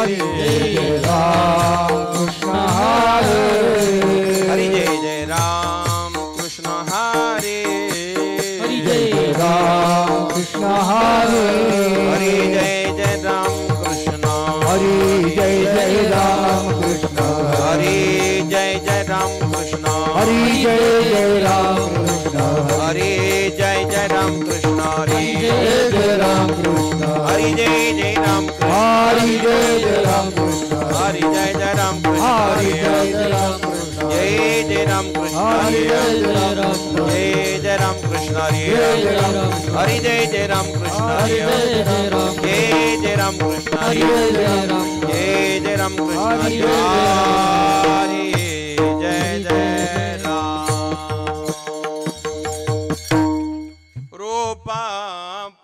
हरि जय राम कृष्ण हरे हरि जय जय राम कृष्ण हरे हरि जय राम कृष्ण हरे हरि जय जय राम कृष्ण हरि जय जय राम कृष्ण हरि जय जय राम कृष्ण हरि जय जय राम कृष्ण हरि जय जय राम कृष्ण हरि जय जय राम कृष्ण हरि जय जय राम कृष्ण हरि जय जय राम कृष्ण हरि जय जय राम कृष्ण हरि जय जय राम कृष्ण जय जय राम कृष्ण हरि हरि जय जय राम जय जय राम कृष्ण हरि हरि जय जय राम कृष्ण हरि जय जय राम कृष्ण हरि जय जय राम कृष्ण हरि हरि जय जय राम रूपा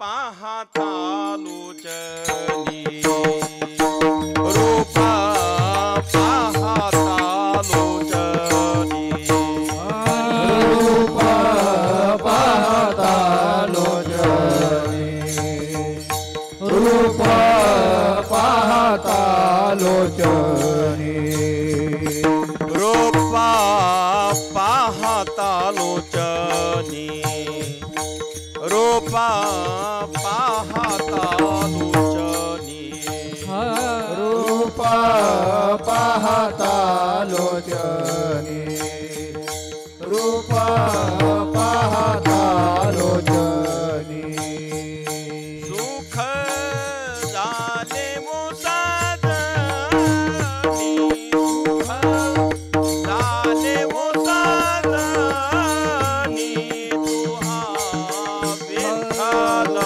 पाहता लोचनी रूपा पाहता लोचनी रूप पाहता लोचनी रूप पाहता लोचनी रूपा पाहता लोचनी रूपा पाहता लोचनी रूप पाहता लोचनी रूप पाहता लोचनी सुख झाले मोसादनी सुख झाले मोसादनी तुहा विठ्ठल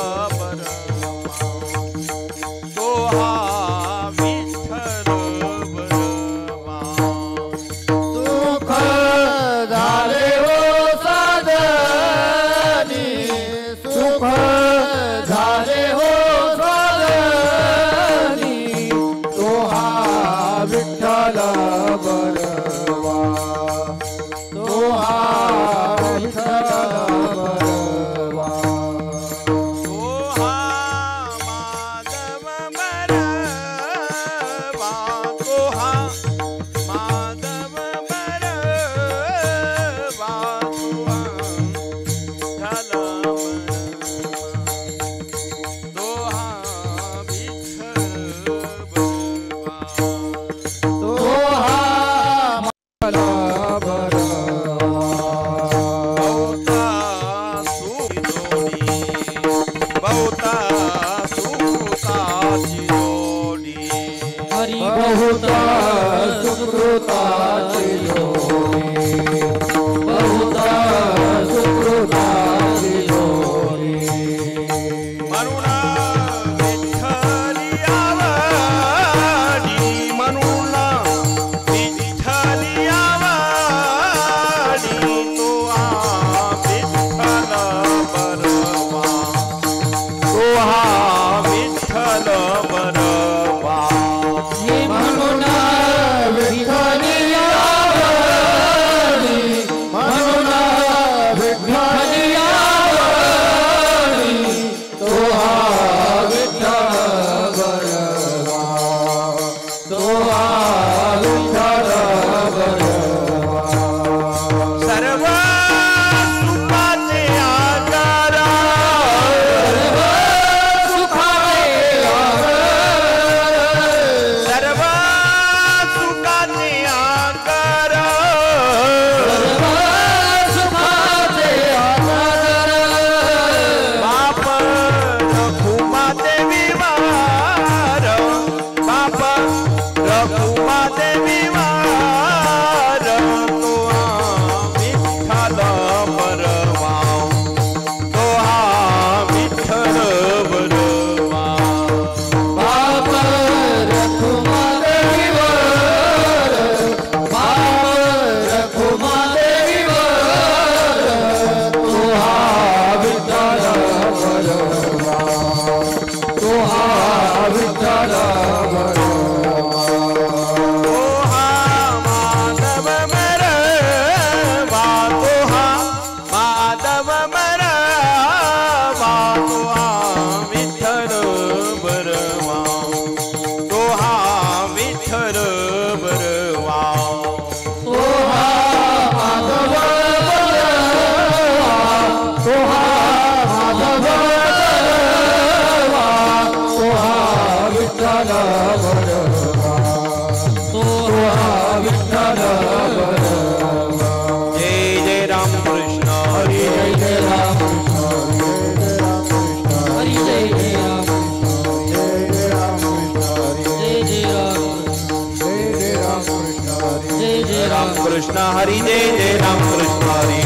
राम कृष्ण हरि जय राम कृष्ण हरि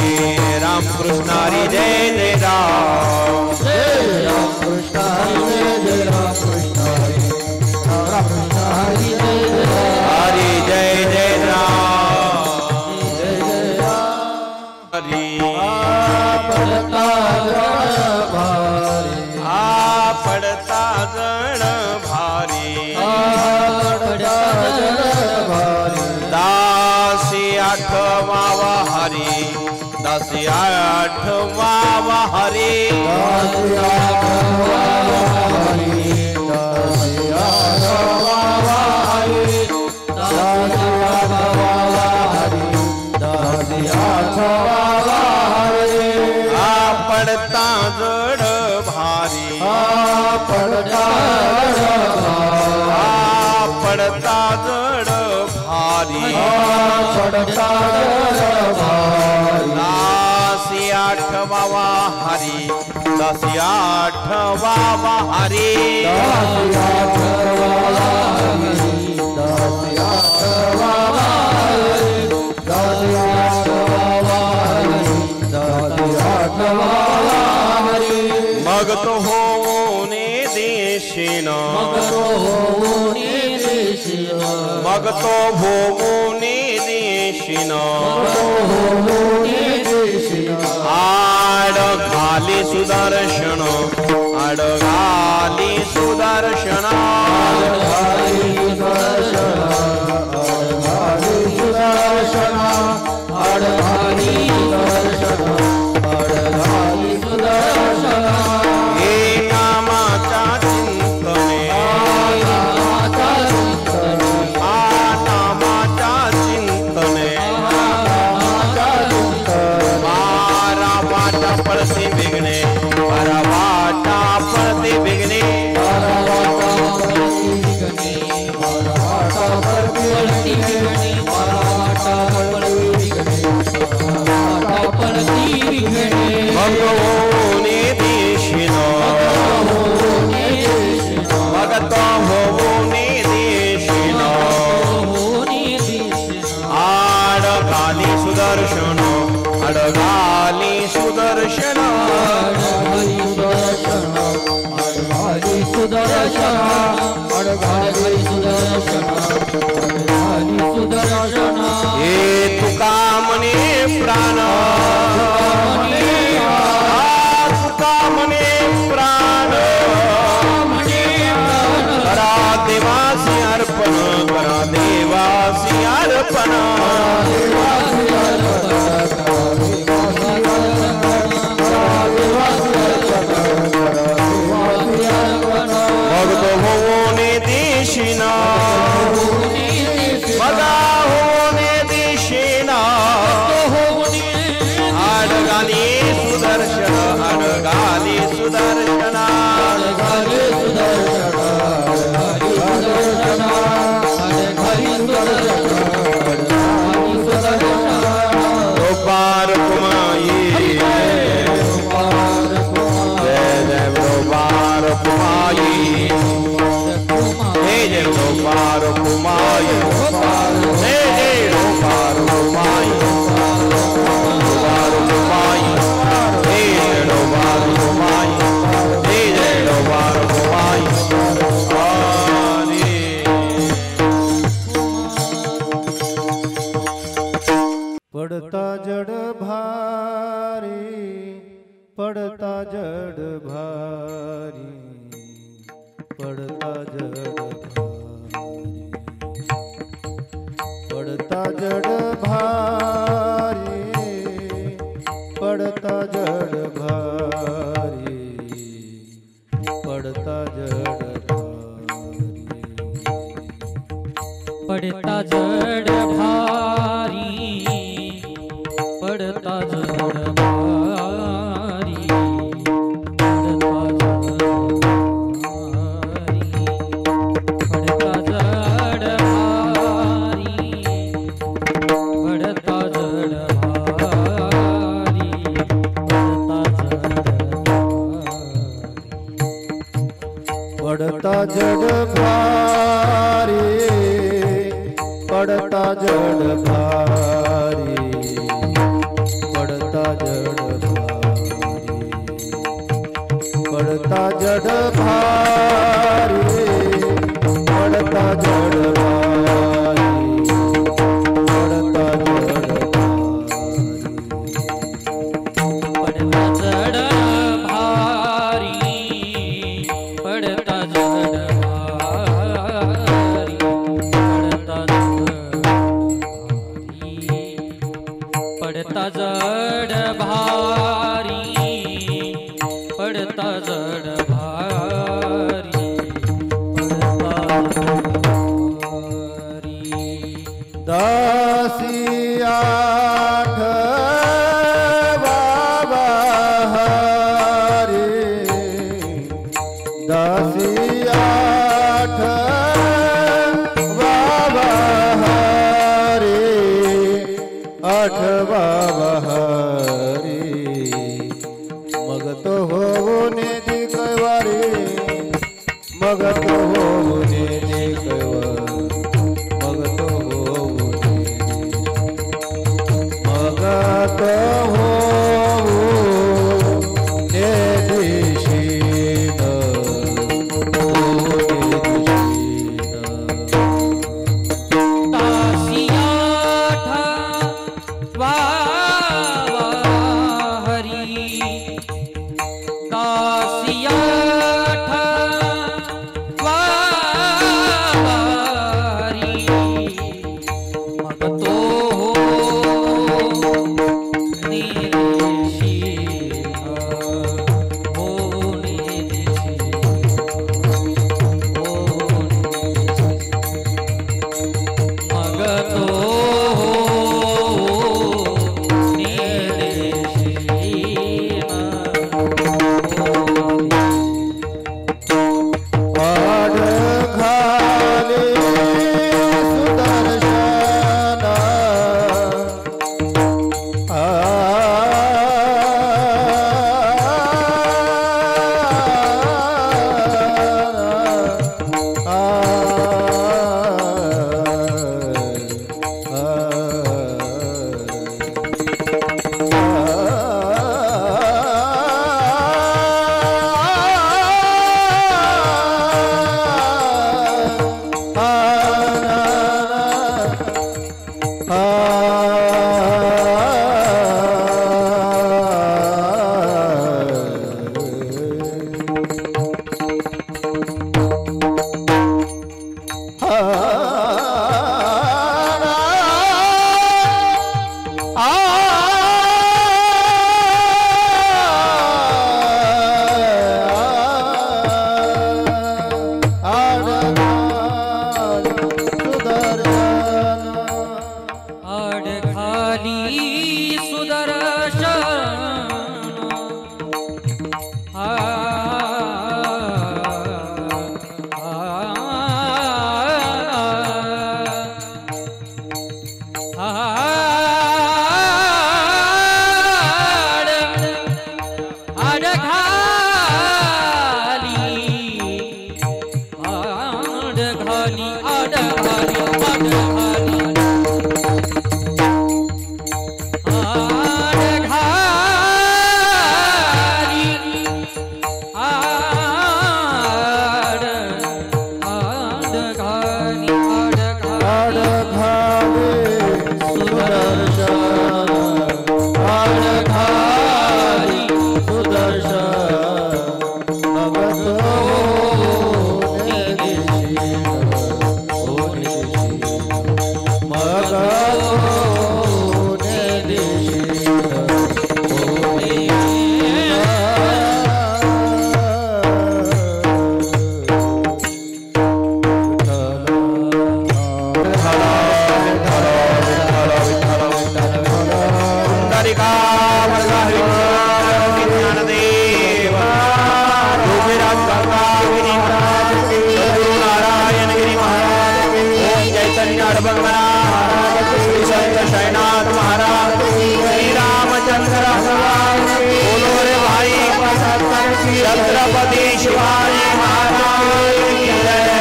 राम कृष्ण हरि जय राम कृष्ण हरि जय राम कृष्ण हरि राम कृष्ण हरि हरि जय राम हरि पड़ता भारी पड़ता जड़ भारी दासी आठवा हरि दासी आठवा हरि पड़ता जड़ भारी पड़ता पड़ता जड़ भारी पड़ता दासी आठवा हरि दासी आठवा हरि मगत हो ने देशिन मगत हो ने देशिन आड़ घाली सुदर्शन आड़ घाली सुदर्शन नामाचा चिंतने नामाचा चिंतने मारा वाटा पड़ती बिगने मारा वाटा पड़ती बिगने भगवोने देशिनो भगत होने देशिनो आड़गाली सुदर्शन अड़गाली सुदर्शन हे तुका मने प्राण तुका मने प्राण करा देवासी अर्पण करा देवासी अर्पण भगत होने देशिना मगा होने देशिना अडगाली सुदर्शन अडगाली सुदर्शन गोपार कुमाई जय जय गोपार कुमाई जय जय गोपार कुमाई जय जय गोपार कुमाई गोपार कुमाई जय जय गोपार कुमाई जय जय गोपार कुमाई पड़ता जड़ भारी पड़ता जड़ भारी पड़ता जड़ भारी पड़ता जड़ भारी पड़ता जड़ भारी पड़ता जड़ भारी पड़ता जड़ भारी पड़ता जड़ भारी पड़ता जड़ भारी पड़ता जड़ भारी पड़ता जड़ भारी पड़ता जड़ भारी पड़ता जड़ भारी, पड़ता जड़ भारी, पड़ता जड़ भारी, पड़ता जड़ भारी, पड़ता जड़ भारी, पड़ता जड़ भारी, पड़ता जड़ भारी, पड़ता जड़ भारी, दासी आठ बाबा हरे, दासी आठ बाबा हरे, आठ बाबा हरे, मग तो होने दिखवारे, मग तो होने दिखवा, मग तो होने, मग तो होने दिशीन, होने दिशीन। दासिया बाबा हरी, दासिया बाबा हरी, मग तो छत्रपति शिवाजी महाराज की जय।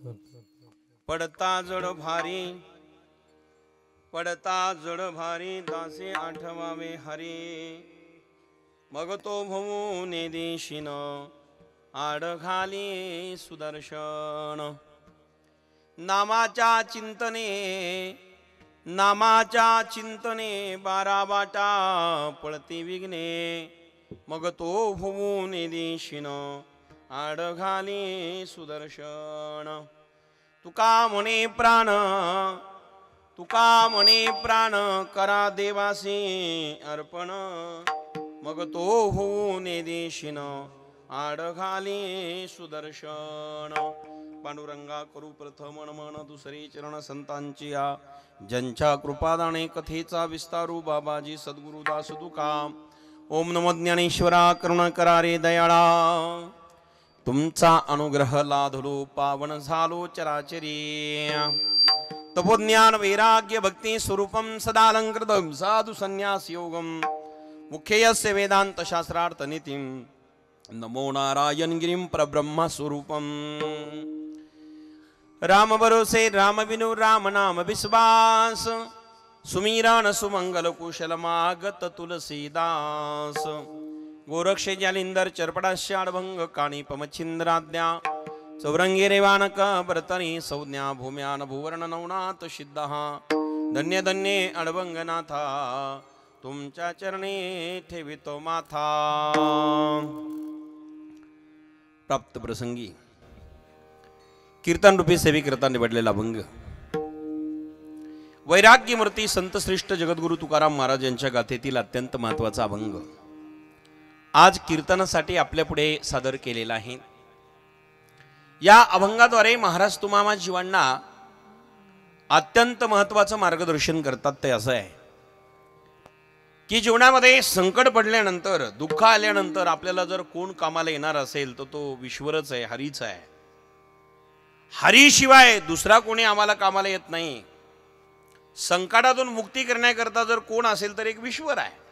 पडता जड भारी पडता जड भारी दासे आठवावे हरी मग तो भवू नेदिशिन आड घाली सुदर्शन नामाच्या चिंतने बारा बाटा पळती विघ्ने मग तो भवू नेदिशिन आड घाली सुदर्शन तुका म्हणे प्राण करा देवासी अर्पण मग तो होऊ नेदिशिन आड घाली सुदर्शन पांडुरंगा करू प्रथम मन दुसरे चरण संतांची या ज्यांच्या कृपादाने कथेचा विस्तारू बाबाजी सद्गुरुदास तुका ओम नमो ज्ञानेश्वरा करुणा करा रे दयाळा तुमचा अनुग्रह लाधलो पावन झालो चराचरी तपोज्ञान वैराग्य भक्ती स्वरूपम सदालंकृतम साधु संन्यास योगम मुख्यस्य वेदांत शास्त्रार्थ नीतिम नमो नारायण गिरिम परब्रह्म स्वरूपम राम भरोसे राम विनु राम नाम विश्वास सुमीरान सुमंगल कुशल मागत तुलसीदास गोरक्षे जालिंदर चरपडाश्याडभंग काणी पमच्छिंद्राद्या चौरंगी रेवानक भरतनी संज्ञा भूम्यान भुवर्ण नवनाथ सिद्ध धन्य धन्य अडभंगनाथा तुमच्या चरणी ठेवितो माथा प्राप्त प्रसंगी कीर्तन रूपी सेविकरता निवडलेला अभंग वैराग्यमूर्ती संतश्रेष्ठ जगद्गुरु तुकाराम महाराज यांच्या गाथेतील अत्यंत महत्त्वाचा अभंग आज कीर्तनासाठी आपल्या पुढे सादर केलेला आहे। या अभंगाद्वारे महाराज तुम्हा जीवांना अत्यंत महत्त्वाचं मार्गदर्शन करतात। ते असं आहे की जीवनामध्ये संकट पडल्यानंतर दुःख आल्यानंतर आपल्याला जर कोण कामाला येणार असेल तर तो ईश्वरच आहे, हरीच आहे। हरीशिवाय दुसरा कोणी आम्हाला कामाला येत नाही। संकटातून मुक्ती करण्याकरता जर कोण असेल तर एक ईश्वर आहे।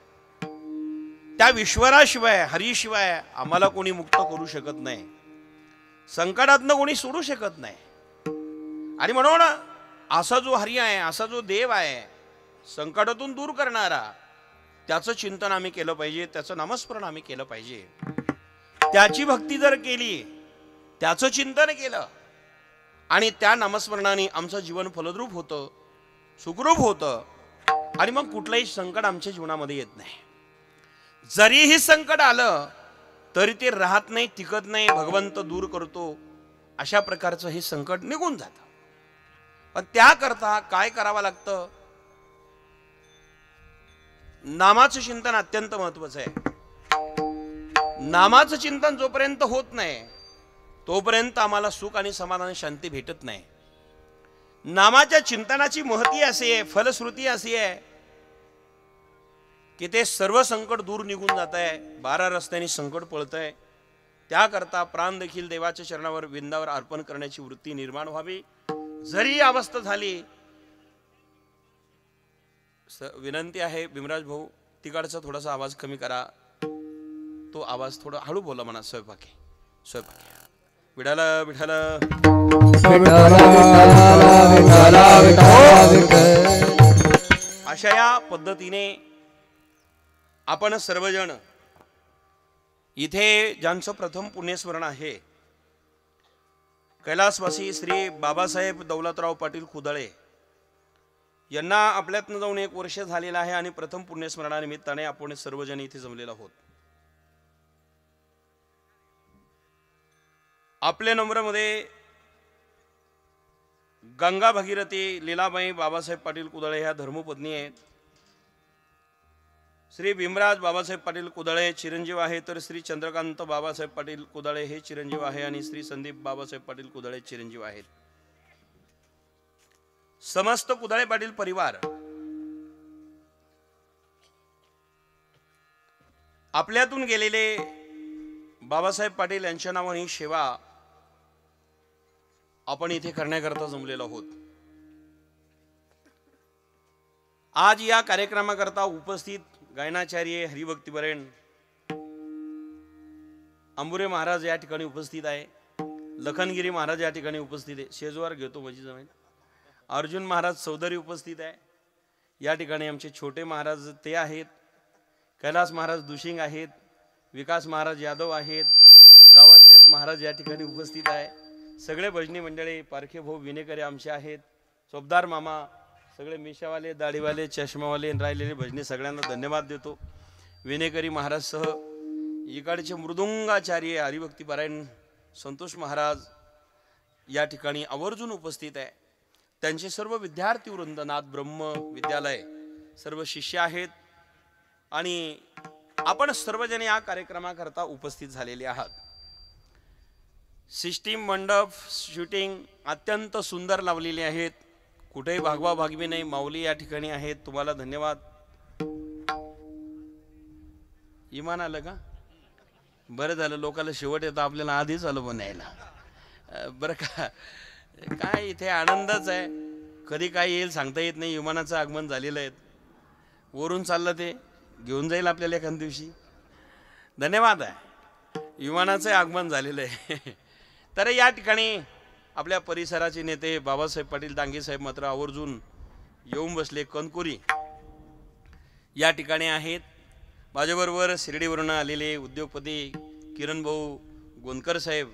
त्या ईश्वराशिवाय हरीशिवाय आम्हाला कोणी मुक्त करू शकत नाही, संकटातनं कोणी सोडू शकत नाही। आणि म्हणून असा जो हरी आहे, असा जो देव आहे संकटातून दूर करणारा, त्याचं चिंतन आम्ही केलं पाहिजे, त्याचं नामस्मरण आम्ही केलं पाहिजे। त्याची भक्ती जर केली, त्याचं चिंतन केलं आणि त्या नामस्मरणाने आमचं जीवन फलद्रूप होतं, सुखरूप होतं आणि मग कुठलंही संकट आमच्या जीवनामध्ये येत नाही। जरीही संकट आलं तरी ते राहत नाही, टिकत नाही, भगवंत दूर करतो। अशा प्रकारचं हे संकट निघून जातं। पण त्याकरता काय करावं लागतं? नामाचं चिंतन अत्यंत महत्त्वाचं आहे। नामाचं चिंतन जोपर्यंत होत नाही तोपर्यंत आम्हाला सुख आणि समाधान शांती भेटत नाही। नामाच्या चिंतनाची महती अशी आहे, फलश्रुती अशी आहे की ते सर्व संकट दूर निघून जात आहे, 12 रस्त्यांनी संकट पळत आहे। त्याकरता प्राण देखील देवाच्या चरणावर विंदावर अर्पण करण्याची वृत्ती निर्माण व्हावी। जरी अवस्था झाली, विनंती आहे भीमराज भाऊ तिकडचा थोडासा आवाज कमी करा, तो आवाज थोडा हळू बोला म्हणा। स्वयंपाकी विठाल विठाल अशा या पद्धतीने आपण सर्वजण इथे ज्यांचं प्रथम पुण्यस्मरण आहे कैलासवासी श्री बाबासाहेब दौलतराव पाटील कुदळे यांना आपल्यातनं जाऊन 1 वर्ष झालेलं आहे आणि प्रथम पुण्यस्मरणानिमित्ताने आपण सर्वजण इथे जमलेलो आहोत। आपल्या नंबरमध्ये गंगा भगीरथी लीलाबाई बाबासाहेब पाटील कुदळे ह्या धर्मपत्नी आहेत। श्री भीमराज बाबासाहेब पाटील कुदळे चिरंजीव आहे, तर श्री चंद्रकांत बाबासाहेब पाटील कुदळे हे चिरंजीव आहे आणि श्री संदीप बाबासाहेब पाटील कुदळे चिरंजीव आहेत। समस्त कुदळे पाटील परिवार आपल्यातून गेलेले बाबासाहेब पाटील यांच्या नावाने ही सेवा आपण इथे करण्याकरता जमलेलो आहोत। आज या कार्यक्रमाकरता उपस्थित गायनाचार्य हरिभक्तीवरेण अंबुरे महाराज या ठिकाणी उपस्थित आहे। लखनगिरी महाराज या ठिकाणी उपस्थित आहे. शेजवार घेतो माझी जमीन. अर्जुन महाराज चौधरी उपस्थित आहे. या ठिकाणी आमचे छोटे महाराज ते आहेत. कैलास महाराज दुशिंग आहेत. विकास महाराज यादव आहेत. गावातलेच महाराज या ठिकाणी उपस्थित आहे. सगळे भजनी मंडळी पारखे भाऊ विनेकरे आमचे आहेत. चोपदार मामा, सगळे मिशावाले, दाढीवाले, चष्मावाले राहिलेले भजनी सगळ्यांना धन्यवाद देतो. विनेकरी महाराजसह इकडचे मृदुंगाचार्य हरिभक्ती पारायण संतोष महाराज या ठिकाणी आवर्जून उपस्थित आहे. त्यांचे सर्व विद्यार्थी वृंद नाथ ब्रह्म विद्यालय सर्व शिष्य आहेत आणि आपण सर्वजण या कार्यक्रमाकरता उपस्थित झालेले आहात. सिस्टीम मंडप शूटिंग अत्यंत सुंदर लावलेली आहेत. कुठेही भागवा भागवी नाही. माऊली या ठिकाणी आहेत. तुम्हाला धन्यवाद. इमान आलं का? बरं झालं. लोकांना शेवट येतं, आपल्याला आधीच आलं बनायला. बरं का, काय इथे आनंदच आहे. कधी काय येईल सांगता येत नाही. विमानाचं आगमन झालेलं आहे. वरून चाललं ते घेऊन जाईल आपल्याला एखाद्या दिवशी. धन्यवाद आहे. विमानाचं आगमन झालेलं आहे. तर या ठिकाणी आपल्या परिसराचे नेते बाबासाहेब पाटील डांगे साहेब मात्र आवर्जून येऊन बसले. कणकुरी या ठिकाणी आहेत. माझ्याबरोबर शिर्डीवरून आलेले उद्योगपती किरण भाऊ गोंदकर साहेब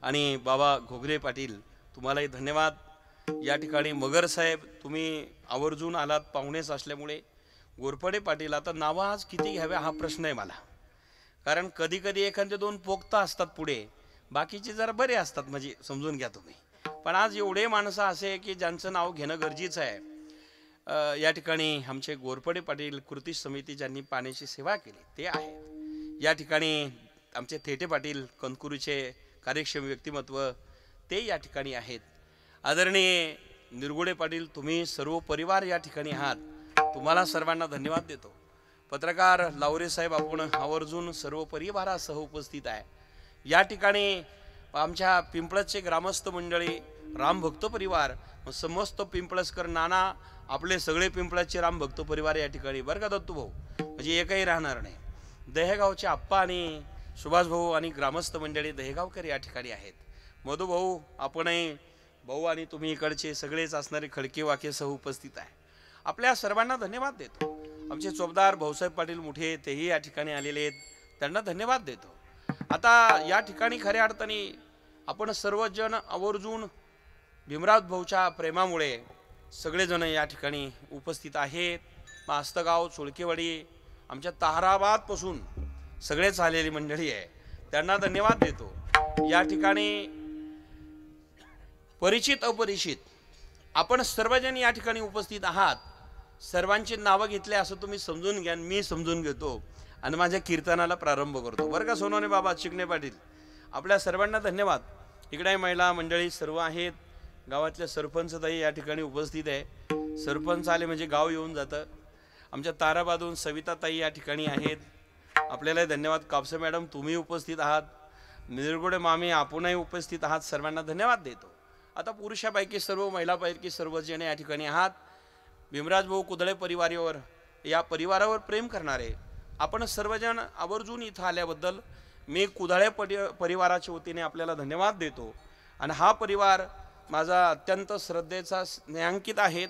आणि बाबा घोगरे पाटील, तुम्हालाही धन्यवाद. या ठिकाणी मगर साहेब, तुम्ही आवर्जून आलात पाहुणेच असल्यामुळे. गोरपडे पाटील, आता नावं आज किती घ्याव्या हा प्रश्न आहे मला. कारण कधी कधी एखादे दोन पोक्ता असतात पुढे, बाकीचे जरा बरे असतात, म्हणजे समजून घ्या तुम्ही. पण आज एवढे माणसं असे की ज्यांचं नाव घेणं गरजेचं आहे. या ठिकाणी आमचे गोरपडे पाटील कृती समिती ज्यांनी पाण्याची सेवा केली ते आहे. या ठिकाणी आमचे थेटे पाटील कणकुरीचे कार्यक्षम व्यक्तिमत्व ते या ठिकाणी आहेत. आदरणीय निरगुडे पाटील, तुम्ही सर्व परिवार या ठिकाणी आहात. तुम्हाला सर्वांना धन्यवाद देतो. पत्रकार लावरे साहेब, आपण आवर्जून सर्व परिवारासह उपस्थित आहे. या ठिकाणी आमच्या पिंपळसचे ग्रामस्थ मंडळी, रामभक्त परिवार, समस्त पिंपळसकर नाना, आपले सगळे पिंपळसचे रामभक्त परिवार या ठिकाणी. बरं का दत्तू भाऊ, म्हणजे एकही राहणार नाही. दहेगावचे आप्पा आणि सुभाष भाऊ आणि ग्रामस्थ मंडळी दहेगावकर या ठिकाणी आहेत. मधू भाऊ, आपणही भाऊ आणि तुम्ही इकडचे सगळेच असणारे खडके वाकेसह उपस्थित आहे. आपल्या सर्वांना धन्यवाद देतो. आमचे चोपदार भाऊसाहेब पाटील मुठे तेही या ठिकाणी आलेले आहेत. त्यांना धन्यवाद देतो. आता या ठिकाणी खऱ्या अर्थाने आपण सर्वजण आवर्जून भीमराव भाऊच्या प्रेमामुळे सगळेजण या ठिकाणी उपस्थित आहेत. मास्तगाव, चुळकेवाडी, आमच्या ताहराबादपासून सगळेच आलेली मंडळी आहे. त्यांना धन्यवाद देतो. या ठिकाणी परिचित अपरिचित आपण सर्वजण या ठिकाणी उपस्थित आहात. सर्वांची नावं घेतले असं तुम्ही समजून घ्या. मी समजून घेतो आणि माझ्या कीर्तनाला प्रारंभ करतो. बरं का सोनवणे बाबा, चिकणे पाटील, आपल्या सर्वांना धन्यवाद. इकडे महिला मंडळी सर्व आहेत. गावातल्या सरपंच ताई या ठिकाणी उपस्थित आहे. सरपंच आले म्हणजे गाव येऊन जातं. आमच्या ताराबादून सविता ताई या ठिकाणी आहेत. आपल्याला धन्यवाद. कापसे मॅडम, तुम्ही उपस्थित आहात. निरगुडे मामी, आपणही उपस्थित आहात. सर्वांना धन्यवाद देतो. आता पुरुषापैकी सर्व, महिलापैकी सर्वजण या ठिकाणी आहात. भीमराज भाऊ कुदळे परिवारावर, या परिवारावर प्रेम करणारे आपण सर्वजण आवर्जून इथं आल्याबद्दल मी कुदळे परिवाराच्या वतीने आपल्याला धन्यवाद देतो. आणि हा परिवार माझा अत्यंत श्रद्धेचा स्नेहांकित आहेत.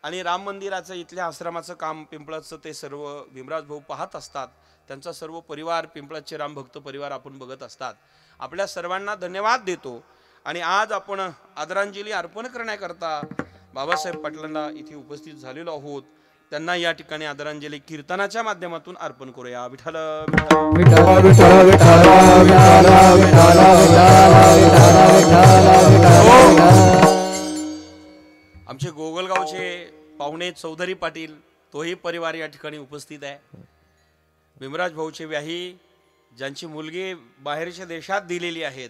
आणि राम मंदिराचं, इथल्या आश्रमाचं काम पिंपळाचं ते सर्व भीमराज भाऊ पाहत असतात. त्यांचा सर्व परिवार, पिंपळाचे रामभक्त परिवार आपण बघत असतात. आपल्या सर्वांना धन्यवाद देतो. आणि आज आपण आदरांजली अर्पण करण्याकरता बाबासाहेब पाटलांना इथे उपस्थित झालेलो आहोत. त्यांना या ठिकाणी आदरांजली कीर्तनाच्या माध्यमातून अर्पण करूया. विठ्ठल आमचे गोगलगावचे पाहुणे चौधरी पाटील, तोही परिवार या ठिकाणी उपस्थित आहे. भीमराज भाऊचे व्याही, ज्यांची मुलगी बाहेरच्या देशात दिलेली आहेत,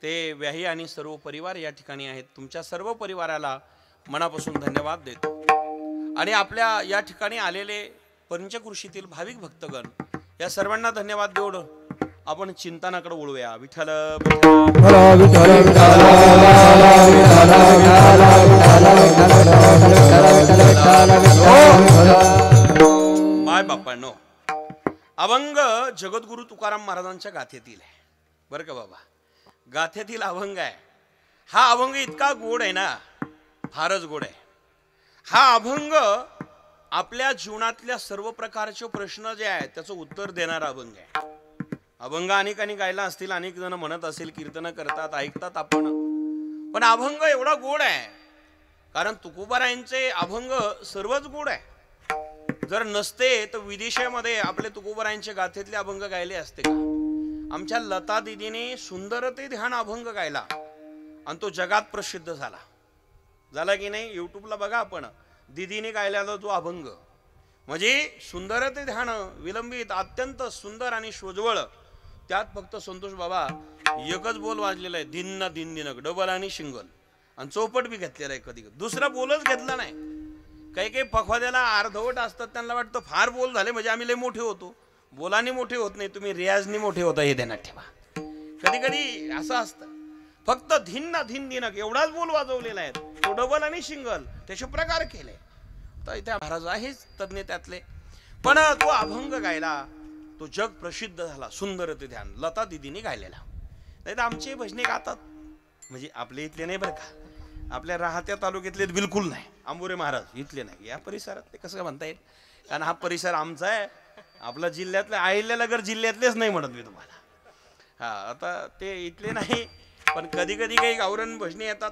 ते व्याही आणि सर्व परिवार या ठिकाणी आहेत. तुमच्या सर्व परिवाराला मनापासून धन्यवाद देतो. आणि आपल्या या ठिकाणी आलेले पंचकृषीतील भाविक भक्तगण, या सर्वांना धन्यवाद देऊन आपण चिंतनाकडे वळूया. विठ्ठल माय बापांनो, अभंग जगद्गुरु तुकाराम महाराजांच्या गाथेतील आहे. बरं का बाबा, गाथेतील अभंग आहे. हा अभंग इतका गोड आहे ना, फारच गोड आहे. हा अभंग आपल्या जीवनातल्या सर्व प्रकारचे प्रश्न जे आहेत त्याचं उत्तर देणारा अभंग आहे. अभंग अनेकांनी गायला असतील, अनेक जण म्हणत असेल, कीर्तन करतात, ऐकतात आपण. पण अभंग एवढा गोड आहे कारण तुकोबारायांचे अभंग सर्वच गोड आहे. जर नसते तर विदेशामध्ये आपले तुकोबारायांचे गाथेतले अभंग गायले असते का? आमच्या लता दिदीने सुंदर ते ध्यान अभंग गायला आणि तो जगात प्रसिद्ध झाला की नाही? युट्यूबला बघा आपण, दिदीने गायलेला तो अभंग म्हणजे सुंदर ते ध्यान विलंबित, अत्यंत सुंदर आणि सोज्वळ. त्यात फक्त संतोष बाबा एकच बोल वाजलेला आहे, दिन दिन दिनक, डबल आणि सिंगल, आणि चौपट बी घेतलेला आहे. कधी दुसरा बोलच घेतला नाही. काही काही पखवाद्याला अर्धवट असतात, त्यांना वाटतं फार बोल झाले म्हणजे आम्ही लय मोठे होतो. बोलाने मोठे होत नाही, तुम्ही रियाजनी मोठे होता हे ध्यानात ठेवा. कधी कधी असं असतं, फक्त धिन्न धिन दिनक एवढाच बोल वाजवलेला आहे, तो डबल आणि सिंगल त्याचे प्रकार केले. तर इथे महाराज आहेच तज्ञ त्यातले. पण तो अभंग गायला, तो जग प्रसिद्ध झाला. सुंदर ते ध्यान लता दिदीने गायलेला. नाही तर आमचे भजने गातात, म्हणजे आपले इथले नाही बरं का, आपल्या राहत्या तालुक्यातले बिलकुल नाही. आंबोरे महाराज इथले नाही, या परिसरात ते कसं म्हणता येईल, कारण हा परिसर आमचा आहे. आपला जिल्ह्यातले अहिल्यानगर जिल्ह्यातलेच नाही म्हणत मी तुम्हाला. हा, आता ते इथले नाही, पण कधी कधी काही गावरण भजने येतात,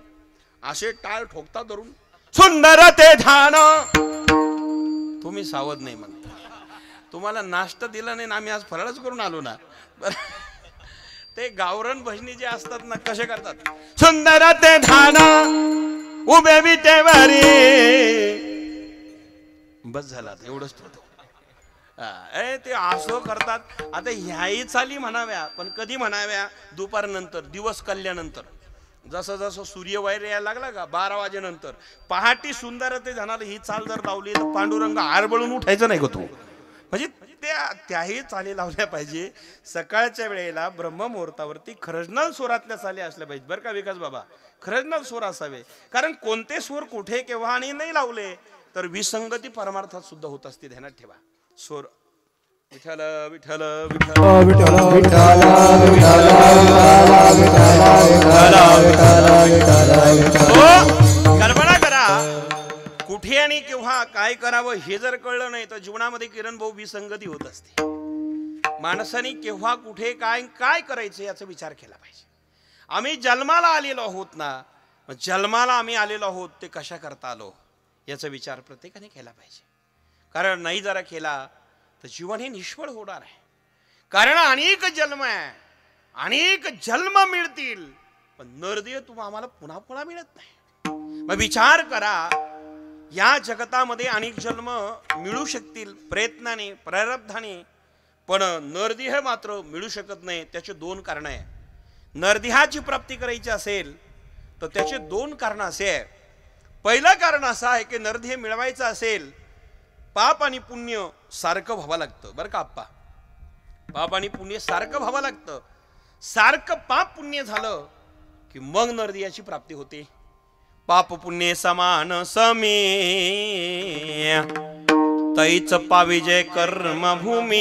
असे टाळ ठोकतात धरून, सुंदर ते ध्यान. तुम्ही सावध नाही म्हणता, तुम्हाला नाश्ता दिला नाही ना, आम्ही आज फराळच करून आलो ना. ते गावरण भजनी जे असतात ना, कसे करतात, सुंदर ते ध्यान उभे विटेवरी. बस झाला एवढंच होतो. ते असं करतात. आता ह्याही चाली म्हणाव्या, पण कधी म्हणाव्या? दुपारनंतर, दिवस कल्यानंतर. जसं जसं सूर्यवैर यायला लागला का 12 वाजेनंतर, पहाटी सुंदर ते ध्यानाला ही चाल जर लावली तर पांडुरंग आरबळून उठायचं नाही का तो. म्हणजे त्याही चाली लावल्या पाहिजे. सकाळच्या वेळेला ब्रह्ममुहूर्तावरती खरजनल स्वरातल्या चाली असल्या पाहिजे बरं का विकास बाबा. खरजनल स्वर असावे, कारण कोणते स्वर कुठे केव्हा आणि नाही लावले तर विसंगती परमार्थात सुद्धा होत असते. ध्यानात ठेवा. स्वर विठ्ठल विठ्ठल विठ्ठल कल्पना करा, कुठे आणि केव्हा काय करावं हे जर कळलं नाही तर जीवनामध्ये किरण भाऊ विसंगती होत असते. माणसाने केव्हा कुठे काय काय करायचं याचा विचार केला पाहिजे. आम्ही जन्माला आलेलो आहोत ना, जन्माला आम्ही आलेलो आहोत ते कशा करता आलो याचा विचार प्रत्येकाने केला पाहिजे. कारण नाही जरा केला तर जीवन हे निष्फळ होणार आहे. कारण अनेक जन्म आहे, अनेक जन्म मिळतील, पण नरदेह तुम्हाला आम्हाला पुन्हा पुन्हा मिळत नाही. मग विचार करा, या जगतामध्ये अनेक जन्म मिळू शकतील प्रयत्नाने प्रारब्धाने, पण नरदेह मात्र मिळू शकत नाही. त्याचे 2 कारण आहे. नरदेहाची प्राप्ती करायची असेल तर त्याचे 2 कारण असे आहे. पहिलं कारण असं आहे की नरदेह मिळवायचा असेल, पाप आणि पुण्य सारखं व्हावं लागतं बरं का आप्पा. पाप आणि पुण्य सारखं व्हावं लागतं. सारखं पाप पुण्य झालं की मग नरदेहाची प्राप्ती होते. पाप पुण्य समान समे तैच पाविजे कर्मभूमी.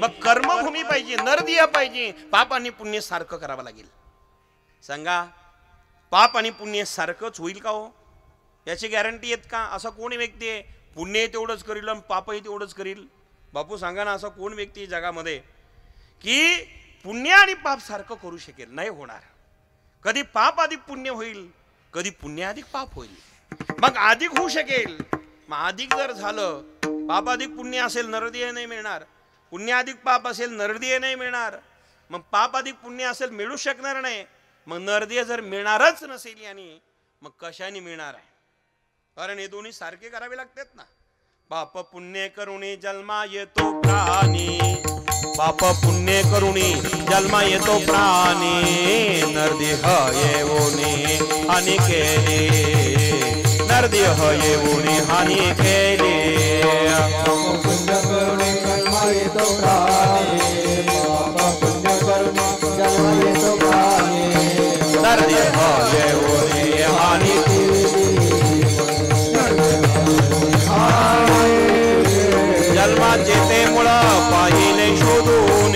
मग कर्मभूमी पाहिजे, नरदेह पाहिजे, पाप आणि पुण्य सारखं करावं लागेल. सांगा, पाप आणि पुण्य सारखंच होईल का हो? याची गॅरंटी येत का? असा कोण व्यक्ती आहे पुण्य तेवढंच करील आणि पापही तेवढंच करील? बापू सांगा ना, असा कोण व्यक्ती जगामध्ये की पुण्य आणि पाप सारखं करू शकेल? नाही होणार. कधी पाप अधिक पुण्य होईल, कधी पुण्य अधिक पाप होईल. मग अधिक होऊ शकेल. मग अधिक जर झालं, पाप अधिक पुण्य असेल नरदेह नाही मिळणार, पुण्य अधिक पाप असेल नरदेह नाही मिळणार, मग पाप अधिक पुण्य असेल मिळू शकणार नाही. मग नरदेह जर मिळणारच नसेल याने, मग कशाने मिळणार आहे? कारण हे दोन्ही सारखे करावे लागतात ना. पाप पुण्य करुणी जन्मा येतो प्राणी, पाप पुण्य करुणी जन्मा येतो प्राणी. नरदेह येऊनी हानी केली, नरदेह येऊनी हानी केली. पुण्य करुणी जन्मा येतो प्राणी, पाप पुण्य करुणी जन्मा येतो प्राणी. नरदेह येऊनी हानी जन्माचे ते मुळ पाहिले शोधून,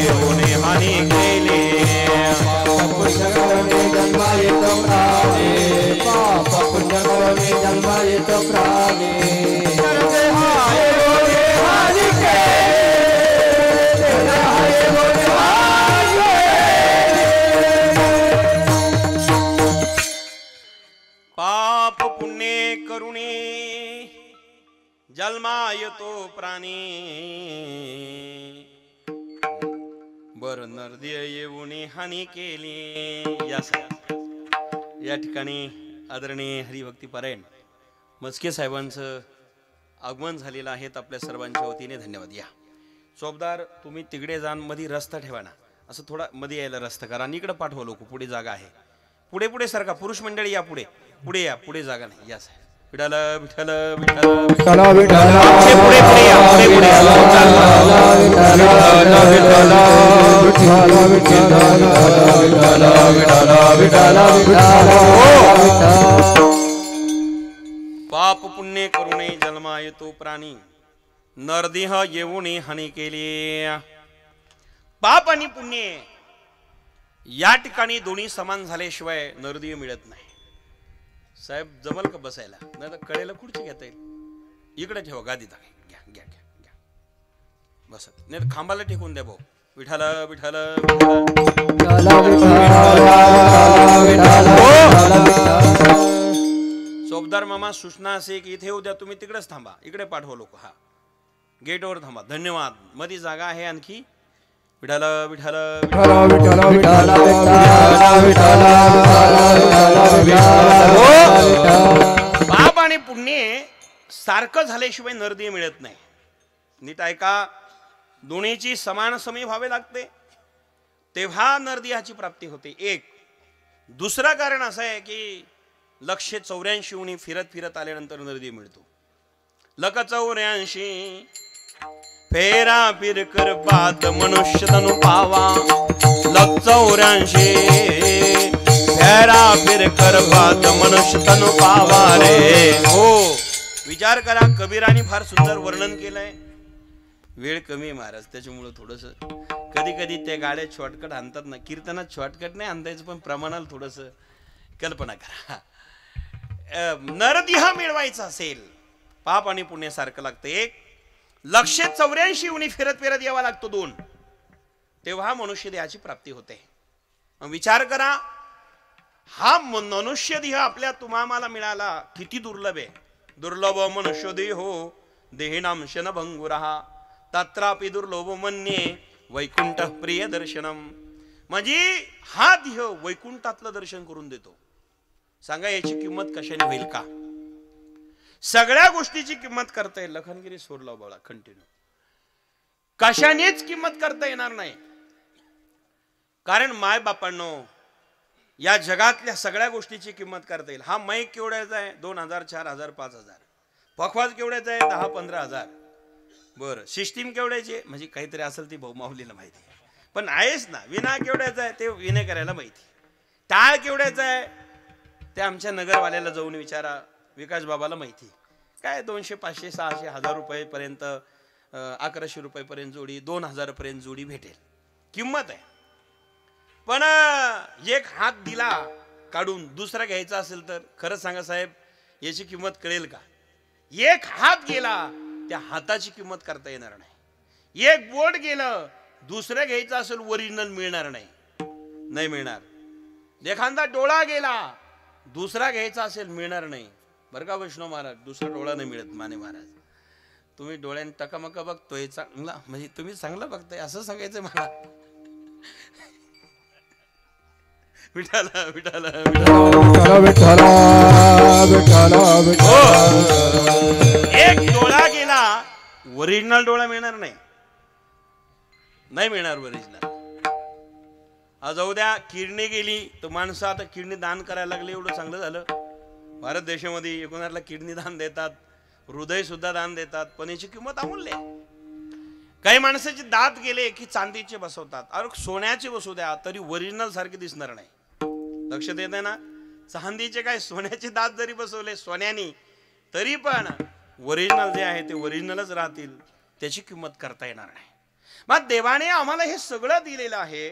येऊने हानी केली पाप पुण्य करून जन्म येतो प्राणी पाप पुण्य करून जन्म येतो प्राणी पाप पुण्य करुणे जन्मा येतो प्राणी बर नरदेय येऊने हानी केली. या ठिकाणी आदरणीय हरिभक्ती पारायण मस्के साहेबांचं आगमन झालेलं आहे. आपल्या सर्वांच्या वतीने धन्यवाद. या चोपदार तुम्ही तिकडे जाण मध्ये रस्ता ठेवा ना, असं थोडा मध्ये यायला रस्ता करा आणि इकडे पाठवा लोक. पुढे जागा आहे, पुढे पुढे सारखा पुरुष मंडळी या पुढे पुढे या, पुढे जागा नाही. या साहेब विठाल विठाल विठाल विठ्ठल विठ्ठल पुढे पुढे या, पुढे पुढे या. पाप पुण्य करुणे जन्मा येतो प्राणी नरदेह येऊने हानी केली. पाप आणि पुण्य या ठिकाणी दोन्ही समान झाल्याशिवाय नरदेह मिळत नाही. साहेब जमल का बसायला? नाही तर कडेला खुर्ची घेता येईल. इकडे ठेवा गादीत. घ्या घ्या घ्या घ्या बसत नाही तर खांबाला टेकून द्या भाऊ. विठाल विठाल चोपदार मामा सूचना असे की इथे उद्या तुम्ही तिकडेच थांबा, इकडे पाठवा लोक. हा गेटवर थांबा. धन्यवाद. मध्ये जागा आहे आणखी. विठाल विठाल पाप आणि पुण्य सारखं झाल्याशिवाय नरदेह मिळत नाही. नीट ऐका, दोन्हीची समान समी व्हावे लागते तेव्हा नरदेहाची प्राप्ती होते. एक दुसरं कारण असं आहे की 184 उनी फिरत फिरत आल्यानंतर नरदेह मिळतो. 184 फेरा फिर कर बाद मनुष्य तनु पावा. 184 फेरा फिर कर बाद मनुष्य तनु पावा रे. हो विचार करा, कबीराने फार सुंदर वर्णन केलंय. वेळ कमी आहे महाराज, त्याच्यामुळं थोडस कधी कधी त्या गाड्या शॉर्टकट आणतात ना. कीर्तनात शॉर्टकट नाही आणतायचं, पण प्रमाणाला थोडस कल्पना करा. नरदेह मिळवायचा असेल पाप आणि पुण्य सारखं लागतं. एक 184 उनी फिरत फिरत यावा लागतो. 2 तेव्हा मनुष्य देहाची प्राप्ती होते. विचार करा, हा मनुष्य देह आपल्या तुम्हाला मिळाला किती दुर्लभ आहे. दुर्लभ मनुष्य देहो देहिनाम शन भंगुरहा तत्रापि दुर्लभ मन्ये वैकुंठ प्रिय दर्शनम. म्हणजे हा देह वैकुंठातलं दर्शन करून देतो. सांगा याची किंमत कशाने होईल का? सगळ्या गोष्टीची किंमत करता येईल. लखनगिरी सोडला बाळा कंटिन्यू. कशानेच किंमत करता येणार नाही. कारण माय बापांनो, या जगातल्या सगळ्या गोष्टीची किंमत करता येईल. हा मैक केवढ्याचा आहे? 2000 4000 5000. पखवाज केवढ्याचा आहे? 10-15 हजार. बरं सिस्टीम केवढ्याची? म्हणजे काहीतरी असेल ती भाऊ माऊलीला माहिती, पण आहेच ना. विना केवढ्याचा आहे? ते विनय करायला माहिती. टाळ केवढ्याचा आहे? ते आमच्या नगरवाल्याला जाऊन विचारा, विकास बाबाला माहिती. काय 200 500 600 1000 रुपये पर्यंत, 1100 रुपयेपर्यंत जोडी, 2000 पर्यंत जोडी भेटेल. किंमत आहे. पण एक हात दिला काढून दुसरा घ्यायचा असेल तर खरं सांगा साहेब, याची किंमत कळेल का? एक हात गेला, त्या हाताची किंमत करता येणार नाही. एक बोट गेलं, दुसरं घ्यायचं असेल ओरिजिनल मिळणार नाही, नाही मिळणार. एखादा डोळा गेला, दुसरा घ्यायचा असेल मिळणार नाही. बरं का वैष्णव महाराज, दुसरा डोळा नाही मिळत. माने महाराज, तुम्ही डोळ्याने टकामका बघतोय चांगला, म्हणजे तुम्ही चांगला बघताय असं सांगायचं मला. विठाला विठाला एक डोळा गेला, ओरिजिनल डोळा मिळणार नाही, नाही मिळणार ओरिजिनल. जाऊ द्या, किडनी गेली तर माणसं आता किडनी दान करायला लागले, एवढं चांगलं झालं. भारत देशामध्ये एकोणाला किडनी दान देतात, हृदय सुद्धा दान देतात, पण याची किंमत अमूल्य आहे. काही माणसाचे दात गेले की चांदीचे बसवतात, अरे सोन्याचे बसवू द्या तरी ओरिजिनल सारखे दिसणार नाही. लक्षात येत आहे ना? चांदीचे काय सोन्याचे दात जरी बसवले सोन्याने तरी पण ओरिजिनल जे आहे ते ओरिजिनलच राहतील, त्याची किंमत करता येणार नाही. मग देवाने आम्हाला हे सगळं दिलेलं आहे.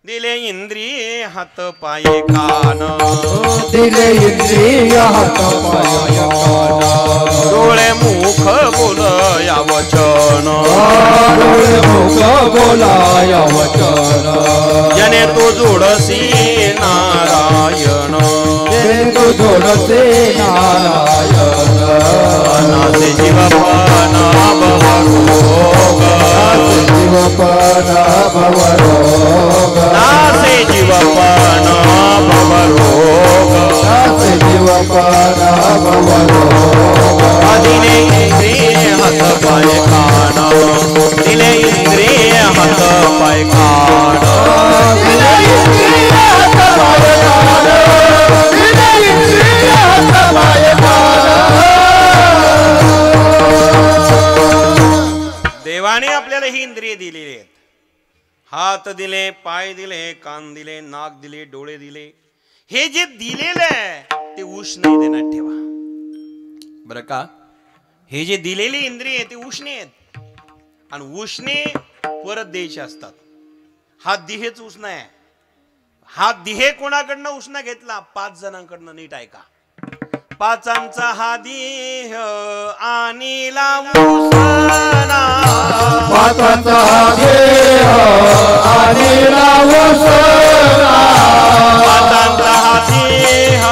दिले इंद्रिय हात पाय कान, दिले इंद्रिय हात पाय कान, डोळे मुख बोलया वचन, डोळे मुख बोलाया वचन, जने तू जोडसी नारायण, जने तू जोडसे नारायण, नासे जीवपण भवरोग, जीवपण भवरोग, नासे जीवपण भवरोग, नासे जीवपण भवरोग, दिले इंद्रिय हात पाय कान, दिले इंद्रिय हात पाय कान, दिले इंद्रिय हात पाय कान, दिले इंद्रिय हात पाय कान. देवाने आपल्याला ही इंद्रिय दिलेली आहेत. हात दिले, पाय दिले, कान दिले, नाक दिले, डोळे दिले. हे जे दिलेलं आहे ते उष्ण नाही देण्यात ठेवा बरं का. हे जे दिलेली इंद्रिय आहे ते उष्णे आहेत आणि उष्णे परत द्यायचे असतात. हा दिहेच उष्ण आहे. हा दिहे कोणाकडनं उष्ण घेतला? 5 जणांकडनं. नीट ऐका. 5 हा देह आणि लावूसना, 5 देह आणि लावूसना, 5 हा देह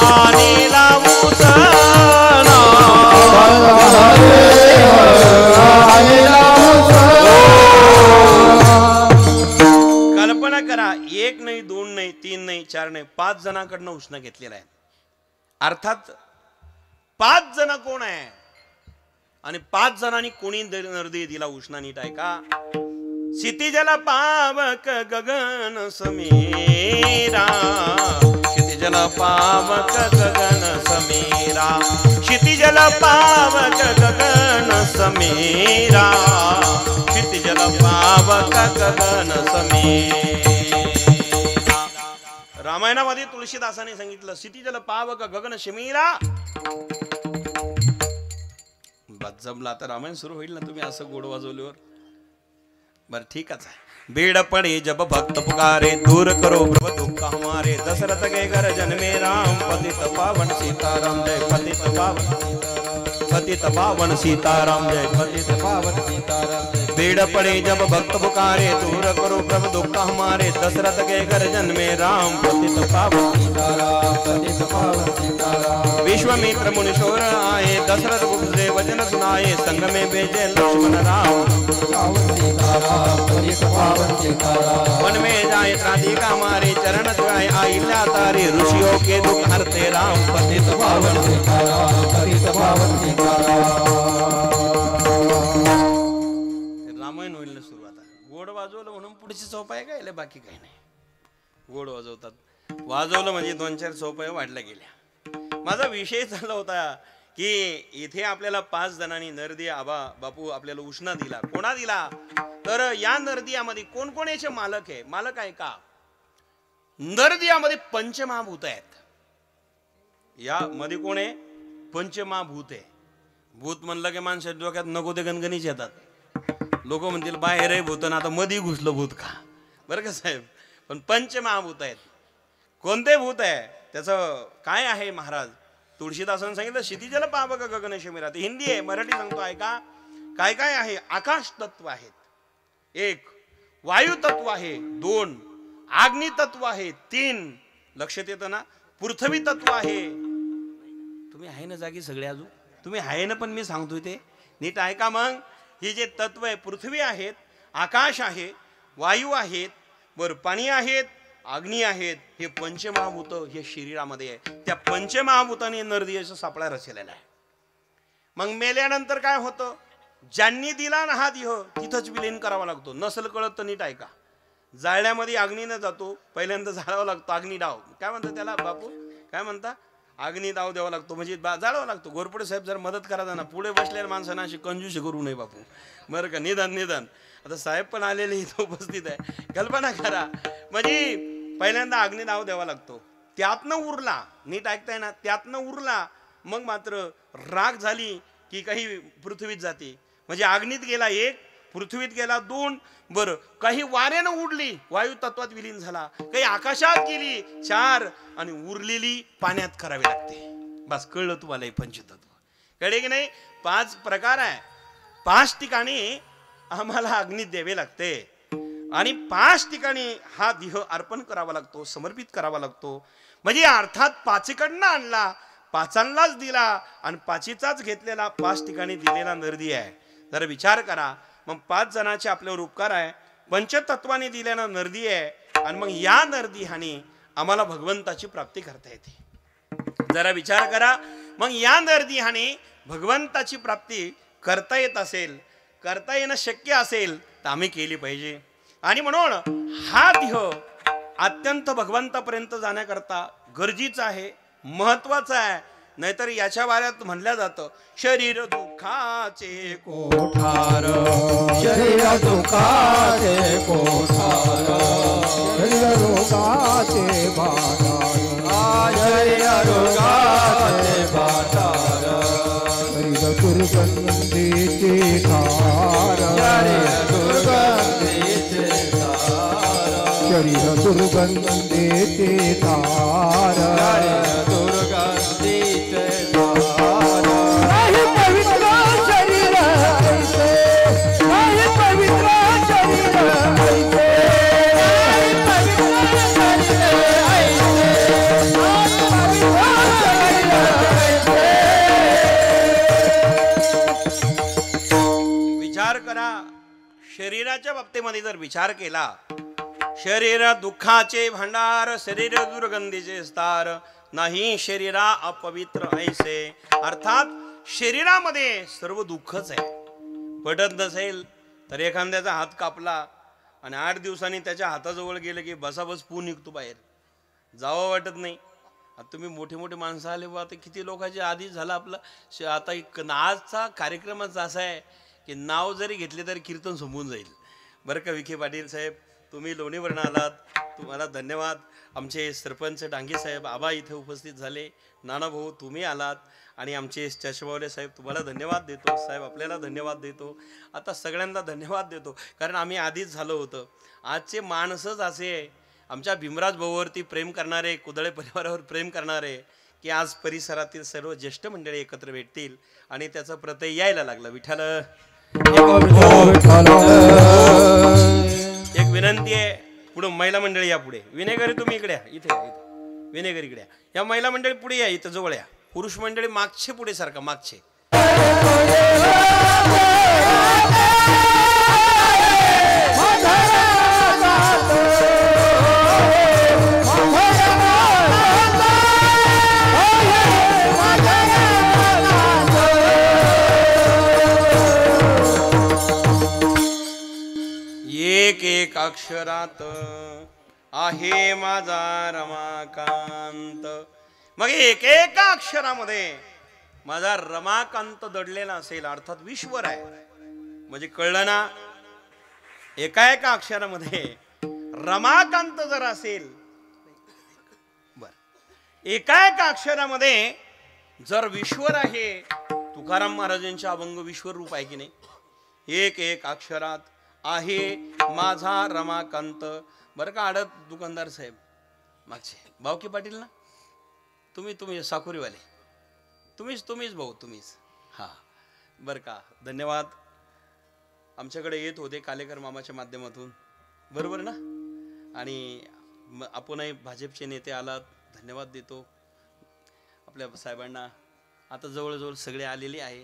आणि लावूसना, कल्पना करा. 1 नाही, 2 नाही, 3 नाही, 4 नाही, 5 जणांकडनं उष्ण घेतलेला आहे. अर्थात 5 जण कोण आहे आणि 5 जणांनी कोणी नरदे दिला उष्णा? नीट ऐका. क्षितिजल पावक गगन समीरा, क्षितिजल पावक गगन समीरा, क्षितिजल पावक गगन समीरा, क्षितिजल पावक गगन समीरा. रामायणामध्ये तुळशीदासाने सांगितलं क्षितिजल पावक गगन समीरा. जमला आता रामायण सुरू होईल ना तुम्ही असं गोड वाजवल्यावर. बरं ठीकच आहे. बेड पडे जब भक्त पुकारे, दूर करो प्रभु दुख हमारे, दशरथ के घर जन्मे राम, पतित पावन सीताराम जय पतित पावन सीताराम, पतित पावन सीताराम जय पतित पावन सीताराम. बेड पड़े जब भक्त पुकारे, दूर करो प्रभु दुख हमारे, दशरथ के घर जन्मे राम, पतित पावन सीताराम, पतित पावन सीताराम. विश्वामित्र मुनिशोर आए, दशरथ गुप्त वचन सुनाए, संग में भेजे लक्ष्मण राम, वन में जाए राधिका मारे, चरण छुआए आइल्या तारे, ऋषियों के दुख हरते राम, पतित पावन सीताराम, पतित पावन सीताराम. रामायण होईल ना सुरुवात. गोड वाजवलं म्हणून पुढची सोपाय काय, बाकी काही नाही. गोड वाजवतात. वाजवलं म्हणजे 2-4 सोपाय वाढल्या गेल्या. माझा विषय चालला होता की इथे आपल्याला 5 जणांनी नरदी आबा बापू आपल्याला उष्णा दिला. कोणा दिला? तर या नरदियामध्ये कोण कोण याचे मालक आहे? मालक आहे का? नरदियामध्ये पंचमहाभूत आहेत. या मध्ये कोण आहे? पंचमहाभूत आहे. भूत म्हणलं की माणसाच्या डोक्यात नको ते गणगणीच येतात. लोक म्हणतील बाहेर आहे भूत आणि आता मध्ये घुसलं भूत का. बरं का साहेब. पण पंचमहाभूत आहेत. कोणते भूत आहे त्याचं काय आहे? महाराज तुळशीदासांनी सांगितलं क्षितिजल पावक गगन समीरा. ते हिंदी आहे, मराठी सांगतो ऐका. काय काय आहे? आकाश तत्व आहेत 1, वायू तत्व आहे 2, अग्नि तत्व आहे 3, लक्षात येतं ना, पृथ्वी तत्व आहे. तुम्ही आहे ना जागी सगळे? अजून तुम्ही आहे ना? पण मी सांगतोय ते नीट ऐका. मग ही जे तत्व आहे, पृथ्वी आहेत, आकाश आहे, वायू आहेत, वर पाणी आहेत, अग्नी आहेत. हे पंचमहाभूत हे शरीरामध्ये आहे. त्या पंचमहाभूताने नरदेहाचा सापळा रचलेला आहे. मग मेल्यानंतर काय होतं? ज्यांनी दिला ना हा देह तिथंच विलीन करावा लागतो. नसल कळत तर नीट ऐका. जाळण्यामध्ये अग्नीनं जातो. पहिल्यांदा जाळावा लागतो. अग्निडाव काय म्हणतात त्याला बापू? काय म्हणता? अग्निडाव द्यावा लागतो म्हणजे जाळावा लागतो. घोरपडे साहेब जर मदत करा ना. पुढे बसलेल्या माणसांना अशी कंजूशी करू नये बापू. बरं का? निदान आता साहेब पण आलेले इथं उपस्थित आहे. कल्पना करा. म्हणजे पहिल्यांदा अग्निडाव द्यावा लागतो. त्यातनं उरला, नीट ऐकताय ना, त्यातनं उरला मग मात्र राख झाली की काही पृथ्वीत जाते. म्हणजे अग्नीत गेला 1, पृथ्वीत गेला 2, बरं काही वाऱ्यानं उडली वायू तत्वात विलीन झाला, काही आकाशात गेली 4 आणि उरलेली पाण्यात करावी लागते. बस कळलं तुम्हाला हे पंचतत्व कळे की नाही. 5 प्रकार आहे. 5 ठिकाणी आम्हाला अग्नी द्यावे लागते आणि 5 ठिकाणी हा देह अर्पण करावा लागतो, समर्पित करावा लागतो. म्हणजे अर्थात 5कडनं आणला, 5लाच दिला आणि 5चाच घेतलेला 5 ठिकाणी दिलेला नरदी आहे. जरा विचार करा. मग 5 जणांचे आपल्यावर उपकार आहे, पंचतत्वाने दिलेला नरदी आहे आणि मग या नरदिहाने आम्हाला भगवंताची प्राप्ती करता येते. जरा विचार करा. मग या नरदिहाने भगवंताची प्राप्ती करता येत असेल, करता येणं शक्य असेल तर आम्ही केली पाहिजे. आणि म्हणून हा देह अत्यंत भगवंतापर्यंत जाण्याकरता गरजेचा आहे, महत्वाचा आहे. नाहीतर याच्या बाऱ्यात म्हणल्या जातं शरीर दुःखाचे कोठार, शरीर दुःखाचे कोठार, शरीर रोगाचे भाटार, शरीर रोगाचे भाटार, शरीर दुर्गंधीचे धार, शरीर दुर्गंधीचे धार, शरीर दुर्गंधीचे धार, शरीर दुर्गंधीचे धार. नाही पवित्र शरीर ऐसे, नाही पवित्र शरीर ऐसे, नाही पवित्र शरीर ऐसे, नाही पवित्र शरीर ऐसे. विचार करा. शरीराच्या बाबतीमध्ये जर विचार केला, शरीर दुःखाचे भांडार, शरीर दुर्गंधीचे स्तार, नाही शरीरा अपवित्र ऐसे. अर्थात शरीरामध्ये सर्व दुःखच आहे. पटत नसेल तर एखाद्याचा हात कापला आणि 8 दिवसांनी त्याच्या हाताजवळ गेलं की बसाबस पू निघतो बाहेर, जावं वाटत नाही. आता तुम्ही मोठे मोठे माणसं आले बा, आता किती लोकांचे आधी झालं आपलं. आता आजचा कार्यक्रमच असा आहे की नाव जरी घेतले तरी कीर्तन संपून जाईल. बरं का विखे पाटील साहेब, तुम्ही लोणीवरून आलात, तुम्हाला धन्यवाद. आमचे सरपंच डांगे साहेब आबा इथे उपस्थित झाले, नानाभाऊ तुम्ही आलात आणि आमचे चषबावले साहेब तुम्हाला धन्यवाद देतो. साहेब आपल्याला धन्यवाद देतो. आता सगळ्यांना धन्यवाद देतो कारण आम्ही आधीच झालो होतं. आजचे माणसंच असे आमच्या भीमराज भाऊवरती प्रेम करणारे, कुदळे परिवारावर प्रेम करणारे की आज परिसरातील सर्व ज्येष्ठ मंडळी एकत्र भेटतील आणि त्याचा प्रत्यय यायला लागला. विठ्ठल एक विनंती आहे, पुढे महिला मंडळी या, पुढे विनेगरी तुम्ही इकडे या, इथे विनेगरी इकडे या, या महिला मंडळी पुढे या, इथं जवळ या. पुरुष मंडळी मागचे पुढे सारखा मागचे. एक एक अक्षरात आहे माझा रमाकांत. मग एक एक अक्षरामध्ये माझा रमाकांत दडलेला असेल, अर्थात विश्वर आहे. म्हणजे कळलं ना. एका एका अक्षरामध्ये रमाकांत जर असेल, बर, एका एका अक्षरामध्ये जर विश्वर आहे, तुकाराम महाराजांचे अभंग विश्वर रूप आहे की नाही. एक एक अक्षरात आहे माझा रमाकांत. बरं का आडत दुकानदार साहेब मागचे भाऊकी पाटील ना, तुम्ही साकुरीवाले, तुम्हीच भाऊ, तुम्हीच. हां बरं का, धन्यवाद. आमच्याकडे येत होते कालेकर मामाच्या माध्यमातून, बरोबर ना. आणि आपणही भाजपचे नेते आलात, धन्यवाद देतो आपल्या साहेबांना. आता जवळजवळ सगळे आलेले आहे.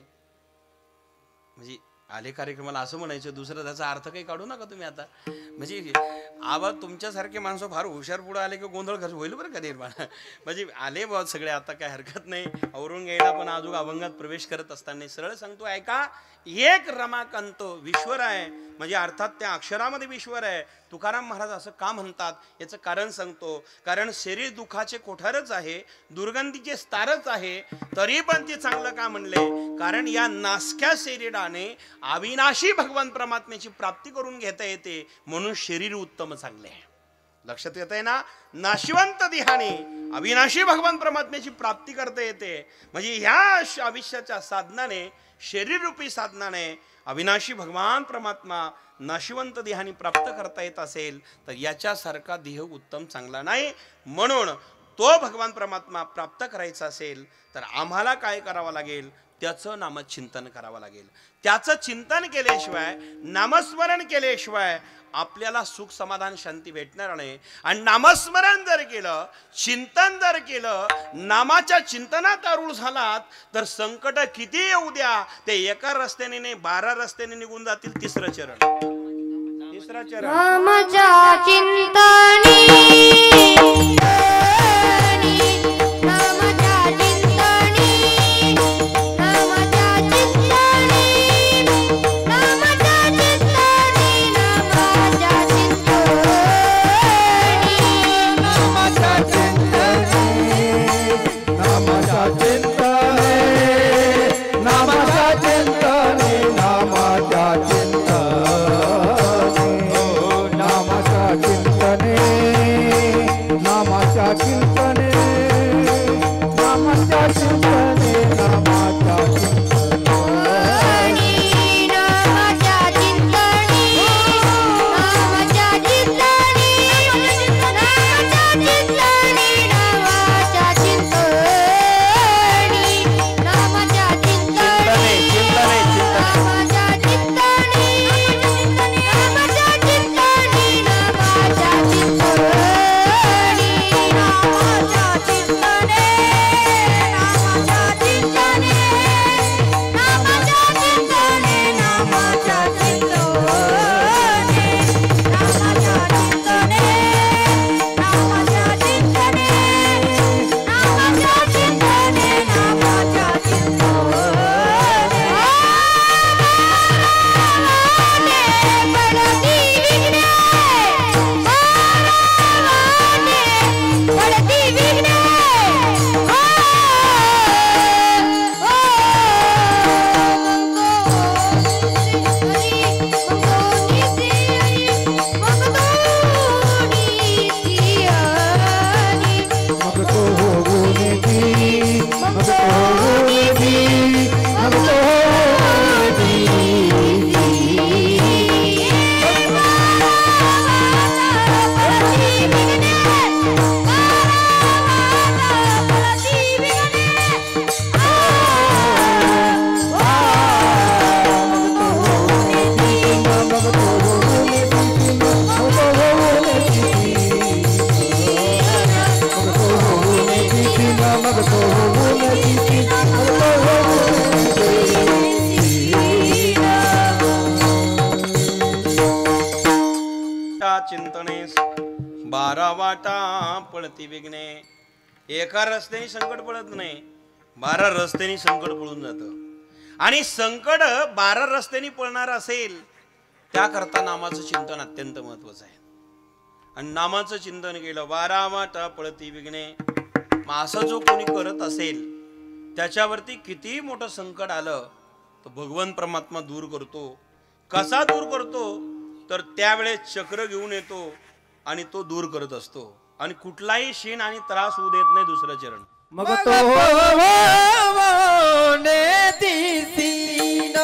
म्हणजे आले कार्यक्रमाला असं म्हणायचं, दुसरा त्याचा अर्थ काही काढू नका तुम्ही. आता म्हणजे आबा तुमच्यासारखे माणसं फार हुशार पुढे आले की गोंधळ खर्च होईल बरं का निर्माण. म्हणजे आले बा सगळे, आता काय हरकत नाही. औरंगाबादला पण अजून अभंगात प्रवेश करत असताना सरळ सांगतो ऐका, एक रमाकांत विश्वर आहे. म्हणजे अर्थात त्या अक्षरामध्ये विश्वर आहे. तुकाराम महाराज असं का म्हणतात याचं कारण सांगतो. कारण शरीर दुःखाचे कोठारच आहे, दुर्गंधीचे स्तारच आहे, तरी पण ते चांगलं का म्हणले. कारण या नासक्या शरीराने अविनाशी भगवान परमात्म्याची प्राप्ती करून घेता येते, म्हणून शरीर उत्तम चांगले आहे. लक्षात येत आहे ना. नाशिवंत देहाने अविनाशी भगवान परमात्म्याची प्राप्ती करता येते. म्हणजे ह्या आयुष्याच्या साधनाने, शरीररूपी साधनाने अविनाशी भगवान परमात्मा नाशिवंत देहाने प्राप्त करता येत असेल तर याच्यासारखा देह उत्तम चांगला नाही. म्हणून तो भगवान परमात्मा प्राप्त करायचा असेल तर आम्हाला काय करावं लागेल? त्याचं नामचिंतन करावं लागेल. त्याचं चिंतन केल्याशिवाय, नामस्मरण केल्याशिवाय आपल्याला सुख समाधान शांती भेटणार नाही. आणि नामस्मरण जर केलं, चिंतन जर केलं, नामाच्या चिंतनात आरूढ झालात तर संकट किती येऊ द्या ते एका रस्त्याने नाही 12 रस्त्याने निघून जातील. तिसरं चरण नामाच्या चिंतनी चिंतनेस 12 वाटा पळती विघ्ने. एका रस्त्याने संकट पळत नाही, 12 रस्त्याने संकट पळून जातं. आणि संकट 12 रस्त्याने पळणार असेल त्याकरता नामाचं चिंतन अत्यंत महत्वाचं आहे. आणि नामाचं चिंतन केलं 12 वाटा पळती विघ्ने. मग असं जो कोणी करत असेल त्याच्यावरती किती मोठं संकट आलं तर भगवान परमात्मा दूर करतो. कसा दूर करतो तर त्यावेळेस चक्र घेऊन येतो आणि तो दूर करत असतो. आणि कुठलाही शीण आणि त्रास होऊ देत नाही. दुसरं चरण मग तो ने दिसीन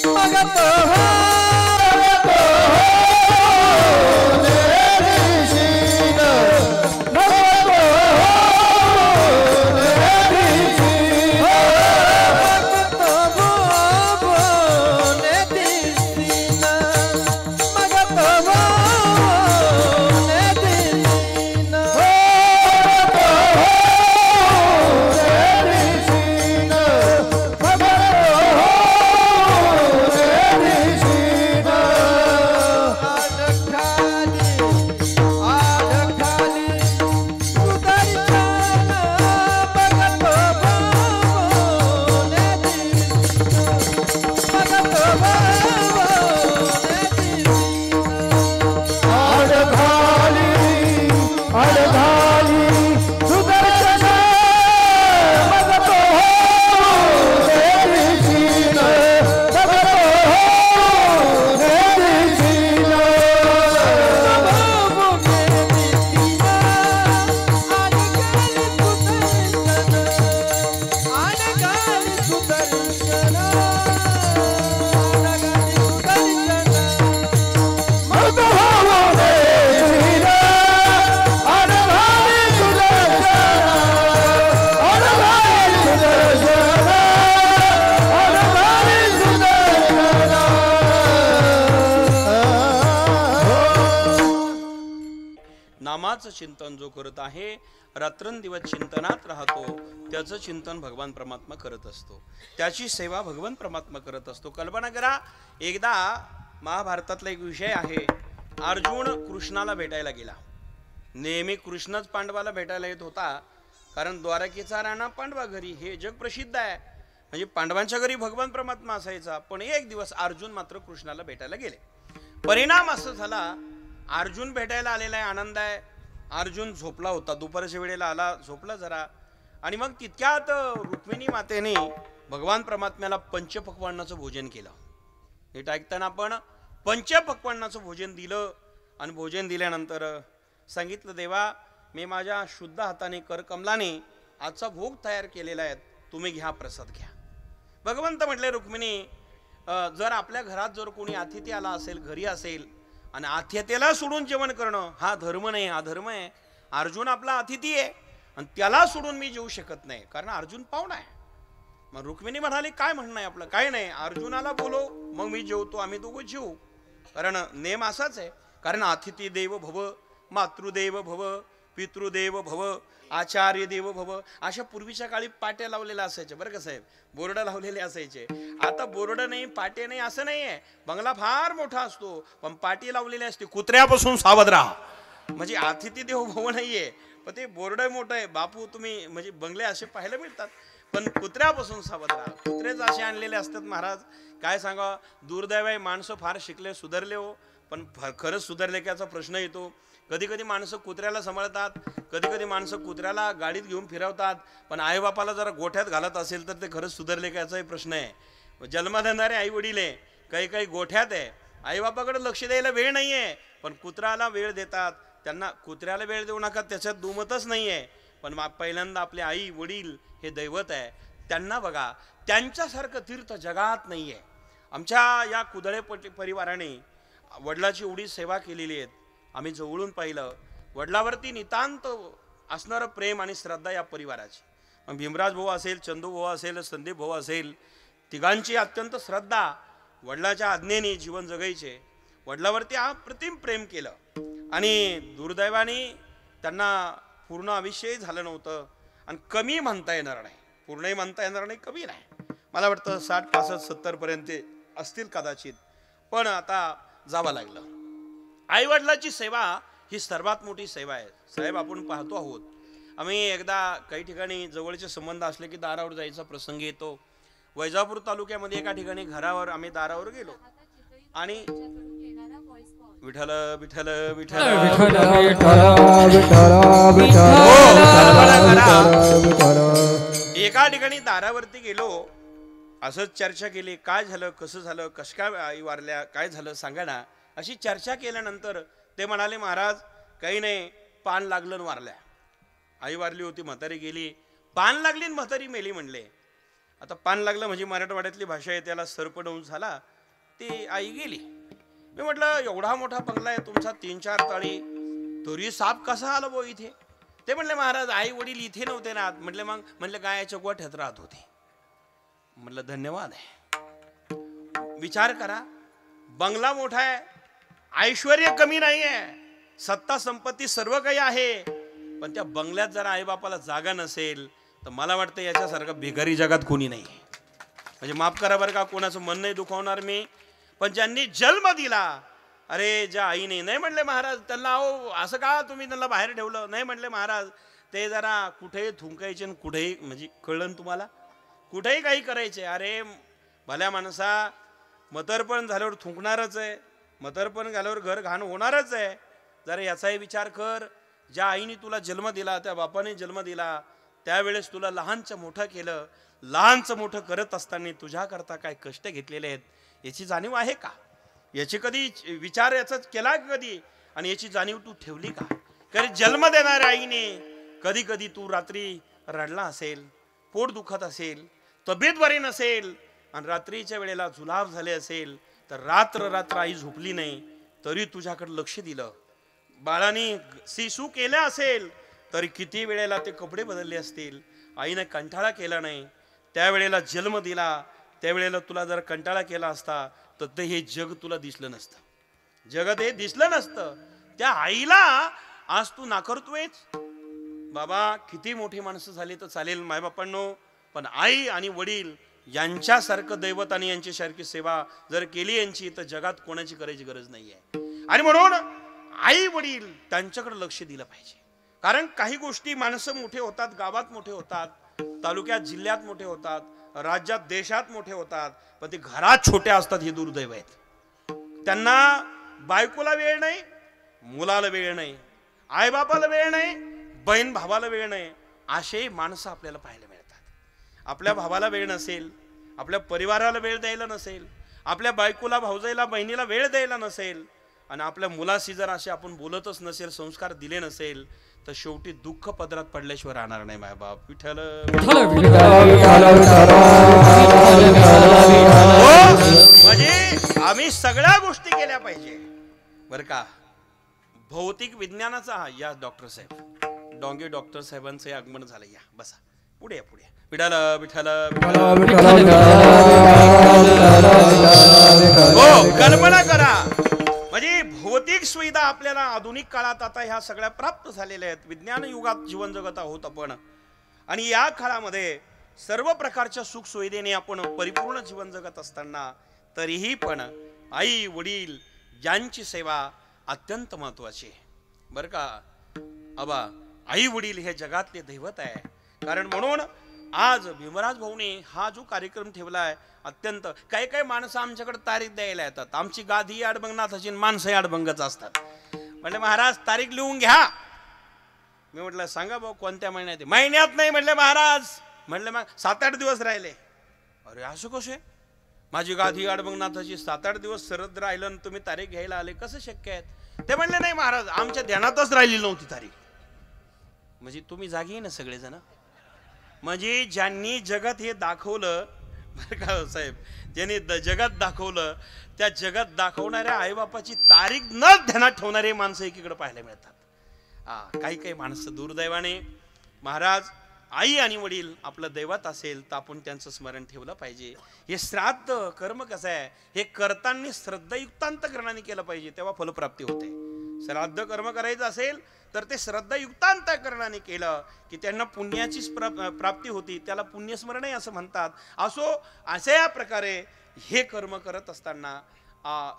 मग तो नामाचं चिंतन जो करत आहे, रात्रंदिवस चिंतनात राहतो, त्याचं चिंतन भगवान परमात्मा करत असतो, त्याची सेवा भगवान परमात्मा करत असतो. कल्पना करा, एकदा महाभारतातला एक विषय आहे, अर्जुन कृष्णाला भेटायला गेला. नेहमी कृष्णच पांडवाला भेटायला येत होता, कारण द्वारकेचा राणा पांडवा घरी हे जग प्रसिद्ध आहे, म्हणजे पांडवांच्या घरी भगवान परमात्मा असायचा. पण एक दिवस अर्जुन मात्र कृष्णाला भेटायला गेले. परिणाम असा झाला, अर्जुन भेटायला आलेला आहे, आनंद आहे. अर्जुन झोपला होता, दुपारच्या वेळेला आला, झोपला जरा, आणि मग तितक्यात रुक्मिणी मातेने भगवान परमात्म्याला पंचपक्वान्नाचं भोजन केलं. हे ऐकताना आपण पंचपक्वान्नाचं भोजन दिलं, आणि भोजन दिल्यानंतर सांगितलं, देवा मी माझ्या शुद्ध हाताने करकमलाने आजचा भोग तयार केलेला आहे, तुम्ही घ्या, प्रसाद घ्या. भगवंत म्हटले, रुक्मिणी जर आपल्या घरात जर कोणी अतिथी आला असेल, घरी असेल, आणि अतिथीला सोडून जेवण करणं हा धर्म नाही, हा धर्म आहे. अर्जुन आपला अतिथी आहे आणि त्याला सोडून मी जेवू शकत नाही, कारण अर्जुन पाहुणा आहे. मग रुक्मिणी म्हणाली, काय म्हणणं आहे आपलं? काय नाही, अर्जुनाला बोलो, मग मी जेवतो, आम्ही दोघं जेवू. कारण नेम असाच आहे, कारण अतिथी देव भव, मातृदेव भव, पितृदेव भव, आचार्य देव भव, अशा पूर्वीच्या काळी पाट्या लावलेल्या असायच्या बरं का साहेब, बोर्ड लावलेले असायचे. आता बोर्ड नाही, पाटे नाही असं नाही आहे. बंगला फार मोठा असतो, पण पाटी लावलेली असते, कुत्र्यापासून सावध राहा. म्हणजे अतिथी देव भव नाहीये, पण ते बोर्ड मोठं आहे. बापू तुम्ही म्हणजे बंगले असे पाहायला मिळतात, पण कुत्र्यापासून सावध राहा. कुत्रेच असे आणलेले असतात महाराज, काय सांगा. दुर्दैव आहे, माणसं फार शिकले, सुधारले हो, पण खरंच सुधारले का याचा प्रश्न येतो. कधी कधी माणसं कुत्र्याला सांभाळतात, कधी कधी माणसं कुत्र्याला गाडीत घेऊन फिरवतात, पण आईबापाला जरा गोठ्यात घालत असेल तर ते खरंच सुधारले का याचाही प्रश्न आहे. जन्म देणारे आई वडील आहे, काही काही गोठ्यात आहे, आईबापाकडे लक्ष द्यायला वेळ नाही आहे, पण कुत्र्याला वेळ देतात. त्यांना कुत्र्याला वेळ देऊ नका त्याच्यात दुमतच नाही आहे, पण पहिल्यांदा आपले आई वडील हे दैवत आहे, त्यांना बघा, त्यांच्यासारखं तीर्थ जगात नाही आहे. आमच्या या कुदळे परिवाराने वडिलाची एवढी सेवा केलेली आहे, आम्ही जवळून पाहिलं. वडिलावरती नितांत असणारं प्रेम आणि श्रद्धा या परिवाराची. मग भीमराज भाऊ असेल, चंदू भाऊ असेल, संदीप भाऊ असेल, तिघांची अत्यंत श्रद्धा, वडिलाच्या आज्ञेने जीवन जगायचे. वडिलावरती अप्रतिम प्रेम केलं, आणि दुर्दैवाने त्यांना पूर्ण आयुष्यही झालं नव्हतं, आणि कमी म्हणता येणार नाही, पूर्णही म्हणता येणार नाही, कमी नाही. मला वाटतं 60, 65, 70 पर्यंत असतील कदाचित, पण आता जावं लागलं. आई वडिलाची सेवा ही सर्वात मोठी सेवा आहे साहेब. आपण पाहतो आहोत, आम्ही एकदा काही ठिकाणी जवळचे संबंध असले की दारावर जायचा प्रसंग येतो. वैजापूर तालुक्यामध्ये एका ठिकाणी घरावर आम्ही दारावर गेलो, आणि विठ्ठल विठ्ठल विठ्ठल एका ठिकाणी दारावरती गेलो, असंच चर्चा केली, काय झालं, कसं झालं, कसं काय आई वारल्या, काय झालं सांगा ना. अशी चर्चा केल्यानंतर ते म्हणाले, महाराज काही नाही, पान लागलं आणि वारल्या. आई वारली होती, म्हातारी गेली, पान लागली आणि म्हातारी मेली म्हणले. आता पान लागलं म्हणजे मराठवाड्यातली भाषा आहे, त्याला सरपडवून झाला, ती आई गेली. मी म्हटलं, एवढा मोठा बंगला आहे तुमचा, 3-4 तळी, तरी साप कसा आला बो इथे? ते म्हणले, महाराज आई वडील इथे नव्हते ना. म्हटले, मग म्हणले गायाच्या गोठ्यात राहत होते. म्हटलं, धन्यवाद आहे. विचार करा, बंगला मोठा आहे, ऐश्वर्य कमी नाही आहे, सत्ता संपत्ती सर्व काही आहे, पण त्या बंगल्यात जर आईबापाला जागा नसेल तर मला वाटतं याच्यासारखं भिकारी जगात कोणी नाही. म्हणजे माफ करा बरं का, कोणाचं मन नाही दुखावणार मी, पण ज्यांनी जन्म दिला, अरे ज्या आईने, नाही म्हणले महाराज त्यांना, अहो असं का तुम्ही त्यांना बाहेर ठेवलं, नाही म्हणले महाराज ते जरा कुठेही थुंकायचे आणि कुठेही, म्हणजे कळलं तुम्हाला, कुठेही काही करायचे. अरे भल्या माणसा, मतर्पण झाल्यावर थुंकणारच आहे, मतर्पण झाल्यावर घर घाण होणारच आहे. जरा याचाही विचार कर. ज्या आईने तुला जन्म दिला, त्या बापाने जन्म दिला, त्यावेळेस तुला लहानचं मोठं केलं, लहानचं मोठं करत असताना तुझ्याकरता काय कष्ट घेतलेले आहेत याची जाणीव आहे का? याची कधी विचार याचाच केला कधी, आणि याची जाणीव तू ठेवली का? कारण जन्म देणाऱ्या आईने कधी कधी तू रात्री रडला असेल, पोट दुखत असेल, तब्येत बरी नसेल, आणि रात्रीच्या वेळेला जुलाब झाले असेल, तर रात्र रात्र आई झोपली नाही तरी तुझ्याकडे लक्ष दिलं. बाळाने शिशू केले असेल तरी किती वेळेला ते कपडे बदलले असतील, आईने कंटाळा केला नाही. त्यावेळेला जन्म दिला, त्यावेळेला तुला जर कंटाळा केला असता तर ते हे जग तुला दिसलं नसतं, जगत हे दिसलं नसतं. त्या आईला आज तू नाकारतोयच. बाबा किती मोठी माणसं झाली तर चालेल मायबापांनो, पण आई आणि वडील यांच्यासारखं दैवत आणि यांच्यासारखी सेवा जर केली यांची तर जगात कोणाची करायची गरज नाहीये. आणि म्हणून आई वडील त्यांच्याकडे लक्ष दिलं पाहिजे. कारण काही गोष्टी माणसं मोठे होतात, गावात मोठे होतात, तालुक्यात जिल्ह्यात मोठे होतात, राज्यात देशात मोठे होतात, पण ते घरात छोटे असतात. हे दुर्दैव आहेत. त्यांना बायकोला वेळ नाही, मुलाला वेळ नाही, आईबापाला वेळ नाही, बहीण भावाला वेळ नाही. असे माणसं आपल्याला पाहायला मिळतात. आपल्या भावाला वेळ नसेल, आपल्या परिवाराला वेळ द्यायला नसेल, आपल्या बायकोला भाऊजाईला बहिणीला वेळ द्यायला नसेल, आणि आपल्या मुलाशी जर असे आपण बोलतच नसेल, संस्कार दिले नसेल, तर शेवटी दुःख पदरात पडल्याशिवाय राहणार नाही. मायबाप विठ्ठल म्हणजे आम्ही सगळ्या गोष्टी केल्या पाहिजे बरं का. भौतिक विज्ञानाचा या डॉक्टर साहेब डोंगे डॉक्टर साहेबांचे आगमन झालं. या बसा, पुढे या, पुढे. विठाल विठाल हो, कल्पना करा. म्हणजे भौतिक सुविधा आपल्याला आधुनिक काळात आता ह्या सगळ्या प्राप्त झालेल्या आहेत. विज्ञान युगात जीवन जगत आहोत आपण, आणि या काळामध्ये सर्व प्रकारच्या सुख सुविधेने आपण परिपूर्ण जीवन जगत असताना तरीही पण आई वडील यांची सेवा अत्यंत महत्वाची आहे बरं का. आबा आई वडील हे जगातले दैवत आहे. कारण म्हणून आज भीमराज भाऊने हा जो कार्यक्रम ठेवलाय, अत्यंत काही काही माणसं आमच्याकडे तारीख द्यायला येतात. आमची गादी अडबंगनाथाची, माणसं अडबंगच असतात. म्हणले महाराज तारीख लिहून घ्या. मी म्हटलं सांगा भाऊ कोणत्या महिन्यात. महिन्यात नाही म्हणले महाराज. म्हणले मग 7-8 दिवस राहिले. अरे असं कसे, माझी गादी अडबंगनाथाची 7-8 दिवस सरद राहिलं आणि तुम्ही तारीख घ्यायला आले, कसं शक्य आहे. ते म्हणले नाही महाराज आमच्या ध्यानातच राहिली नव्हती तारीख. म्हणजे तुम्ही जागी ना सगळेजण. म्हणजे ज्यांनी जगत हे दाखवलं बरं का साहेब, ज्यांनी जगत दाखवलं, त्या जगत दाखवणाऱ्या आईबापाची तारीख न ध्यानात ठेवणारे माणसं एकीकडे पाहायला मिळतात. काही काही माणसं दुर्दैवाने. महाराज आई आणि वडील आपलं दैवत असेल तर आपण त्यांचं स्मरण ठेवलं पाहिजे. हे श्राद्ध कर्म कसं आहे, हे करताना श्रद्धायुक्तांतकरणाने केलं पाहिजे, तेव्हा फलप्राप्ती होते. श्राद्ध कर्म करायचं असेल तर ते श्रद्धायुक्तांतकरणाने केलं की त्यांना पुण्याचीच प्राप्ती होती. त्याला पुण्यस्मरण असं म्हणतात. अशा या प्रकारे हे कर्म करत असताना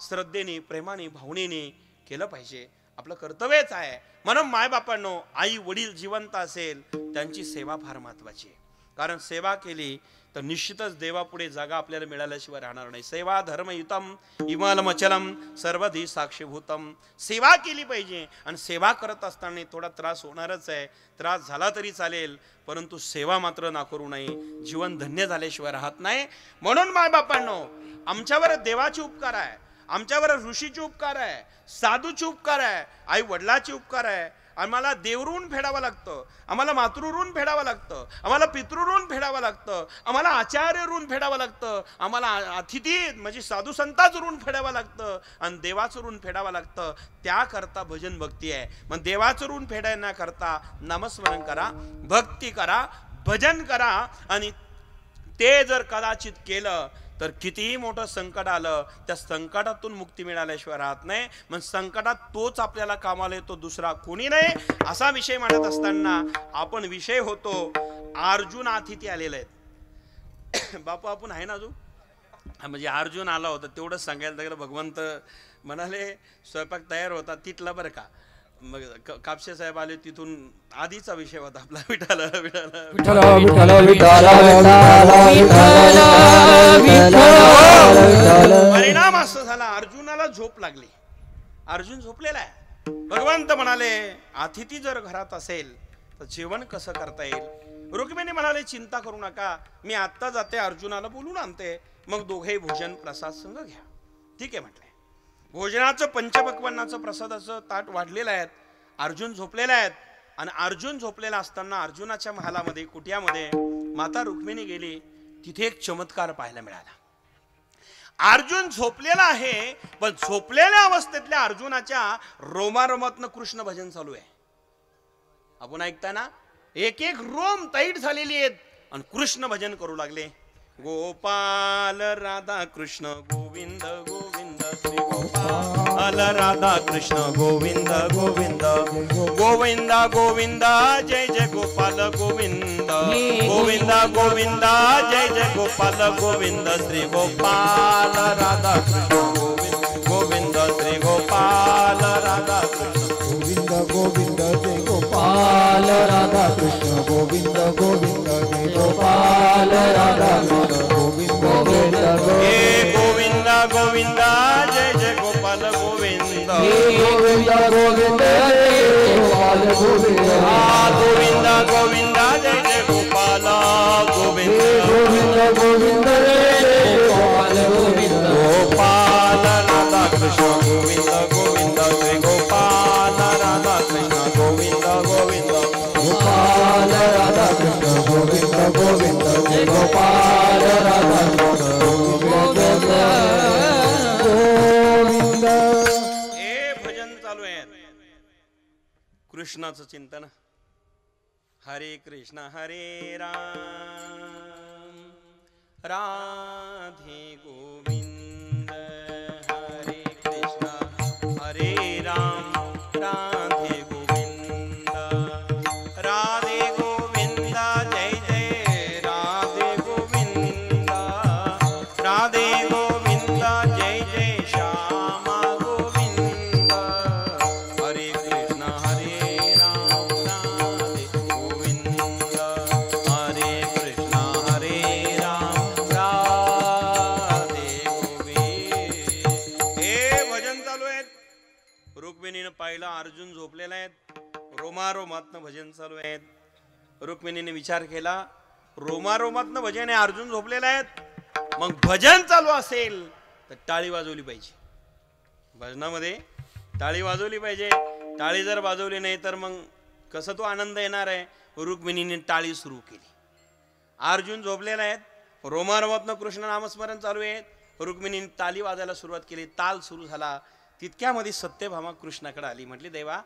श्रद्धेने, प्रेमाने, भावनेने केलं पाहिजे. आपलं कर्तव्यच आहे. म्हणून मायबापांनो, आई वडील जिवंत असेल त्यांची सेवा फार महत्वाची आहे. कारण सेवा केली तर निश्चितच देवापुढे जागा आपल्याला मिळाल्याशिवाय राहणार नाही. सेवा धर्मयुतम इमलमचलम सर्वधी साक्षीभूतम. सेवा केली पाहिजे. आणि सेवा करत असताना थोडा त्रास होणारच आहे. त्रास झाला तरी चालेल, परंतु सेवा मात्र ना करू नये. जीवन धन्य झाल्याशिवाय राहत नाही. म्हणून मायबापांनो, आमच्यावर देवाचे उपकार आहे, आमच्यावर ऋषीचे उपकार आहे, साधूचे उपकार आहे, आई वडिलाचे उपकार आहे. आम्हाला देवरून फेडावं लागतं, आम्हाला मातृऋण फेडावं लागतं, आम्हाला पितृऋण फेडावं लागतं, आम्हाला आचार्य ऋण फेडावं लागतं, आम्हाला अतिथी म्हणजे साधू संतांचं ऋण फेडावं लागतं, आणि देवाचं ऋण फेडावं लागतं. त्याकरता भजन भक्ती आहे. मग देवाचं ऋण फेडण्याकरता नामस्मरण करा, भक्ती करा, भजन करा. आणि ते जर कदाचित केलं तर कितीही मोठं संकट आलं, त्या संकटातून मुक्ती मिळाल्याशिवाय राहत नाही. मग संकटात तोच आपल्याला कामाला येतो, दुसरा कोणी नाही. असा विषय म्हणत असताना आपण विषय होतो अर्जुन अतिथी आलेले आहेत. बापू आपण आहे ना अजून, म्हणजे अर्जुन आला होता तेवढंच सांगायला लागलं. भगवंत म्हणाले स्वयंपाक तयार होता तिथला बरं का. मग कापसे साहेब आले, तिथून आधीचा विषय होता आपला. विठाल विठाल परिणाम असं झाला, अर्जुनाला झोप लागली. अर्जुन झोपलेला आहे. भगवंत म्हणाले अतिथी जर घरात असेल तर जेवण कसं करता येईल. रुक्मिणी म्हणाले चिंता करू नका, मी आत्ता जाते अर्जुनाला बोलून आणते, मग दोघे भोजन प्रसाद संग घ्या. ठीक आहे म्हटले. भोजनाचं पंचपक्वान्नाचं प्रसादाचं ताट वाढलेलं आहे. अर्जुन झोपलेला आहेत. आणि अर्जुन झोपलेला असताना अर्जुनाच्या महालामध्ये, कुटियामध्ये माता रुक्मिणी गेली. तिथे एक चमत्कार पाहायला मिळाला. अर्जुन झोपलेला आहे, पण झोपलेल्या अवस्थेतल्या अर्जुनाच्या रोमारोमातनं कृष्ण भजन चालू आहे. आपण ऐकता ना, एक एक रोम तैट झालेली आहेत आणि कृष्ण भजन करू लागले. गोपाल राधा कृष्ण गोविंद गोविंद श्री गोपाल राधा कृष्ण गोविंद गोविंद गोविंद गोविंद जय जय गोपाल गोविंद गोविंद गोविंद जय जय गोपाल गोविंद श्री गोपाल राधा कृष्ण गोविंद गोविंद श्री गोपाल राधा कृष्ण गोविंद गोविंद जय गोपाल राधा कृष्ण गोविंद गोविंद जय गोपाल राधा कृष्ण गोविंद गोविंद हे गोविंद गोविंद जय जय गोपाल गोविंद गोविंद गोविंद जय गोपाल गोविंद गोविंद गोविंद जय जय गोपाल गोविंद गोविंद गोविंद जय गोपाल गोविंद गोपाल राधा कृष्ण गोविंद गोविंद श्री गोपाल राधा कृष्ण गोविंद गोविंद गोपाल राधा कृष्ण गोविंद गोविंद जय गोपाल राधा कृष्ण गोविंद गोविंद हे भजन चालू आहे कृष्णाचं चिंतन हरे कृष्ण हरे राम राधे गोविंद हरे कृष्ण हरे राम राधे गोविंद राधे गोविंद जय जय राधे गोविंद राधे गोविंद जय जय श्यामा गोविंद हरे कृष्ण हरे राम राधे गोविंद हरे कृष्ण हरे राम राधे गोविंद हे भजन चालू आहे रुक्मिणीनं पाहिलं अर्जुन झोपलेला आहे रोमारोमातनं भजन चालू आहे रुक्मिणीने विचार केला रोमारोमातनं भजन आहे अर्जुन झोपलेला आहे मग भजन चालू असेल तर टाळी वाजवली पाहिजे भजनामध्ये टाळी वाजवली पाहिजे टाळी जर वाजवली नाही तर मग कसं तो आनंद येणार आहे रुक्मिणीने टाळी सुरू केली अर्जुन झोपलेला आहे रोमारोमातनं कृष्ण नामस्मरण चालू आहे रुक्मिणीने टाळी वाजायला सुरुवात केली ताल सुरू झाला तितक्यामध्ये सत्यभामा कृष्णाकडे आली म्हटली देवा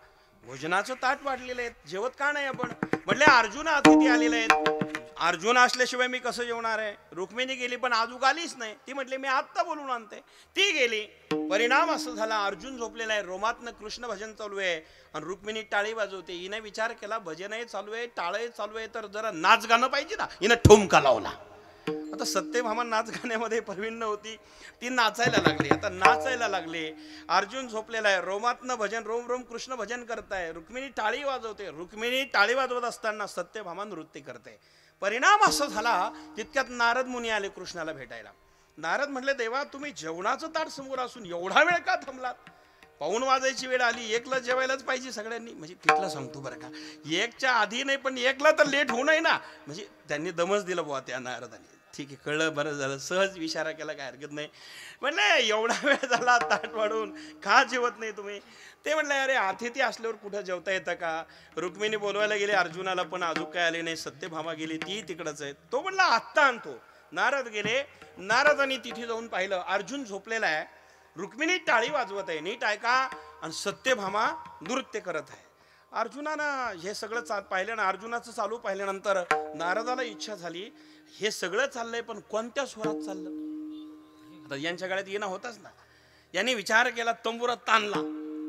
भोजनाचं ताट वाढलेलं आहे जेवत का नाही आपण म्हटले अर्जुन अतिथी आलेले आहेत अर्जुन असल्याशिवाय मी कसं जेवणार आहे रुक्मिणी गेली पण अजून आलीच नाही ती म्हटली मी आत्ता बोलून आणते ती गेली परिणाम असं झाला अर्जुन झोपलेला आहे रोमातनं कृष्ण भजन चालू आहे आणि रुक्मिणी टाळी वाजवते हिने विचार केला भजनही चालू आहे टाळही चालू आहे तर जरा नाच गाणं पाहिजे ना हिनं ठुमका लावला आता सत्यभामा नाच गाण्यामध्ये प्रवीण होती ती नाचायला लागली आता नाचायला लागले अर्जुन झोपलेला आहे रोमातनं भजन रोम रोम कृष्ण भजन करताय रुक्मिणी टाळी वाजवते रुक्मिणी टाळी वाजवत असताना सत्यभामा नृत्य करते परिणाम असा झाला तितक्यात नारद मुनी आले कृष्णाला भेटायला नारद म्हटले देवा तुम्ही जेवणाचं ताट समोर असून एवढा वेळ का थांबलात पाऊण वाजायची वेळ आली एकला जेवायलाच पाहिजे सगळ्यांनी म्हणजे तिथला सांगतो बरं का एकच्या आधी नाही पण एकला तर लेट होऊ नये ना म्हणजे त्यांनी दमच दिलं बुवा त्या नारदाने ठीक आहे कळलं बरं झालं सहज इशारा केला काय हरकत नाही म्हणलं एवढा वेळ झाला ताट वाढून का जेवत नाही तुम्ही ते म्हणलं अरे अतिथी असल्यावर कुठं जेवता येतं का रुक्मिणी बोलवायला गेले अर्जुनाला पण अजून काय आले नाही सत्यभामा गेली ती तिकडच आहे तो म्हणला आत्ता आणतो नारद गेले नारदांनी तिथे जाऊन पाहिलं अर्जुन झोपलेला आहे रुक्मिणी टाळी वाजवत आहे नीट ऐका आणि सत्यभामा नृत्य करत आहे अर्जुनानं हे सगळं पाहिलं ना अर्जुनाचं चालू पाहिल्यानंतर नारदाला इच्छा झाली हे सगळं चाललंय पण कोणत्या स्वरात चाललं आता यांच्या गळ्यात येणं होतच ना यांनी विचार केला तंबुरा ताणला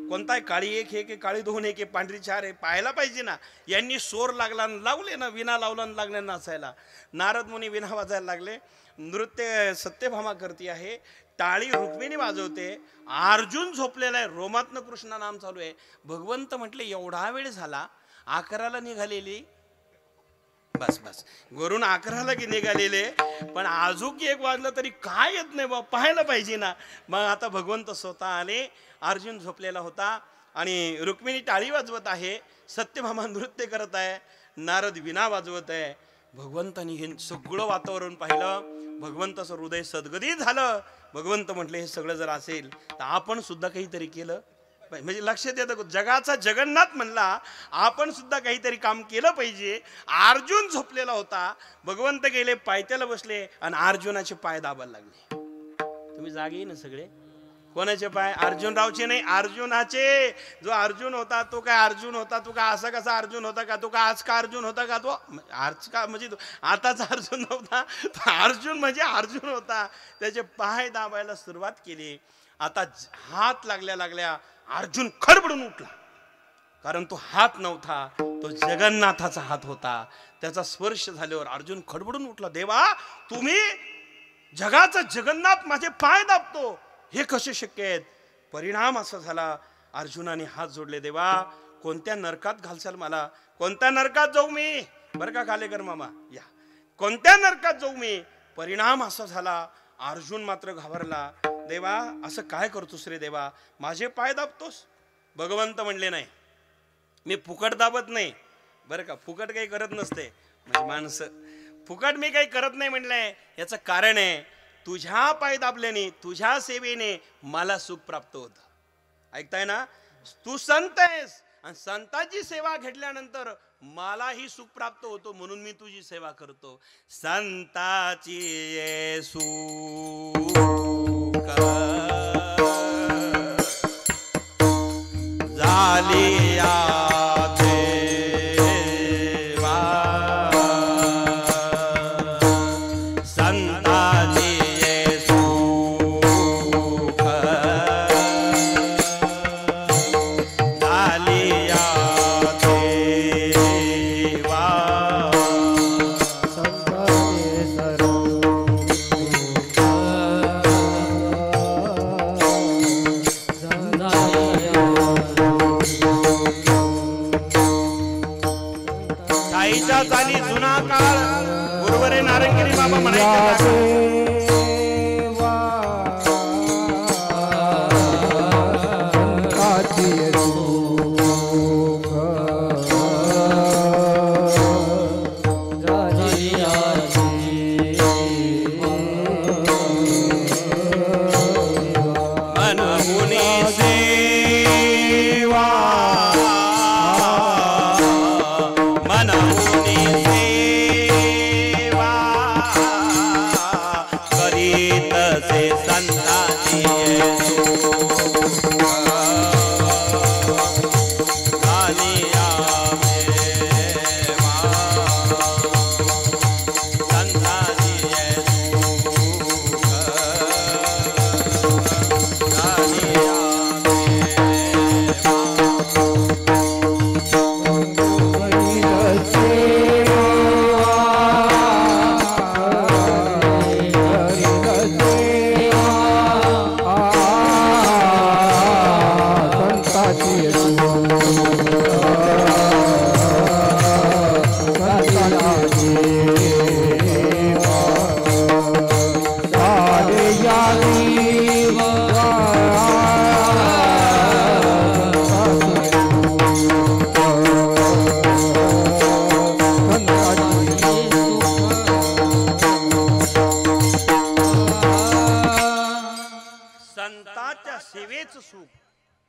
कोणता आहे काळी एक हे काळी दोन एक पांढरी चार आहे पाहायला पाहिजे ना यांनी सोर लागला लावले ना विना लावला लागले नाचायला नारद मुनी विना वाजायला लागले नृत्य सत्यभामा करती आहे टाळी रुक्मिणी वाजवते अर्जुन झोपलेला आहे रोमातनं कृष्ण नाम चालू आहे भगवंत म्हटले एवढा वेळ झाला 11ला निघालेली बस बस वरून 11ला की निघालेले पण अजून 1 वाजलं तरी काय येत नाही बा पाहायला पाहिजे ना मग आता भगवंत स्वतः आले अर्जुन झोपलेला होता आणि रुक्मिणी टाळी वाजवत आहे सत्यभामा नृत्य करत आहे नारद विना वाजवत आहे भगवंतानी हे सगळं वातावरण पाहिलं भगवंताचं हृदय सद्गदित झालं भगवंत म्हटले हे सगळं जर असेल तर आपण सुद्धा काहीतरी केलं म्हणजे लक्षात येतं जगाचा जगन्नाथ म्हणला आपण सुद्धा काहीतरी काम केलं पाहिजे अर्जुन झोपलेला होता भगवंत गेले पायथ्याला बसले आणि अर्जुनाचे पाय दाबायला लागले तुम्ही जागे ना सगळे कोणाचे पाय अर्जुनरावचे नाही अर्जुनाचे जो अर्जुन होता तो काय अर्जुन होता तो काय असा कसा अर्जुन होता का तो काय आज का अर्जुन होता का तो आज का म्हणजे आताचा अर्जुन नव्हता तो अर्जुन म्हणजे अर्जुन होता त्याचे पाय दाबायला सुरुवात केली आता हात लागल्या लागल्या अर्जुन खडबडून उठला, कारण तो हात नव्हता, तो जगन्नाथाचा हात होता. त्याचा स्पर्श झाल्यावर अर्जुन खडबडून उठला, देवा तुम्ही जगाचा जगन्नाथ माझे पाय दाबतो, हे कसे शक्य आहेत? परिणाम असा झाला, अर्जुनाने हात जोडले, देवा कोणत्या नरकात घालसाल मला? कोणत्या नरकात जाऊ मी? बरं का कालेकर मामा, या कोणत्या नरकात जाऊ मी? परिणाम असा झाला, अर्जुन मात्र घाबरला, देवा असं काय करतोस रे देवा, माझे पाय दाबतोस? भगवंत म्हणले नाही, मी फुकट दाबत नाही बरं का, फुकट काही करत नसते. म्हणजे माणसं फुकट मी काही करत नाही म्हणलंय, याचं कारण आहे तुझ्या पाय दाबल्याने, तुझ्या सेवेने मला सुख प्राप्त होतं. ऐकताय ना? तू संत आहेस आणि संतांची सेवा घेतल्यानंतर मलाही सुख प्राप्त होतो, म्हणून मी तुझी सेवा करतो. संताची सुख झाली जुना काळ गुरुवरे नारंगिरी बाबा म्हणायचे,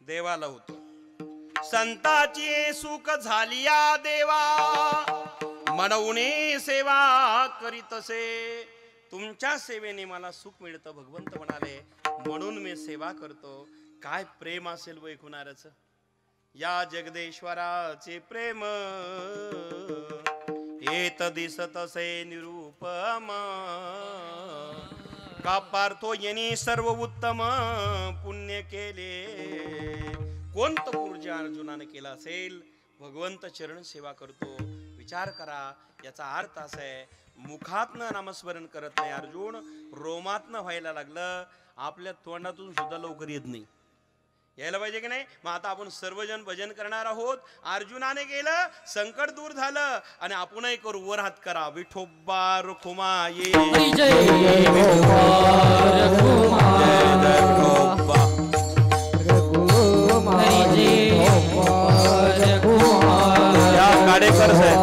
देवाला होतो. संताची सुख झालिया देवा, म्हणून सेवा करीतसे. तुमच्या सेवेने मला सुख मिळतं भगवंत म्हणाले, म्हणून मी सेवा करतो. काय प्रेम असेल वैकुणाराचं, या जगदेश्वराचे प्रेम येत दिसतसे निरूपम. का पार्थो यांनी सर्व उत्तम पुण्य केले. कोणतं पूज्य अर्जुनाने केला असेल? भगवंत चरण सेवा करतो. विचार करा, याचा अर्थ असा आहे, मुखातनं नामस्मरण करत नाही अर्जुन, रोमातनं व्हायला लागलं. आपल्या तोंडातून सुद्धा लवकर येत नाही. यायला पाहिजे की नाही? मग आता आपण सर्वजण भजन करणार आहोत. अर्जुनाने केलं, संकट दूर झालं, आणि आपणही करू. वर हात करा. विठोबा रखुमाई काडेकर साहेब,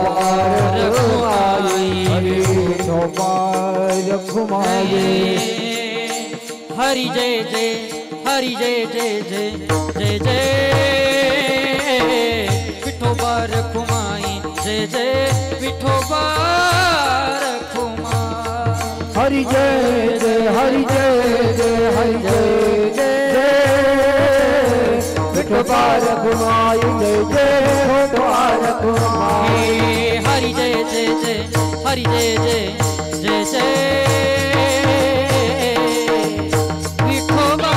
हरि जय जय, हरि जय जय जय जय जय, विठोबा रखुमाई जय जय, विठोबा रखुमाई. हरि जय जय, हरि जय जय, हरि जय जय, विठोबा रखुमाई जय जय, विठोबा रखुमाई. हरि जय जय जय, हरि जय जय जय जय, विठोबा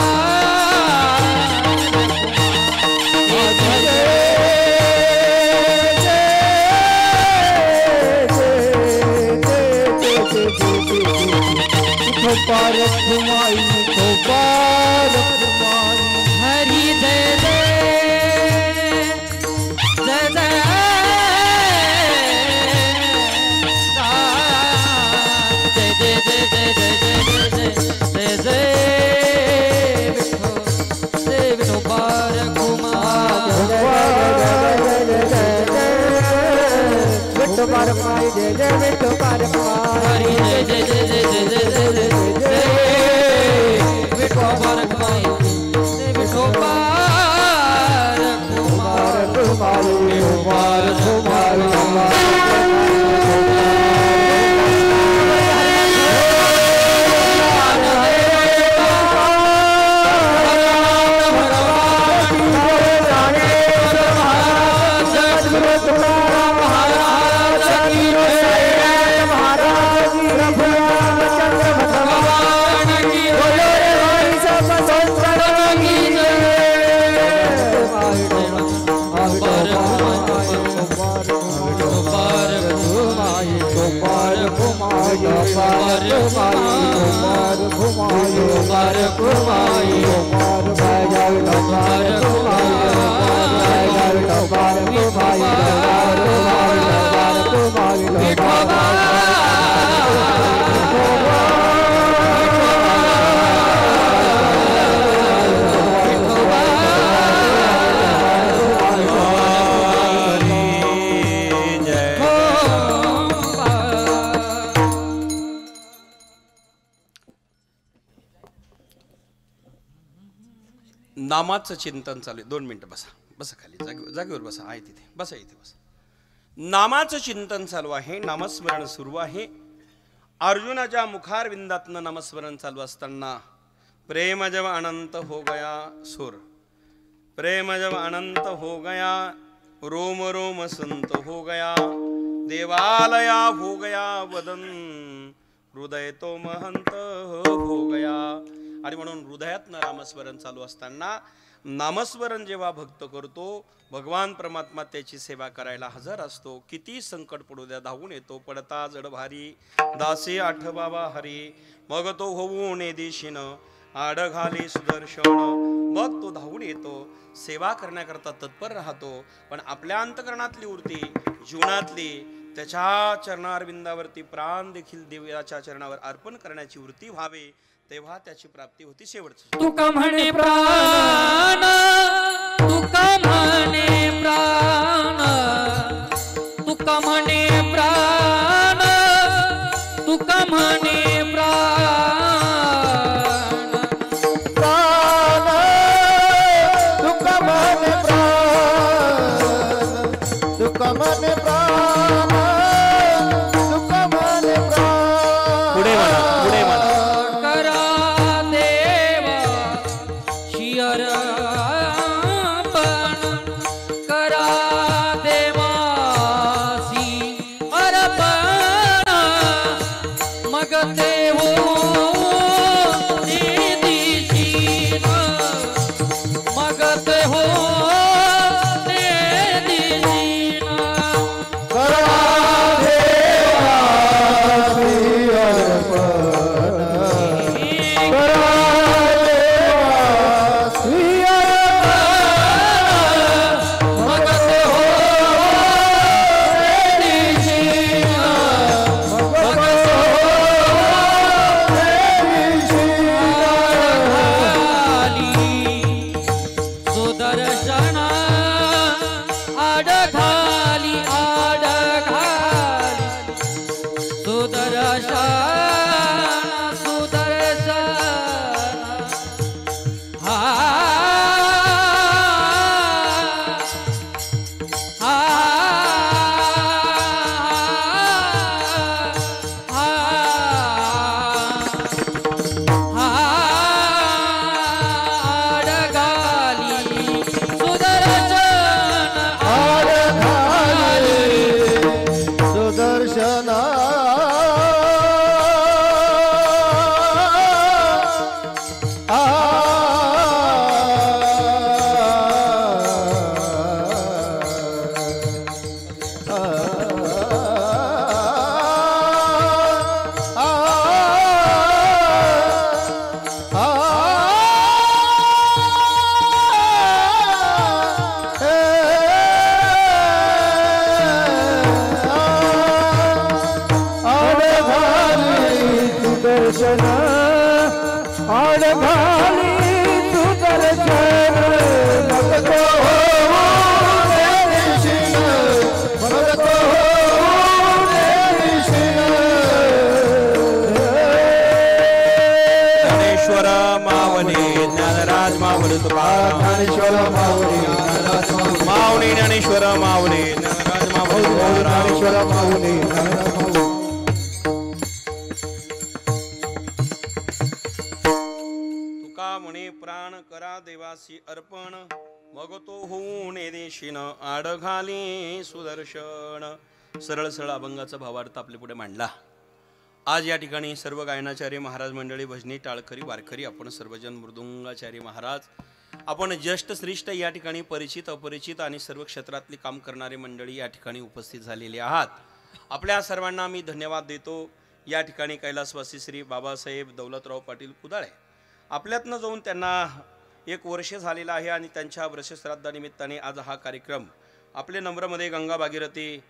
घुमाई तो पार घुमाई हरि जय जय जय जय जय जय जय जय जय जय जय जय विठोबार विठोबार माई जय जय विठोबार हरि जय जय जय जय जय जय जय जय विठोबार माई विठोबार नामाचं चिंतन चालू आहे. 2 मिनिटं बसा, बसा खाली, जागेवर बसा, आहे तिथे बसा, इथे बसा. नामाचं चिंतन चालू आहे, नामस्मरण सुरू आहे. अर्जुनाच्या मुखारविंदातनं नामस्मरण चालू असताना प्रेम जब अनंत हो गया सुर, प्रेम जब अनंत हो गया, रोम रोम संत हो गया, देवालया हो गया वदन, हृदय तो महंत हो गया. आणि म्हणून हृदयातनं नामस्मरण चालू असताना नामस्मरण जेव्हा भक्त करतो, भगवान परमात्मा त्याची सेवा करायला हजर असतो. किती संकट पडू द्या धावून येतो, पडता जड भारी दासी आठवावा हरी, मग तो होऊन दिशीन आड घाली सुदर्शन. मग तो धावून येतो, सेवा करण्याकरता तत्पर राहतो. पण आपल्या अंतकरणातली वृत्ती, जीवनातली त्याच्या चरणारविंदावरती प्राण देखील देवाच्या चरणावर अर्पण करण्याची वृत्ती व्हावे, तेव्हा त्याची प्राप्ती होती. शेवटची तुका म्हणे प्राण, तुका म्हणे प्राण, तुका म्हणे प्राण, तुका म्हणे प्राण, प्राण तुका म्हणे प्राण, तुका म्हणे प्राण, तुका म्हणे प्राण. पुढे म्हणा, पुढे म्हणा. करा देवा शियर माऊली तुकाराम ज्ञानेश्वर माऊली ज्ञानराज माऊली माऊली ज्ञानेश्वर माऊली ज्ञानराज माऊली तुकाराम ज्ञानेश्वर माऊली ज्ञानराज माऊली तुका म्हणे प्राण करा देवासी अर्पण मग तो होऊन देशीन आड घाली सुदर्शन. सरळ सरळ अभंगाचा भावार्थ आपल्या पुढे मांडला. आज या ठिकाणी सर्व गायनाचार्य महाराज मंडळी, भजनी, टाळकरी, वारकरी, आपण सर्वजण मृदुंगाचार्य महाराज, आपण ज्येष्ठ श्रेष्ठ या ठिकाणी परिचित अपरिचित आणि सर्व क्षेत्रातली काम करणारे मंडळी या ठिकाणी उपस्थित झालेले आहात. आपल्या सर्वांना मी धन्यवाद देतो. या ठिकाणी कैलासवासी श्री बाबासाहेब दौलतराव पाटील कुदाळे आपल्यातनं जाऊन त्यांना 1 वर्ष झालेलं आहे आणि त्यांच्या वर्षश्राद्धानिमित्ताने आज हा कार्यक्रम आपले नम्रमध्ये गंगा भागीरथी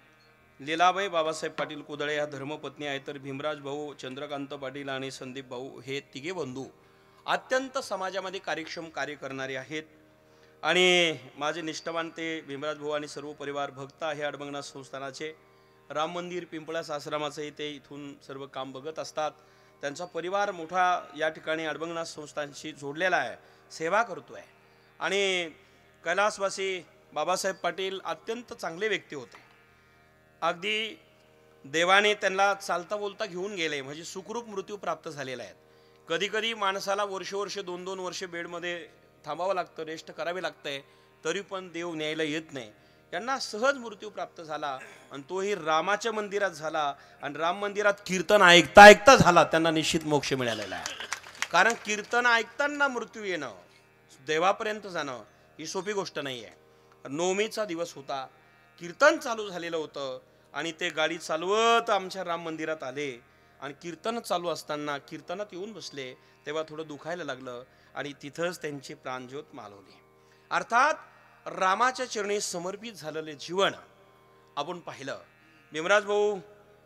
लीलाबाई बाबासाहेब पाटील कुदळे ह्या धर्मपत्नी आहेत. तर भीमराज भाऊ, चंद्रकांत पाटील आणि संदीप भाऊ हे तिघे बंधू अत्यंत समाजामध्ये कार्यक्षम कार्य करणारे आहेत. आणि माझे निष्ठावान ते भीमराज भाऊ आणि सर्व परिवार भक्त आहे अडबंगनाथ संस्थानाचे. राम मंदिर पिंपळास आश्रमाचंही ते इथून सर्व काम बघत असतात. त्यांचा परिवार मोठा या ठिकाणी अडबंगनाथ संस्थांशी जोडलेला आहे, सेवा करतो आहे. आणि कैलासवासी बाबासाहेब पाटील अत्यंत चांगले व्यक्ती होते. अगदी देवाने त्यांना चालता बोलता घेऊन गेले, म्हणजे सुखरूप मृत्यू प्राप्त झालेला आहे. कधी कधी माणसाला वर्ष 2-2 वर्ष बेडमध्ये थांबावं लागतं, रेस्ट करावे लागतंय, तरी पण देव न्यायला येत नाही. त्यांना सहज मृत्यू प्राप्त झाला आणि तोही रामाच्या मंदिरात झाला. आणि राम मंदिरात कीर्तन ऐकता ऐकता झाला. त्यांना निश्चित मोक्ष मिळालेला आहे. कारण कीर्तन ऐकताना मृत्यू येणं, देवापर्यंत जाणं ही सोपी गोष्ट नाही आहे. नवमीचा दिवस होता, कीर्तन चालू झालेलं होतं आणि ते गाडी चालवत आमच्या राम मंदिरात आले आणि कीर्तन चालू असताना कीर्तनात येऊन बसले. तेव्हा थोडं दुखायला लागलं आणि तिथंच त्यांची प्राणज्योत मालवली. अर्थात रामाच्या चरणी समर्पित झालेले जीवन आपण पाहिलं. भीमराज भाऊ,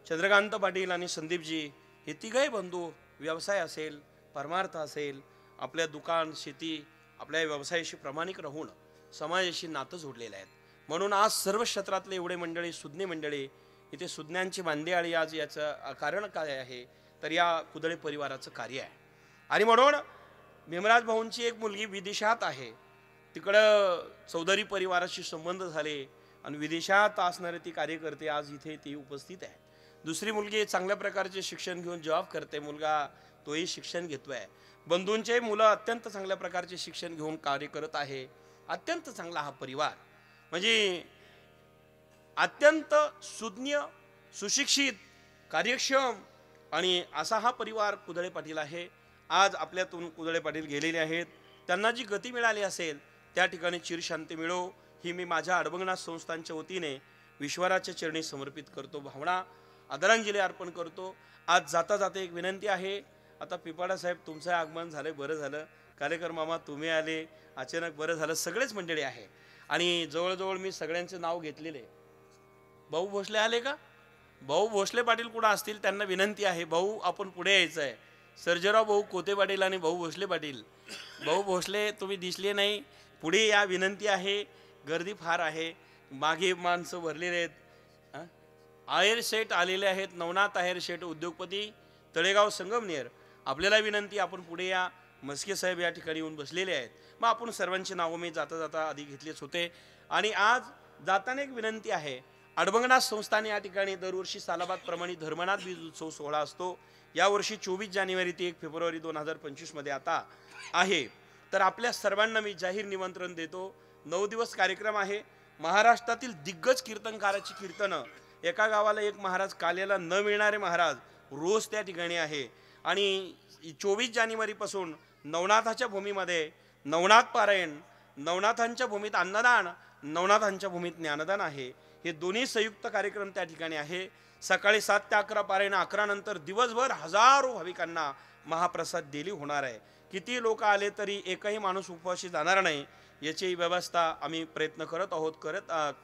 चंद्रकांत पाटील आणि संदीपजी हे तिघही बंधू व्यवसाय असेल, परमार्थ असेल, आपल्या दुकान, शेती, आपल्या व्यवसायाशी प्रामाणिक राहून समाजाशी नातं जोडलेलं आहेत. म्हणून आज सर्व क्षेत्रातले एवढे मंडळी, सुज्ञ मंडळी इथे, सुज्ञांची बांदेआळी आज याचं कारण काय आहे तर या कुदळे परिवाराचं कार्य आहे. आणि म्हणून भीमराज भाऊंची एक मुलगी विदेशात आहे, तिकडं चौधरी परिवाराशी संबंध झाले आणि विदेशात असणारे ती कार्यकर्ते आज इथे ती उपस्थित आहे. दुसरी मुलगी चांगल्या प्रकारचे शिक्षण घेऊन जॉब करते, मुलगा तोही शिक्षण घेतोय. बंधूंचे मुलं अत्यंत चांगल्या प्रकारचे शिक्षण घेऊन कार्य करत आहे. अत्यंत चांगला हा परिवार, म्हणजे अत्यंत सुज्ञ, सुशिक्षित, कार्यक्षम आणि असा हा परिवार कुदळे पाटील आहे. आज आपल्यातून कुदळे पाटील गेलेले आहेत. त्यांना जी गती मिळाली असेल त्या ठिकाणी चिरशांती मिळो ही मी माझ्या अडबंगनाथ संस्थांच्या वतीने विश्वराच्या चरणी समर्पित करतो, भावना आदरांजली अर्पण करतो. आज जाता जाता एक विनंती आहे. आता पिपाडा साहेब तुमचं आगमन झालं, बरं झालं. कालेकर मामा तुम्ही आले, अचानक बरं झालं. सगळेच मंडळी आहे आणि जवळजवळ मी सगळ्यांचे नाव घेतलेले. भाऊ भोसले आले का? भाऊ भोसले पाटील कुठं असतील त्यांना विनंती आहे, भाऊ आपण पुढे यायचं आहे. सर्जेराव भाऊ कोते पाटील आणि भाऊ भोसले पाटील. भाऊ भोसले तुम्ही दिसले नाही, पुढे या विनंती आहे. गर्दी फार आहे, मागे माणसं भरलेले आहेत. आहेर शेठ आलेले आहेत, नवनाथ आहेर शेठ उद्योगपती, तळेगाव संगमनेर. आपल्याला विनंती, आपण पुढे या. मस्के साहेब या ठिकाणी येऊन बसलेले आहेत. मग आपण सर्वांची नावं मी जाता जाता आधी घेतलेच होते. आणि आज जाताना एक विनंती आहे. अडबंगनाथ संस्थान या ठिकाणी दरवर्षी सालाबाद प्रमाणे धर्मनाथ बीज उत्सव सोहळा असतो. यावर्षी 24 जानेवारी ते 1 फेब्रुवारी 2025 मध्ये आता आहे. तर आपल्या सर्वांना मी जाहीर निमंत्रण देतो. 9 दिवस कार्यक्रम आहे. महाराष्ट्रातील दिग्गज कीर्तनकाराची कीर्तनं, एका गावाला एक महाराज, काल्याला न मिळणारे महाराज रोज त्या ठिकाणी आहे. आणि 24 जानेवारीपासून नवनाथाच्या भूमीमध्ये नवनाथ पारायण, नवनाथांच्या भूमीत अन्नदान, नवनाथांच्या भूमीत ज्ञानदान आहे. हे दोन्ही संयुक्त कार्यक्रम त्या ठिकाणी आहे. सकाळी 7 ते 11 पारायण, 11 नंतर दिवसभर हजारो भाविकांना महाप्रसाद दिली होणार आहे. किती लोक आले तरी एकही माणूस उपवासी जाणार नाही याची व्यवस्था आम्ही प्रयत्न करत आहोत,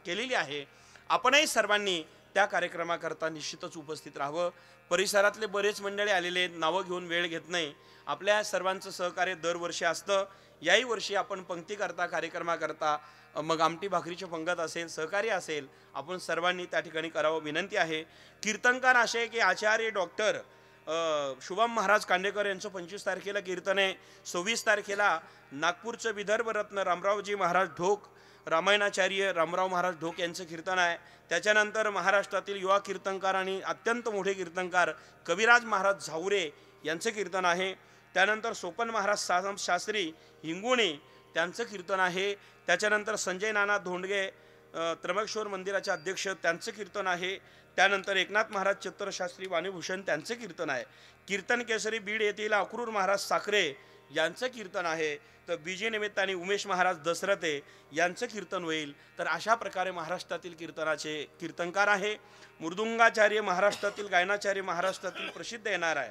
केलेली आहे. आपणही सर्वांनी त्या कार्यक्रमाकरता निश्चितच उपस्थित राहावं. परिसरातले बरेच मंडळी आलेले, नावं घेऊन वेळ घेत नाही. आपल्या सर्वांचं सहकार्य दरवर्षी असतं. याही वर्षी आपण पंक्ती करता, कार्यक्रमाकरता, मग आमटी भाकरीची पंगत असेल, सहकार्य असेल, आपण सर्वांनी त्या ठिकाणी करावं विनंती आहे. कीर्तनकार असे की आचार्य डॉक्टर शुभम महाराज कांडेकर यांचं 25 तारखेला कीर्तन आहे. 26 तारखेला नागपूरचं विदर्भ रत्न रामरावजी महाराज ढोक रामायणाचार्य रामराव महाराज ढोक यांचं कीर्तन आहे. त्याच्यानंतर महाराष्ट्रातील युवा कीर्तनकार आणि अत्यंत मोठे कीर्तनकार कविराज महाराज झावरे यांचं कीर्तन आहे. त्यानंतर सोपन महाराज शास्त्री हिंगोणी त्यांचं कीर्तन आहे. त्याच्यानंतर संजय नाना धोंडगे त्र्यंबकेश्वर मंदिराचे अध्यक्ष त्यांचं कीर्तन आहे. त्यानंतर एकनाथ महाराज चित्रशास्त्री वाणीभूषण त्यांचं कीर्तन आहे. कीर्तन केसरी बीड येथील अक्रूर महाराज साखरे यांचं कीर्तन आहे. तर बीजे निमित्ताने उमेश महाराज दसरथे यांचं कीर्तन होईल. तर अशा प्रकारे महाराष्ट्रातील कीर्तनाचे कीर्तनकार आहे. मृदुंगाचार्य महाराष्ट्रातील गायनाचार्य महाराष्ट्रातील प्रसिद्ध येणार आहे.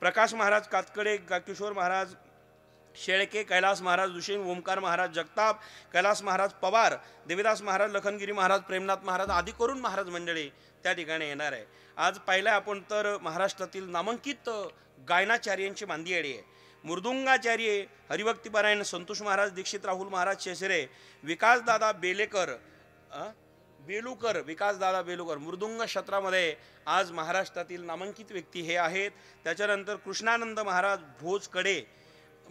प्रकाश महाराज कातकडे किशोर महाराज शेळके कैलास महाराज दुशेन ओमकार महाराज जगताप कैलास महाराज पवार देवीदास महाराज लखनगिरी महाराज प्रेमनाथ महाराज आदी करून महाराज मंडळी त्या ठिकाणी येणार आहे. आज पाहिलं आपण तर महाराष्ट्रातील नामांकित गायनाचार्यांची मांदी येडी आहे. मृदुंगाचार्य हरिभक्तीपरायण संतोष महाराज दीक्षित राहुल महाराज शेसरे विकासदादा बेलुकर विकासदादा बेलुकर मृदुंग क्षेत्रामध्ये आज महाराष्ट्रातील नामांकित व्यक्ती हे आहेत. त्याच्यानंतर कृष्णानंद महाराज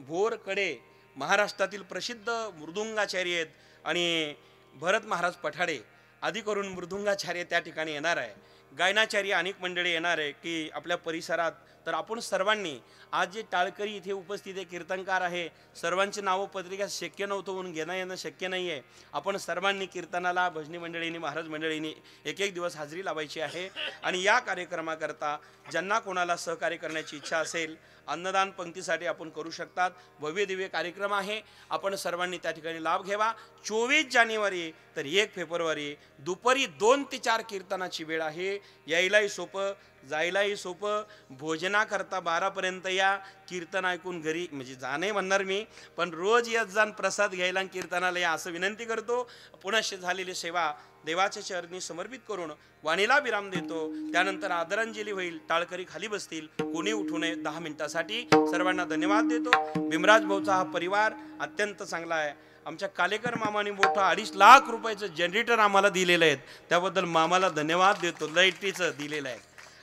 भोरकडे महाराष्ट्रातील प्रसिद्ध मृदुंगाचार्य आहेत. आणि भरत महाराज पठाडे आदी करून मृदुंगाचार्य त्या ठिकाणी येणार आहे. गायनाचार्य अनेक मंडळी येणार आहे की आपल्या परिसरात. तर आपण सर्वांनी आज जे टाळकरी इथे उपस्थित आहे कीर्तनकार आहे सर्वांची नावं पत्रिका शक्य नव्हतं म्हणून घेणं येणं शक्य नाही आहे. आपण सर्वांनी कीर्तनाला भजनी मंडळींनी महाराज मंडळींनी एक दिवस हजेरी लावायची आहे. आणि या कार्यक्रमाकरता ज्यांना कोणाला सहकार्य करण्याची इच्छा असेल अन्नदान पंक्तीसाठी आपण करू शकतात. भव्य दिव्य कार्यक्रम आहे. आपण सर्वांनी त्या ठिकाणी लाभ घ्यावा. 24 जानेवारी तर 1 फेब्रुवारी दुपारी 2 ते 4 कीर्तनाची वेळ आहे. यायलाही सोपं जायलाही सोपं. भोजनाकरता 12पर्यंत या. कीर्तन ऐकून घरी म्हणजे जाणे म्हणणार मी पण रोज येत जाण प्रसाद घ्यायला कीर्तनाला या असं विनंती करतो. पुनश्च झालेली सेवा देवाच्या चरणी समर्पित करून वाणीला विराम देतो. त्यानंतर आदरांजली होईल. टाळकरी खाली बसतील. कोणी उठू नये 10 मिनिटासाठी. सर्वांना धन्यवाद देतो. भीमराज भाऊचा हा परिवार अत्यंत चांगला आहे. आमच्या कालेकर मामाने मोठं 2.5 लाख रुपयाचं जनरेटर आम्हाला दिलेलं आहे. त्याबद्दल मामाला धन्यवाद देतो. लाईटीचं दिलेलं आहे.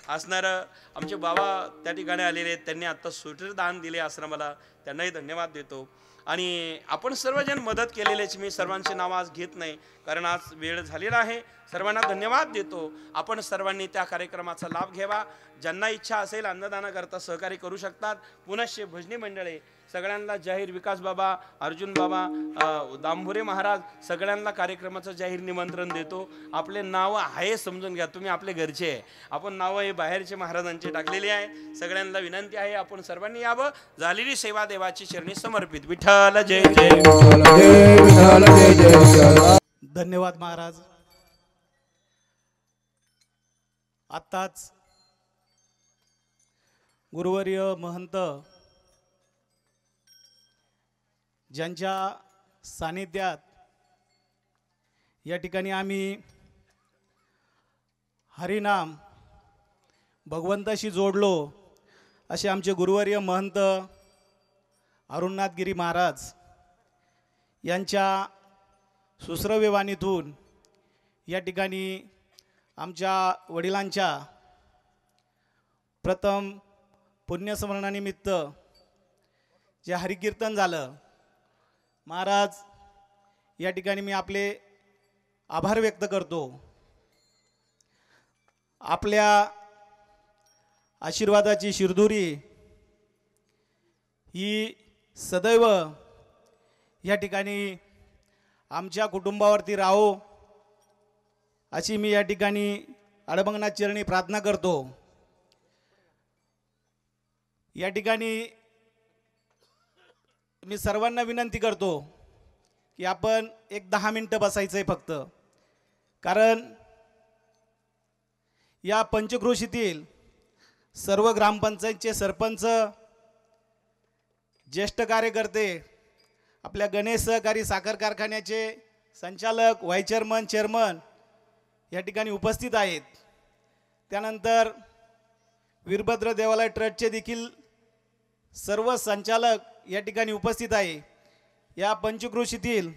असणारं आमचे बाबा त्या ठिकाणी आलेले आहेत. त्यांनी आत्ता स्वेटर दान दिले आश्रमाला. त्यांनाही धन्यवाद देतो. आणि आपण सर्वजण मदत केलेल्याची मी सर्वांचे नाव आज घेत नाही कारण आज वेळ झालेला आहे. सर्वांना धन्यवाद देतो. आपण सर्वांनी त्या कार्यक्रमाचा लाभ घ्यावा. ज्यांना इच्छा असेल अन्नदानाकरता सहकार्य करू शकतात. पुनश्च भजनी मंडळे सगळ्यांना जाहीर विकास बाबा अर्जुन बाबा दांभोरे महाराज सगळ्यांना कार्यक्रमाचं जाहीर निमंत्रण देतो. आपले नाव आहे समजून घ्या. तुम्ही आपले घरचे आहे. आपण नावं हे बाहेरचे महाराजांचे टाकलेले आहे. सगळ्यांना विनंती आहे आपण सर्वांनी यावं. झालेली सेवा देवाची चरणी समर्पित. विठ्ठल जय जय. धन्यवाद महाराज. आत्ताच गुरुवर्य महंत ज्यांच्या सानिध्यात या ठिकाणी आम्ही हरिनाम भगवंताशी जोडलो असे आमचे गुरुवर्य महंत अरुणनाथगिरी महाराज यांच्या सुश्रव्य वाणीतून या ठिकाणी आमच्या वडिलांच्या प्रथम पुण्यस्मरणानिमित्त जे हरिकीर्तन झालं महाराज या ठिकाणी मी आपले आभार व्यक्त करतो. आपल्या आशीर्वादाची शिरधुरी ही सदैव या ठिकाणी आमच्या कुटुंबावरती राहो अशी मी या ठिकाणी अडबंगनाथ चरणी प्रार्थना करतो. या ठिकाणी मी सर्वांना विनंती करतो की आपण एक 10 मिनिटं बसायचं आहे फक्त. कारण या पंचक्रोशीतील सर्व ग्रामपंचायतचे सरपंच ज्येष्ठ कार्यकर्ते आपल्या गणेश सहकारी साखर कारखान्याचे संचालक व्हाईस चेअरमन चेअरमन या ठिकाणी उपस्थित आहेत. त्यानंतर वीरभद्र देवालय ट्रस्टचे देखील सर्व संचालक या ठिकाणी उपस्थित आहे. या पंचक्रोशीतील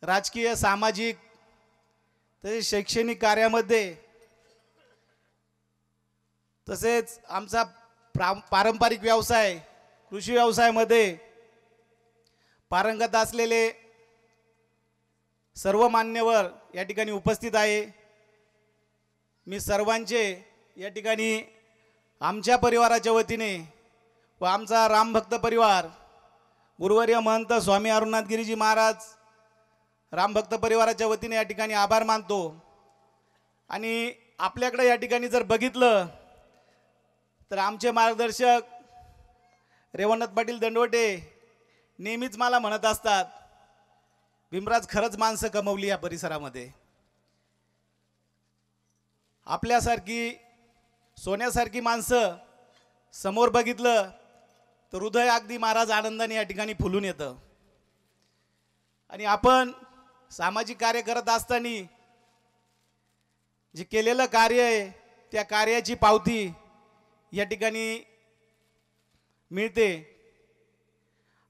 राजकीय सामाजिक तसेच शैक्षणिक कार्यामध्ये तसेच आमचा पारंपरिक व्यवसाय कृषी व्यवसायामध्ये पारंगत असलेले सर्व मान्यवर या ठिकाणी उपस्थित आहे। मी सर्वांचे या ठिकाणी आमच्या परिवाराच्या वतीने व आमचा रामभक्त परिवार गुरुवर्य महंत स्वामी अरुणनाथ गिरीजी महाराज रामभक्त परिवाराच्या वतीने या ठिकाणी आभार मानतो। आणि आपल्याकडे या ठिकाणी जर बघितलं तर आमचे मार्गदर्शक रेवणनाथ पाटील दंडवटे नेहमीच मला म्हणत असतात, भीमराज खरंच माणसं कमवली या परिसरामध्ये, आपल्यासारखी सोन्यासारखी माणसं समोर बघितलं तर हृदय अगदी महाराज आनंदाने या ठिकाणी फुलून येतं। आणि आपण सामाजिक कार्य करत असताना जे केलेलं कार्य आहे त्या कार्याची पावती या ठिकाणी मिळते।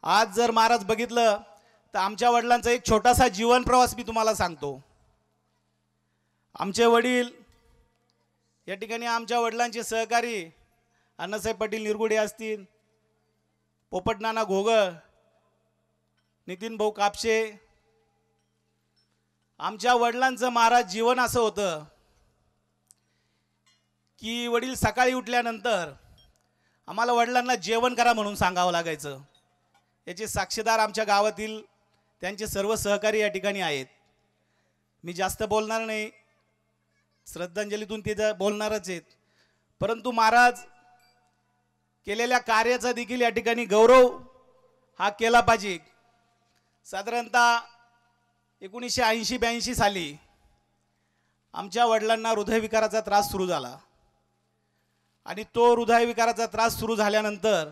आज जर महाराज बघितलं तर आमच्या वडिलांचा एक छोटासा जीवन प्रवास मी तुम्हाला सांगतो। आमचे वडील या ठिकाणी आमच्या वडिलांचे सहकारी अण्णासाहेब पाटील निरगुडे असतील, पोपट नाना घोगळ, नितीन भाऊ कापशे, आमच्या वडिलांचं महाराज जीवन असं होतं की वडील सकाळी उठल्यानंतर आम्हाला वडिलांना जेवण करा म्हणून सांगावं लागायचं। याचे साक्षीदार आमच्या गावातील त्यांचे सर्व सहकारी या ठिकाणी आहेत। मी जास्त बोलणार नाही, श्रद्धांजलीतून ते बोलणारच आहेत, परंतु महाराज केलेल्या कार्याचा देखील या ठिकाणी गौरव हा केला पाहिजे। साधारणतः 1980-82 साली आमच्या वडिलांना हृदयविकाराचा त्रास सुरू झाला आणि तो हृदयविकाराचा त्रास सुरू झाल्यानंतर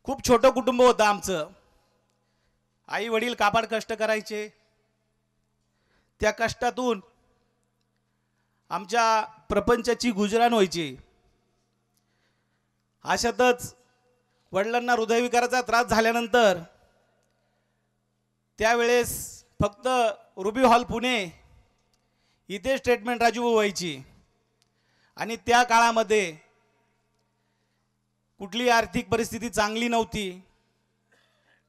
खूप छोटं कुटुंब होतं आमचं। आई वडील काबाड कष्ट करायचे, त्या कष्टातून आमच्या प्रपंचाची गुजराण व्हायची। अशातच वडिलांना हृदयविकाराचा त्रास झाल्यानंतर त्यावेळेस फक्त रुबी हॉल पुणे इथे ट्रीटमेंट राजूभाऊ व्हायची आणि त्या काळामध्ये कुठली आर्थिक परिस्थिती चांगली नव्हती।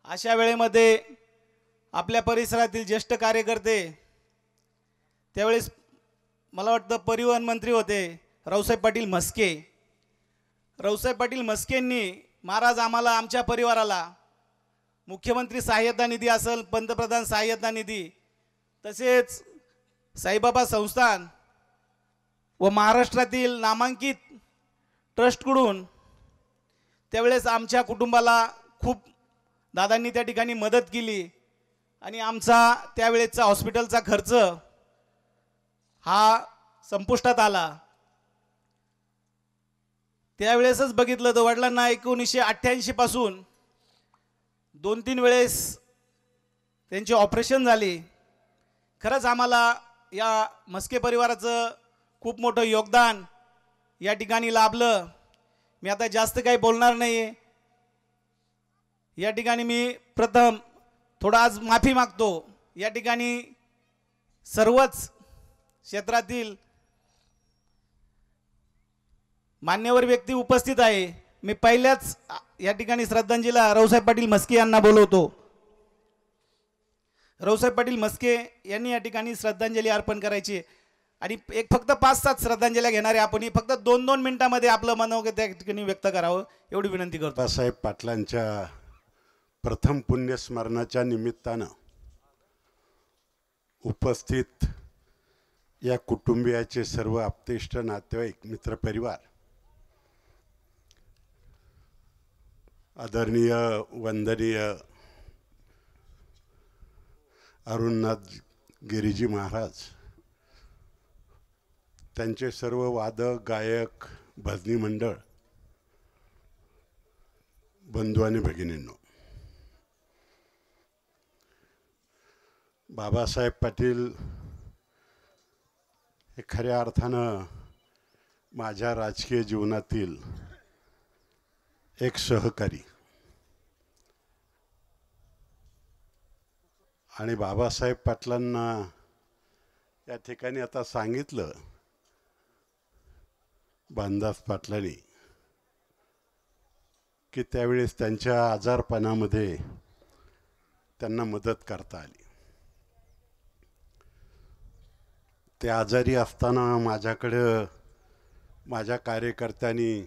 अशा वेळेमध्ये आपल्या परिसरातील ज्येष्ठ कार्यकर्ते त्यावेळेस मला वाटतं परिवहन मंत्री होते रावसाहेब पाटील म्हस्के। रावसाहेब पाटील म्हस्केंनी महाराज आम्हाला आमच्या परिवाराला मुख्यमंत्री सहाय्यता निधी असेल, पंतप्रधान सहाय्यता निधी, तसेच साईबाबा संस्थान व महाराष्ट्रातील नामांकित ट्रस्टकडून त्यावेळेस आमच्या कुटुंबाला खूप दादांनी त्या ठिकाणी मदत केली आणि आमचा त्यावेळेचा हॉस्पिटलचा खर्च हा संपुष्टात आला। त्यावेळेसच बघितलं तर वडिलांना 1988 पासून 2-3 वेळेस त्यांचे ऑपरेशन झाले। खरंच आम्हाला या म्हस्के परिवाराचं खूप मोठं योगदान या ठिकाणी लाभलं। मी आता जास्त काही बोलणार नाही, या ठिकाणी मी प्रथम थोडा आज माफी मागतो। या ठिकाणी सर्वच क्षेत्रातील मान्यवर व्यक्ती उपस्थित आहे। मी पहिल्याच या ठिकाणी श्रद्धांजलीला रावसाहेब पाटील म्हस्के यांना बोलवतो। रावसाहेब पाटील म्हस्के यांनी या ठिकाणी श्रद्धांजली अर्पण करायची आणि एक फक्त 5-7 श्रद्धांजल्या घेणारे आपण फक्त 2-2 मिनिटांमध्ये आपलं मनोगत त्या ठिकाणी व्यक्त करावं एवढी विनंती करतो। बाबासाहेब पाटलांच्या प्रथम पुण्यस्मरणाच्या निमित्तानं उपस्थित या कुटुंबियाचे सर्व आप्तेष्ट नातेवाईक मित्रपरिवार, आदरणीय वंदनीय अरुणनाथ गिरीजी महाराज, त्यांचे सर्व वादक, गायक, भजनी मंडळ, बंधू आणि भगिनींनो, बाबासाहेब पाटील हे खऱ्या अर्थानं माझ्या राजकीय जीवनातील एक सहकारी आणि बाबासाहेब पाटलांना या ठिकाणी आता सांगितलं भानदास पाटलांनी की त्यावेळेस त्यांच्या आजारपणामध्ये त्यांना मदत करता आली. ते आजारी असताना माझ्याकडं माझ्या कार्यकर्त्यांनी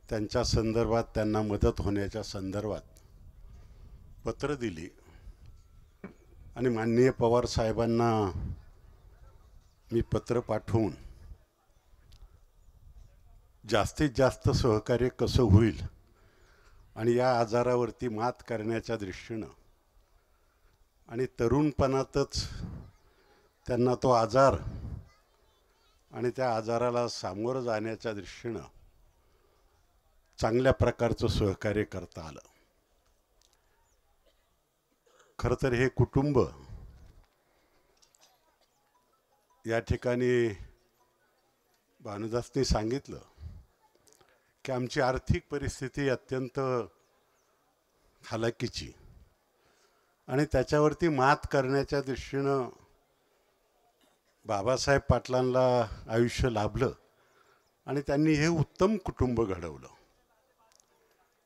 त्यांच्या संदर्भात, त्यांना मदत होण्याच्या संदर्भात पत्र दिली आणि माननीय पवार साहेबांना मी पत्र पाठवून जास्तीत जास्त सहकार्य कसं होईल आणि या आजारावरती मात करण्याच्या दृष्टीनं आणि तरुणपणातच त्यांना तो आजार आणि त्या आजाराला सामोरं जाण्याच्या दृष्टीनं चांगल्या प्रकारचं सहकार्य करता आलं. खरं तर हे कुटुंब या ठिकाणी भानुदासनी सांगितलं की आमची आर्थिक परिस्थिती अत्यंत हालाकीची आणि त्याच्यावरती मात करण्याच्या दृष्टीनं बाबासाहेब पाटलांना आयुष्य लाभलं आणि त्यांनी हे उत्तम कुटुंब घडवलं.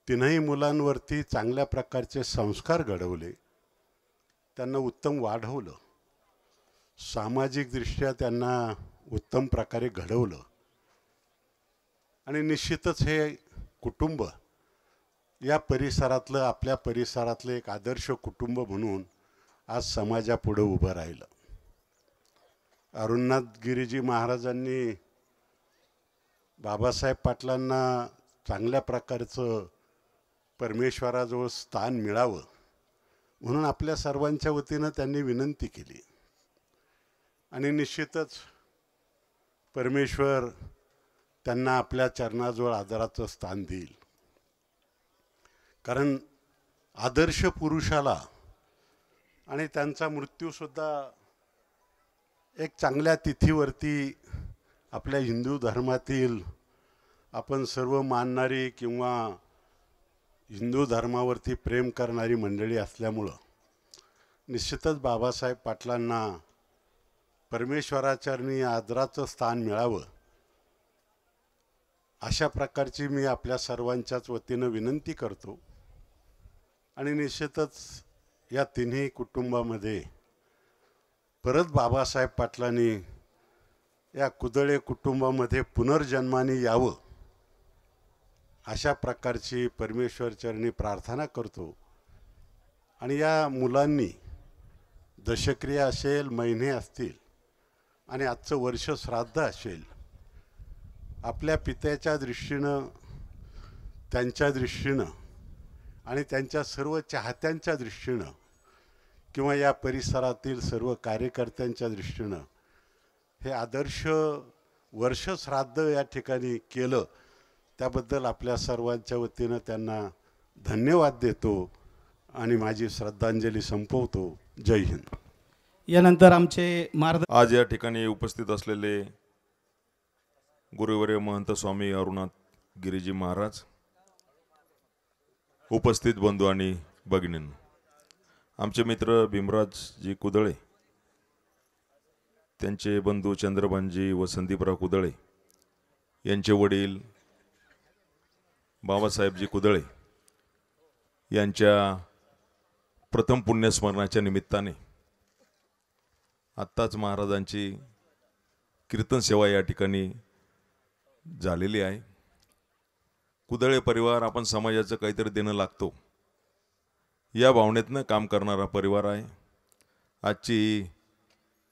तीनही मुलांवरती चांगल्या प्रकारचे संस्कार घडवले, त्यांना उत्तम वाढवलं, सामाजिकदृष्ट्या त्यांना उत्तम प्रकारे घडवलं आणि निश्चितच हे कुटुंब या परिसरातलं, आपल्या परिसरातलं एक आदर्श कुटुंब म्हणून आज समाजापुढे उभं राहिलं. अरुणनाथ गिरीजी महाराजांनी बाबासाहेब पाटलांना चांगल्या प्रकारचं परमेश्वराजवळ स्थान मिळावं म्हणून आपल्या सर्वांच्या वतीनं त्यांनी विनंती केली आणि निश्चितच परमेश्वर त्यांना आपल्या चरणाजवळ आदराचं स्थान देईल. कारण आदर्श पुरुषाला आणि त्यांचा मृत्यूसुद्धा एक चांगल्या तिथीवरती आपल्या हिंदू धर्मातील आपण सर्व मानणारी किंवा हिंदू धर्मावरती प्रेम करणारी मंडळी असल्यामुळं निश्चितच बाबासाहेब पाटलांना परमेश्वराचरणी आदराचं स्थान मिळावं अशा प्रकारची मी आपल्या सर्वांच्याच वतीनं विनंती करतो. आणि निश्चितच या तिन्ही कुटुंबामध्ये परत बाबासाहेब पाटलांनी या कुदळे कुटुंबामध्ये पुनर्जन्माने यावं अशा प्रकारची परमेश्वरचरणी प्रार्थना करतो. आणि या मुलांनी दशक्रिया असेल, महिने असतील आणि आजचं वर्ष श्राद्ध असेल, आपल्या पित्याच्या दृष्टीनं, त्यांच्या दृष्टीनं आणि त्यांच्या सर्व चाहत्यांच्या दृष्टीनं किंवा या परिसरातील सर्व कार्यकर्त्यांच्या दृष्टीनं हे आदर्श वर्ष श्राद्ध या ठिकाणी केलं, त्याबद्दल आपल्या सर्वांच्या वतीनं त्यांना धन्यवाद देतो आणि माझी श्रद्धांजली संपवतो. जय हिंद. यानंतर आमचे आज या ठिकाणी उपस्थित असलेले गुरुवर्य महंत स्वामी अरुणनाथ गिरीजी महाराज, उपस्थित बंधू आणि भगिनींनो, आमचे मित्र भीमराजजी कुदळे, त्यांचे बंधू चंद्रभानजी व संदीपराव कुदळे, यांचे वडील बाबासाहेबजी कुदळे यांच्या प्रथम पुण्यस्मरणाच्या निमित्ताने आत्ताच महाराजांची कीर्तन सेवा या ठिकाणी झालेली आहे. कुदळे परिवार आपण समाजाचं काहीतरी देणं लागतो या भावनेतनं काम करणारा परिवार आहे. आजची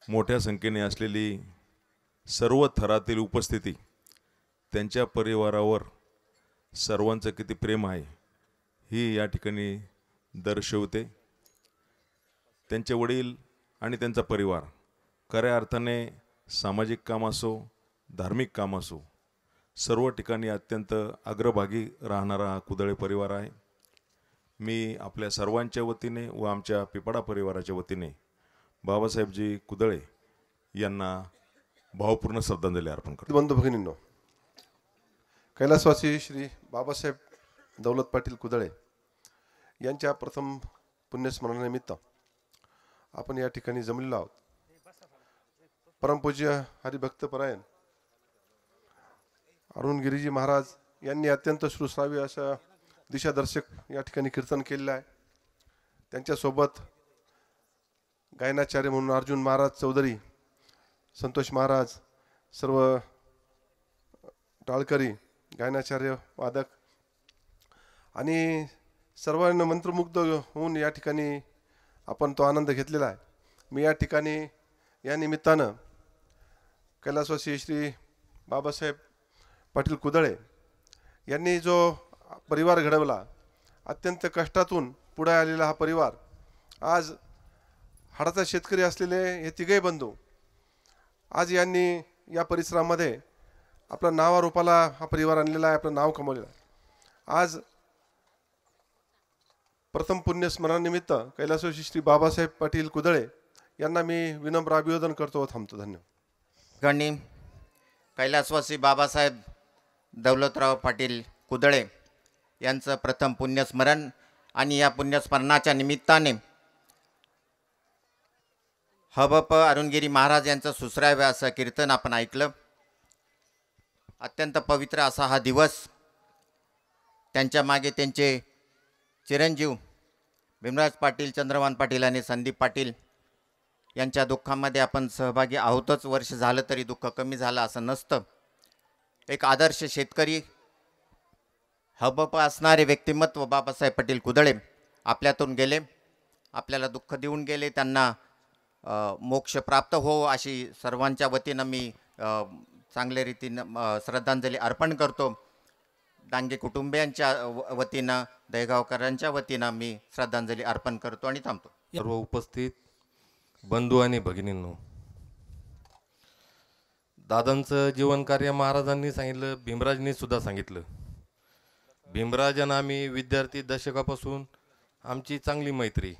मोठ्या संख्येने असलेली सर्व थरातील उपस्थिती त्यांच्या परिवारावर सर्वांचं किती प्रेम आहे ही या ठिकाणी दर्शवते. त्यांचे वडील आणि त्यांचा परिवार खऱ्या अर्थाने सामाजिक काम असो, धार्मिक काम असो, सर्व ठिकाणी अत्यंत अग्रभागी राहणारा हा कुदळे परिवार आहे. मी आपल्या सर्वांच्या वतीने व आमच्या पिपाडा परिवाराच्या वतीने बाबासाहेबजी कुदळे यांना भावपूर्ण श्रद्धांजली अर्पण करतो. बंधू भगिनींनो, कैलासवासी श्री बाबासाहेब दौलत पाटील कुदळे यांच्या प्रथम पुण्यस्मरणानिमित्त आपण या ठिकाणी जमलेलो आहोत. परमपूज्य हरिभक्तपरायण अरुण गिरीजी महाराज यांनी अत्यंत श्रुश्राव्य अशा दिशादर्शक या ठिकाणी कीर्तन केलेलं आहे. त्यांच्यासोबत गायनाचार्य म्हणून अर्जुन महाराज चौधरी, संतोष महाराज, सर्व टाळकरी गायनाचार्य वादक आणि सर्वांना मंत्रमुग्ध होऊन या ठिकाणी आपण तो आनंद घेतलेला आहे. मी या ठिकाणी या निमित्तानं कैलासवासी श्री बाबासाहेब पाटील कुदळे यांनी जो परिवार घडवला, अत्यंत कष्टातून पुढे आलेला हा परिवार, आज हाडाचा शेतकरी असलेले हे तिघे बंधू आज यांनी या परिसरामध्ये आपल्या नावारूपाला हा परिवार आणलेला आहे, आपलं नाव कमवलेलं आहे. आज प्रथम पुण्यस्मरणानिमित्त कैलासवासी श्री बाबासाहेब पाटील कुदळे यांना मी विनम्र अभिवादन करतो व थांबतो. धन्यवाद. गणी कैलासवासी बाबासाहेब दौलतराव पाटील कुदळे यांचं प्रथम पुण्यस्मरण आणि या पुण्यस्मरणाच्या निमित्ताने हबप अरुणगिरी महाराज यांचं सुश्राव्य असं कीर्तन आपण ऐकलं. अत्यंत पवित्र असा हा दिवस. त्यांच्या मागे त्यांचे चिरंजीव भीमराज पाटील, चंद्रभान पाटील आणि संदीप पाटील यांच्या दुःखामध्ये आपण सहभागी आहोतच. वर्ष झालं तरी दुःख कमी झालं असं नसतं. एक आदर्श शेतकरी, हबप असणारे व्यक्तिमत्व बाबासाहेब पाटील कुदळे आपल्यातून गेले, आपल्याला दुःख देऊन गेले. त्यांना मोक्ष प्राप्त हो अशी सर्वांच्या वतीनं मी चांगल्या रीतीनं श्रद्धांजली अर्पण करतो. डांगे कुटुंबियांच्या वतीनं, दहेगावकरांच्या वतीनं मी श्रद्धांजली अर्पण करतो आणि थांबतो. सर्व उपस्थित बंधू आणि भगिनींनो, दादांचं जीवनकार्य महाराजांनी सांगितलं, भीमराजनी सुद्धा सांगितलं. भीमराजांना आम्ही विद्यार्थी दशकापासून आमची चांगली मैत्री,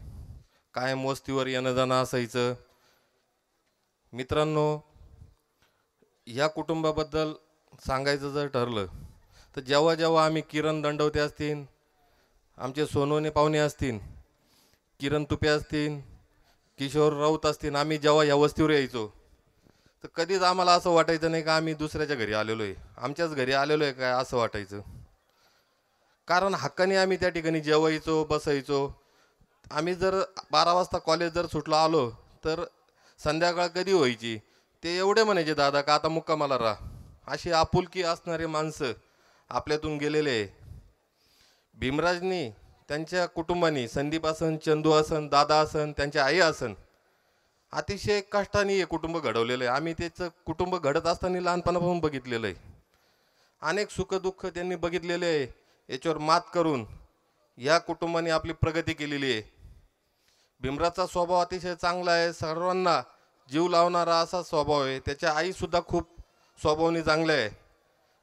कायम वस्तीवर येणं जाणं असायचं. मित्रांनो, या कुटुंबाबद्दल सांगायचं जर ठरलं तर जेव्हा जेव्हा आम्ही किरण दंडवते असतील, आमचे सोनवणे पाहुणे असतील, किरण तुपे असतील, किशोर राऊत असतील, आम्ही जेव्हा या वस्तीवर यायचो तर कधीच आम्हाला असं वाटायचं नाही का आम्ही दुसऱ्याच्या घरी आलेलो आहे, आमच्याच घरी आलेलो आहे काय असं वाटायचं. कारण हक्काने आम्ही त्या ठिकाणी जेवायचो, बसायचो. आम्ही जर 12 वाजता कॉलेज जर सुटलो आलो तर संध्याकाळ कधी व्हायची ते एवढे म्हणायचे दादा का आता मुक्कामाला राहा. अशी आपुलकी असणारे माणसं आपल्यातून गेलेले आहे. भीमराजनी त्यांच्या कुटुंबानी, संदीप असन, चंदू असन, दादा असन, त्यांच्या आई असन, अतिशय कष्टाने हे कुटुंब घडवलेलं आहे. आम्ही त्याचं कुटुंब घडत असताना लहानपणापासून बघितलेलं आहे. अनेक सुखदुःख त्यांनी बघितलेले आहे. याच्यावर मात करून या कुटुंबाने आपली प्रगती केलेली आहे. भीमराजचा स्वभाव अतिशय चांगला आहे, सर्वांना जीव लावणारा असा स्वभाव आहे. त्याच्या आईसुद्धा खूप स्वभावाने चांगले आहे.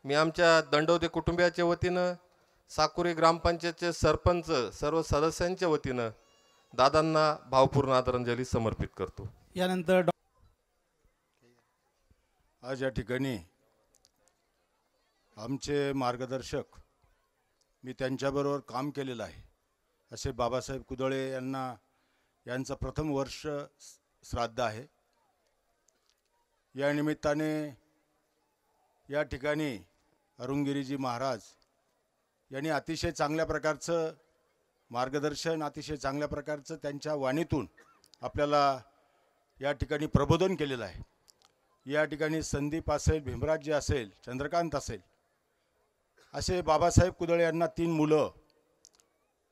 मी आमच्या दंडवते कुटुंबियाच्या वतीनं, साकुरी ग्रामपंचायतचे सरपंच, सर्व सदस्यांच्या वतीनं दादांना भावपूर्ण आदरांजली समर्पित करतो. यानंतर आज या ठिकाणी आमचे मार्गदर्शक, मी त्यांच्याबरोबर काम केलेलं आहे, असे बाबासाहेब कुदळे यांचं प्रथम वर्ष श्राद्ध आहे. या निमित्ताने या ठिकाणी अरुणगिरीजी महाराज यांनी अतिशय चांगल्या प्रकारचं मार्गदर्शन, अतिशय चांगल्या प्रकारचं त्यांच्या वाणीतून आपल्याला या ठिकाणी प्रबोधन केलेलं आहे. या ठिकाणी संदीप असेल, भीमराजी असेल, चंद्रकांत असेल, असे बाबासाहेब कुदळे यांना 3 मुलं.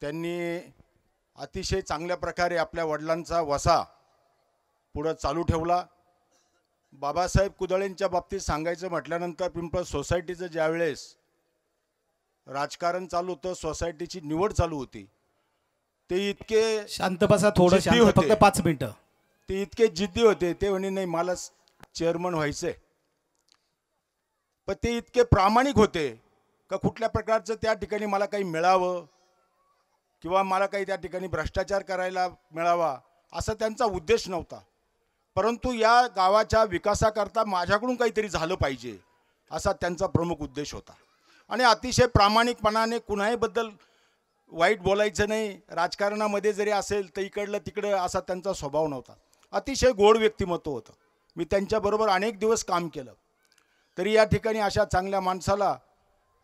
त्यांनी अतिशय चांगल्या प्रकारे आपल्या वडिलांचा वसा पुढं चालू ठेवला. बाबासाहेब कुदळेंच्या बाबतीत सांगायचं म्हटल्यानंतर पिंपळ सोसायटीचं ज्यावेळेस राजकारण चालू होतं, सोसायटीची निवड चालू होती, ते इतके शांत बसा, थोडं शांत, फक्त 5 मिनिटं. ते इतके जिद्दी होते, ते म्हणे नाही मला चेअरमन व्हायचंय. पण ते इतके प्रामाणिक होते का कुठल्या प्रकारचं त्या ठिकाणी मला काही मिळावं किंवा मला काही त्या ठिकाणी भ्रष्टाचार करायला मिळावा असा त्यांचा उद्देश नव्हता. परंतु या गावाच्या विकासाकरता माझ्याकडून काहीतरी झालं पाहिजे असा त्यांचा प्रमुख उद्देश होता. आणि अतिशय प्रामाणिकपणाने कुणाहीबद्दल वाईट बोलायचं नाही. राजकारणामध्ये जरी असेल तर इकडलं तिकडं असा त्यांचा स्वभाव नव्हता. अतिशय गोड व्यक्तिमत्व होतं. मी त्यांच्याबरोबर अनेक दिवस काम केलं. तरी या ठिकाणी अशा चांगल्या माणसाला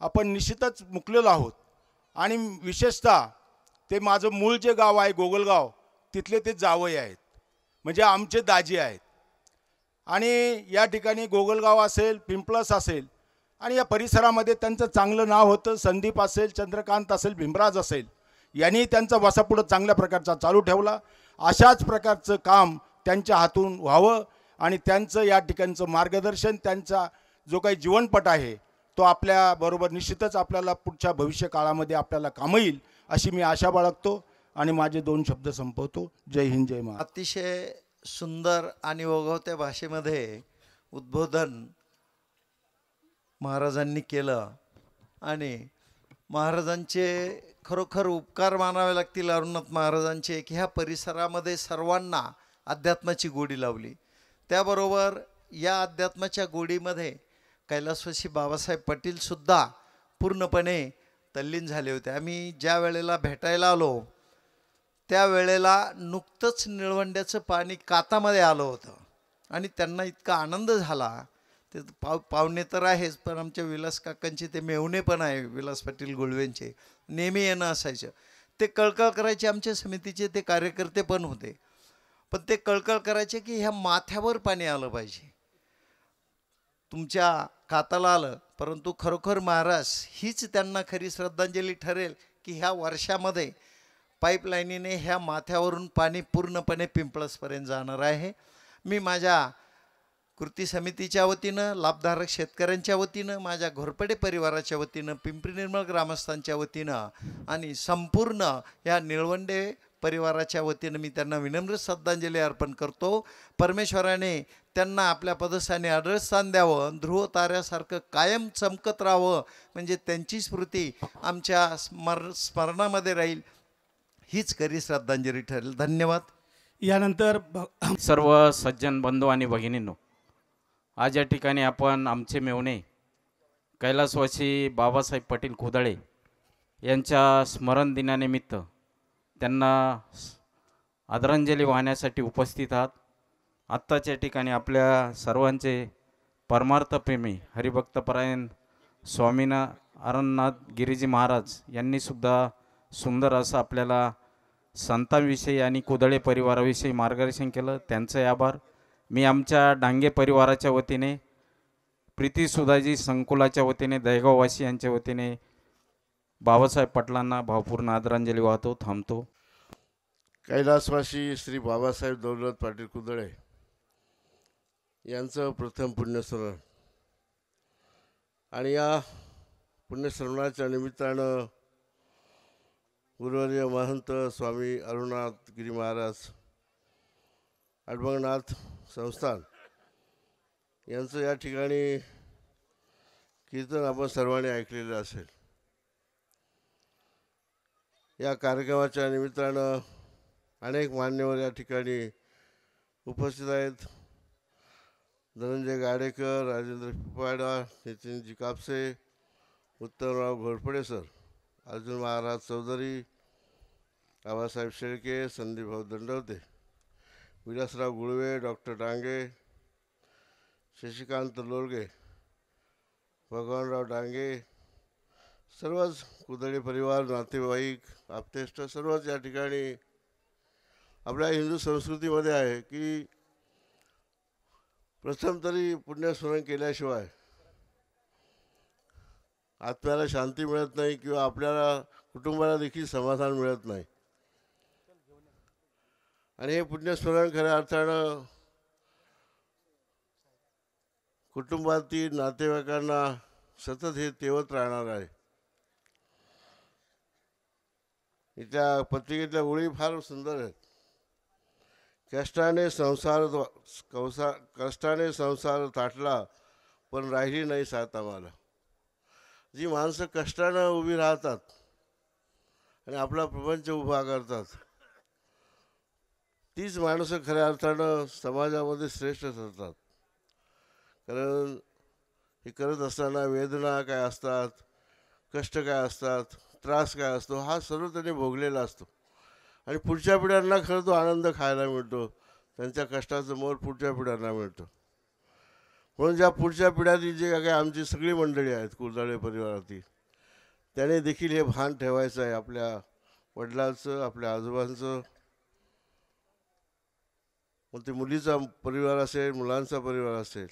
आपण निश्चितच मुकलेलो आहोत. आणि विशेषतः ते माझं मूळ जे गाव आहे गोगलगाव, तिथले ते जावई आहेत, म्हणजे आमचे दाजी आहेत. आणि या ठिकाणी गोगलगाव असेल, पिंपळस असेल आणि या परिसरामध्ये त्यांचं चांगलं नाव होतं. संदीप असेल, चंद्रकांत असेल, भीमराज असेल, यांनी त्यांचा वसापुढं चांगल्या प्रकारचा चालू ठेवला. अशाच प्रकारचं काम त्यांच्या हातून व्हावं आणि त्यांचं या ठिकाणचं मार्गदर्शन, त्यांचा जो काही जीवनपट आहे तो आपल्याबरोबर निश्चितच आपल्याला पुढच्या भविष्य काळामध्ये आपल्याला कामं येईल अशी मी आशा बाळगतो आणि माझे 2 शब्द संपवतो. जय हिंद, जय महाराज. अतिशय सुंदर आणि ओघवत्या भाषेमध्ये उद्बोधन महाराजांनी केलं आणि महाराजांचे खरोखर उपकार मानावे लागतील अरुणनाथ महाराजांचे की ह्या परिसरामध्ये सर्वांना अध्यात्माची गोडी लावली. त्याबरोबर या अध्यात्माच्या गोडीमध्ये कैलासवासी बाबासाहेब पाटीलसुद्धा पूर्णपणे तल्लीन झाले होते. आम्ही ज्या वेळेला भेटायला आलो त्यावेळेला नुकतंच निळवंड्याचं पाणी कातामध्ये आलं होतं आणि त्यांना इतका आनंद झाला. ते पाहुणे तर आहेच, पण आमच्या विलास काकांचे ते मेहुणे पण आहे, विलास पाटील गुळवेंचे, नेहमी येणं असायचं. ते कळकळ करायचे, आमच्या समितीचे ते कार्यकर्ते पण होते, पण ते कळकळ करायचे की ह्या माथ्यावर पाणी आलं पाहिजे. तुमच्या काताला आलं, परंतु खरोखर महाराज हीच त्यांना खरी श्रद्धांजली ठरेल की ह्या वर्षामध्ये पाईपलाईनीने ह्या माथ्यावरून पाणी पूर्णपणे पिंपळसपर्यंत जाणार आहे. मी माझ्या कृती समितीच्या वतीनं, लाभधारक शेतकऱ्यांच्या वतीनं, माझ्या घोरपडे परिवाराच्या वतीनं, पिंपरी निर्मळ ग्रामस्थांच्या वतीनं आणि संपूर्ण या निळवंडे परिवाराच्या वतीनं मी त्यांना विनम्र श्रद्धांजली अर्पण करतो. परमेश्वराने त्यांना आपल्या पदस्थानी आदरस्थान द्यावं, ध्रुव ताऱ्यासारखं कायम चमकत राहावं, म्हणजे त्यांची स्मृती आमच्या स्मरणामध्ये राहील, हीच खरी श्रद्धांजली ठरेल. धन्यवाद. यानंतर सर्व सज्जन बंधू आणि भगिनींनो, आज या ठिकाणी आपण आमचे मेहुणे कैलासवासी बाबासाहेब पाटील कुदळे यांच्या स्मरण दिनानिमित्त त्यांना आदरांजली वाहण्यासाठी उपस्थित आहात. आत्ताच्या ठिकाणी आपल्या सर्वांचे परमार्थप्रेमी हरिभक्तपरायण स्वामीनारायणनाथ गिरीजी महाराज यांनीसुद्धा सुंदर असं आपल्याला संतांविषयी आणि कुदळे परिवाराविषयी मार्गदर्शन केलं. त्यांचे आभार. मी आमच्या डांगे परिवाराच्या वतीने, प्रीती सुधाजी संकुलाच्या वतीने, दहेगाववासी यांच्या वतीने बाबासाहेब पाटलांना भावपूर्ण आदरांजली वाहतो. थांबतो. कैलासवासी श्री बाबासाहेब दौलत पाटील कुदळे यांचं प्रथम पुण्यस्मरण आणि या पुण्यस्मरणाच्या निमित्तानं गुरुवर्य महंत स्वामी अरुणनाथ गिरी महाराज अडबंगनाथ संस्थान यांचं या ठिकाणी कीर्तन आपण सर्वांनी ऐकलेलं असेल. या कार्यक्रमाच्या निमित्तानं अनेक मान्यवर या ठिकाणी उपस्थित आहेत. धनंजय गाडेकर, राजेंद्र पिपाडा, नितीनजी कापसे, उत्तमराव घोरपडे सर, अर्जुन महाराज चौधरी, आबासाहेब शेळके, संदीपभाऊ दंडवते, विलासराव गुळवे, डॉक्टर डांगे, शशिकांत लोरगे, भगवानराव डांगे, सर्वच कुदळे परिवार, नातेवाईक, आप्तेष्ट सर्वच या ठिकाणी. आपल्या हिंदू संस्कृतीमध्ये आहे की प्रथम तरी पुण्यस्मरण केल्याशिवाय आत्म्याला शांती मिळत नाही किंवा आपल्याला कुटुंबाला देखील समाधान मिळत नाही. आणि हे पुण्यस्मरण खऱ्या अर्थानं कुटुंबातील नातेवाईकांना सतत हे तेवत राहणार आहे. त्या पत्रिकेतल्या ओळी फार सुंदर आहेत. कष्टाने संसार थाटला पण राहिली नाही साथ आम्हाला. जी माणसं कष्टानं उभी राहतात आणि आपला प्रपंच उभा करतात तीच माणसं खऱ्या अर्थानं समाजामध्ये श्रेष्ठ ठरतात. कारण हे करत असताना वेदना काय असतात, कष्ट काय असतात, त्रास काय असतो, हा सर्व त्यांनी भोगलेला असतो आणि पुढच्या पिढ्यांना खरं तो आनंद खायला मिळतो. त्यांच्या कष्टाचं मोल पुढच्या पिढ्यांना मिळतं. म्हणून ज्या पुढच्या पिढ्यातील जे काही आमची सगळी मंडळी आहेत कुलदळे परिवारातील, त्याने देखील हे भान ठेवायचं आहे आपल्या वडिलांचं, आपल्या आजोबांचं. मग ते मुलीचा परिवार असेल, मुलांचा परिवार असेल.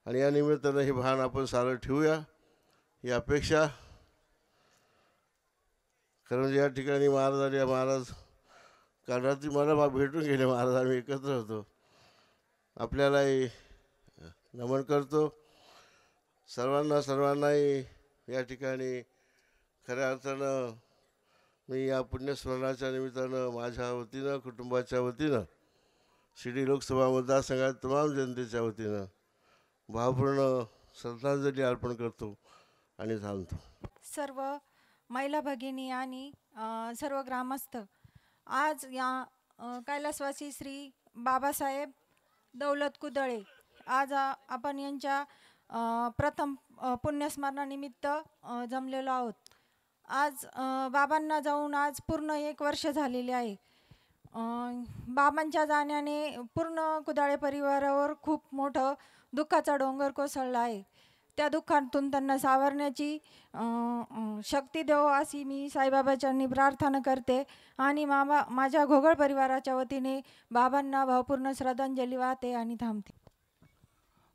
आणि या निमित्तानं हे भान आपण सारं ठेवूया ही अपेक्षा. खरं म्हणजे या ठिकाणी महाराज काल रात्री मला भेटून गेले महाराज, आम्ही एकत्र होतो. आपल्यालाही नमन करतो. सर्वांनाही या ठिकाणी खऱ्या अर्थानं मी या पुण्यस्मरणाच्या निमित्तानं माझ्या वतीनं, कुटुंबाच्या वतीनं, शिर्डी लोकसभा मतदारसंघात तमाम जनतेच्या वतीनं भावपूर्ण श्रद्धांजली अर्पण करतो आणि थांबतो. सर्व महिला भगिनी आणि सर्व ग्रामस्थ, आज या कैलासवासी श्री बाबासाहेब दौलत कुदळे आज आपण यांच्या प्रथम पुण्यस्मरणानिमित्त जमलेलो आहोत. आज बाबांना जाऊन आज पूर्ण 1 वर्ष झालेले आहे. बाबांच्या जाण्याने पूर्ण कुदळे परिवारावर खूप मोठं दुःखाचा डोंगर कोसळला आहे. त्या दुःखातून त्यांना सावरण्याची शक्ती देव अशी मी साईबाबाच्यांनी प्रार्थना करते आणि माझ्या घोगळ परिवाराच्या वतीने बाबांना भावपूर्ण श्रद्धांजली वाहते आणि थांबते.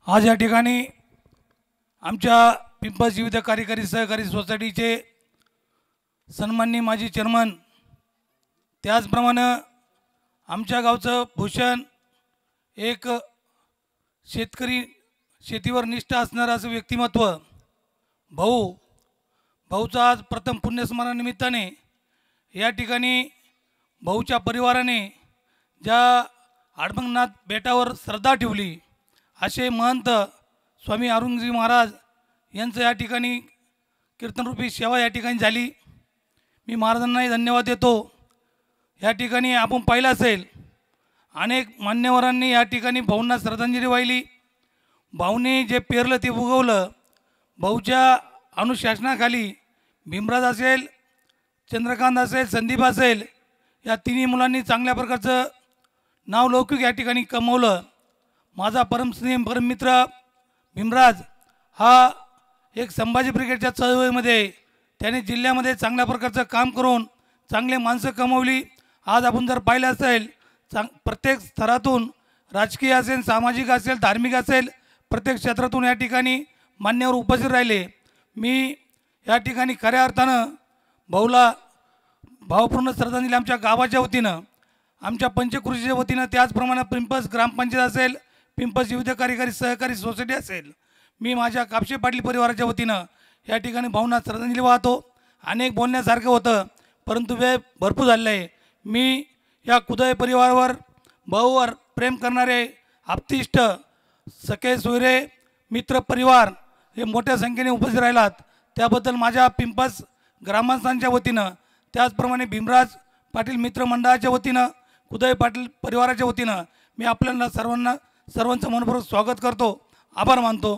आज या ठिकाणी आमच्या पिंपळस विविध कार्यकारी सहकारी सोसायटीचे सन्माननीय माजी चेअरमन, त्याचप्रमाणे आमच्या गावचं भूषण, एक शेतीवर निष्ठा असणारं असं व्यक्तिमत्व भाऊचा आज प्रथम पुण्यस्मरणानिमित्ताने या ठिकाणी भाऊच्या परिवाराने ज्या आडमंगनाथ बेटावर श्रद्धा ठेवली असे महंत स्वामी अरुणगिरी महाराज यांचं या ठिकाणी कीर्तनरूपी सेवा या ठिकाणी झाली. मी महाराजांनाही धन्यवाद देतो. या ठिकाणी आपण पाहिलं असेल अनेक मान्यवरांनी या ठिकाणी भाऊंना श्रद्धांजली वाहिली. भाऊने जे पेरलं ते उगवलं. भाऊच्या अनुशासनाखाली भीमराज असेल, चंद्रकांत असेल, संदीप असेल, या तिन्ही मुलांनी चांगल्या प्रकारचं नावलौकिक या ठिकाणी कमवलं. माझा परम मित्र भीमराज हा एक संभाजी ब्रिगेडच्या चळवळीमध्ये त्याने जिल्ह्यामध्ये चांगल्या प्रकारचं काम करून चांगले माणसं कमवली. आज आपण जर पाहिलं असेल प्रत्येक स्तरातून, राजकीय असेल, सामाजिक असेल, धार्मिक असेल, प्रत्येक क्षेत्रातून या ठिकाणी मान्यवर उपस्थित राहिले. मी या ठिकाणी खऱ्या अर्थानं भाऊला भावपूर्ण श्रद्धांजली आमच्या गावाच्या वतीनं, आमच्या पंचकृषीच्या वतीनं, त्याचप्रमाणे पिंपळस ग्रामपंचायत असेल, पिंपळस विविध कार्यकारी सहकारी सोसायटी असेल, मी माझ्या कापशे पाटील परिवाराच्या वतीनं या ठिकाणी भाऊंना श्रद्धांजली वाहतो. अनेक बोलण्यासारखं होतं परंतु वेळ भरपूर झालेला आहे. मी या कुदळे परिवारावर, भाऊवर प्रेम करणारे आप्तिष्ट, सखे सोयरे, मित्र परिवार हे मोठ्या संख्येने उपस्थित राहिलात त्याबद्दल माझ्या पिंपळस ग्रामस्थांच्या वतीनं, त्याचप्रमाणे भीमराज पाटील मित्रमंडळाच्या वतीनं, कुदळे पाटील परिवाराच्या वतीनं मी आपल्याला सर्वांचं मनपूर्वक स्वागत करतो, आभार मानतो.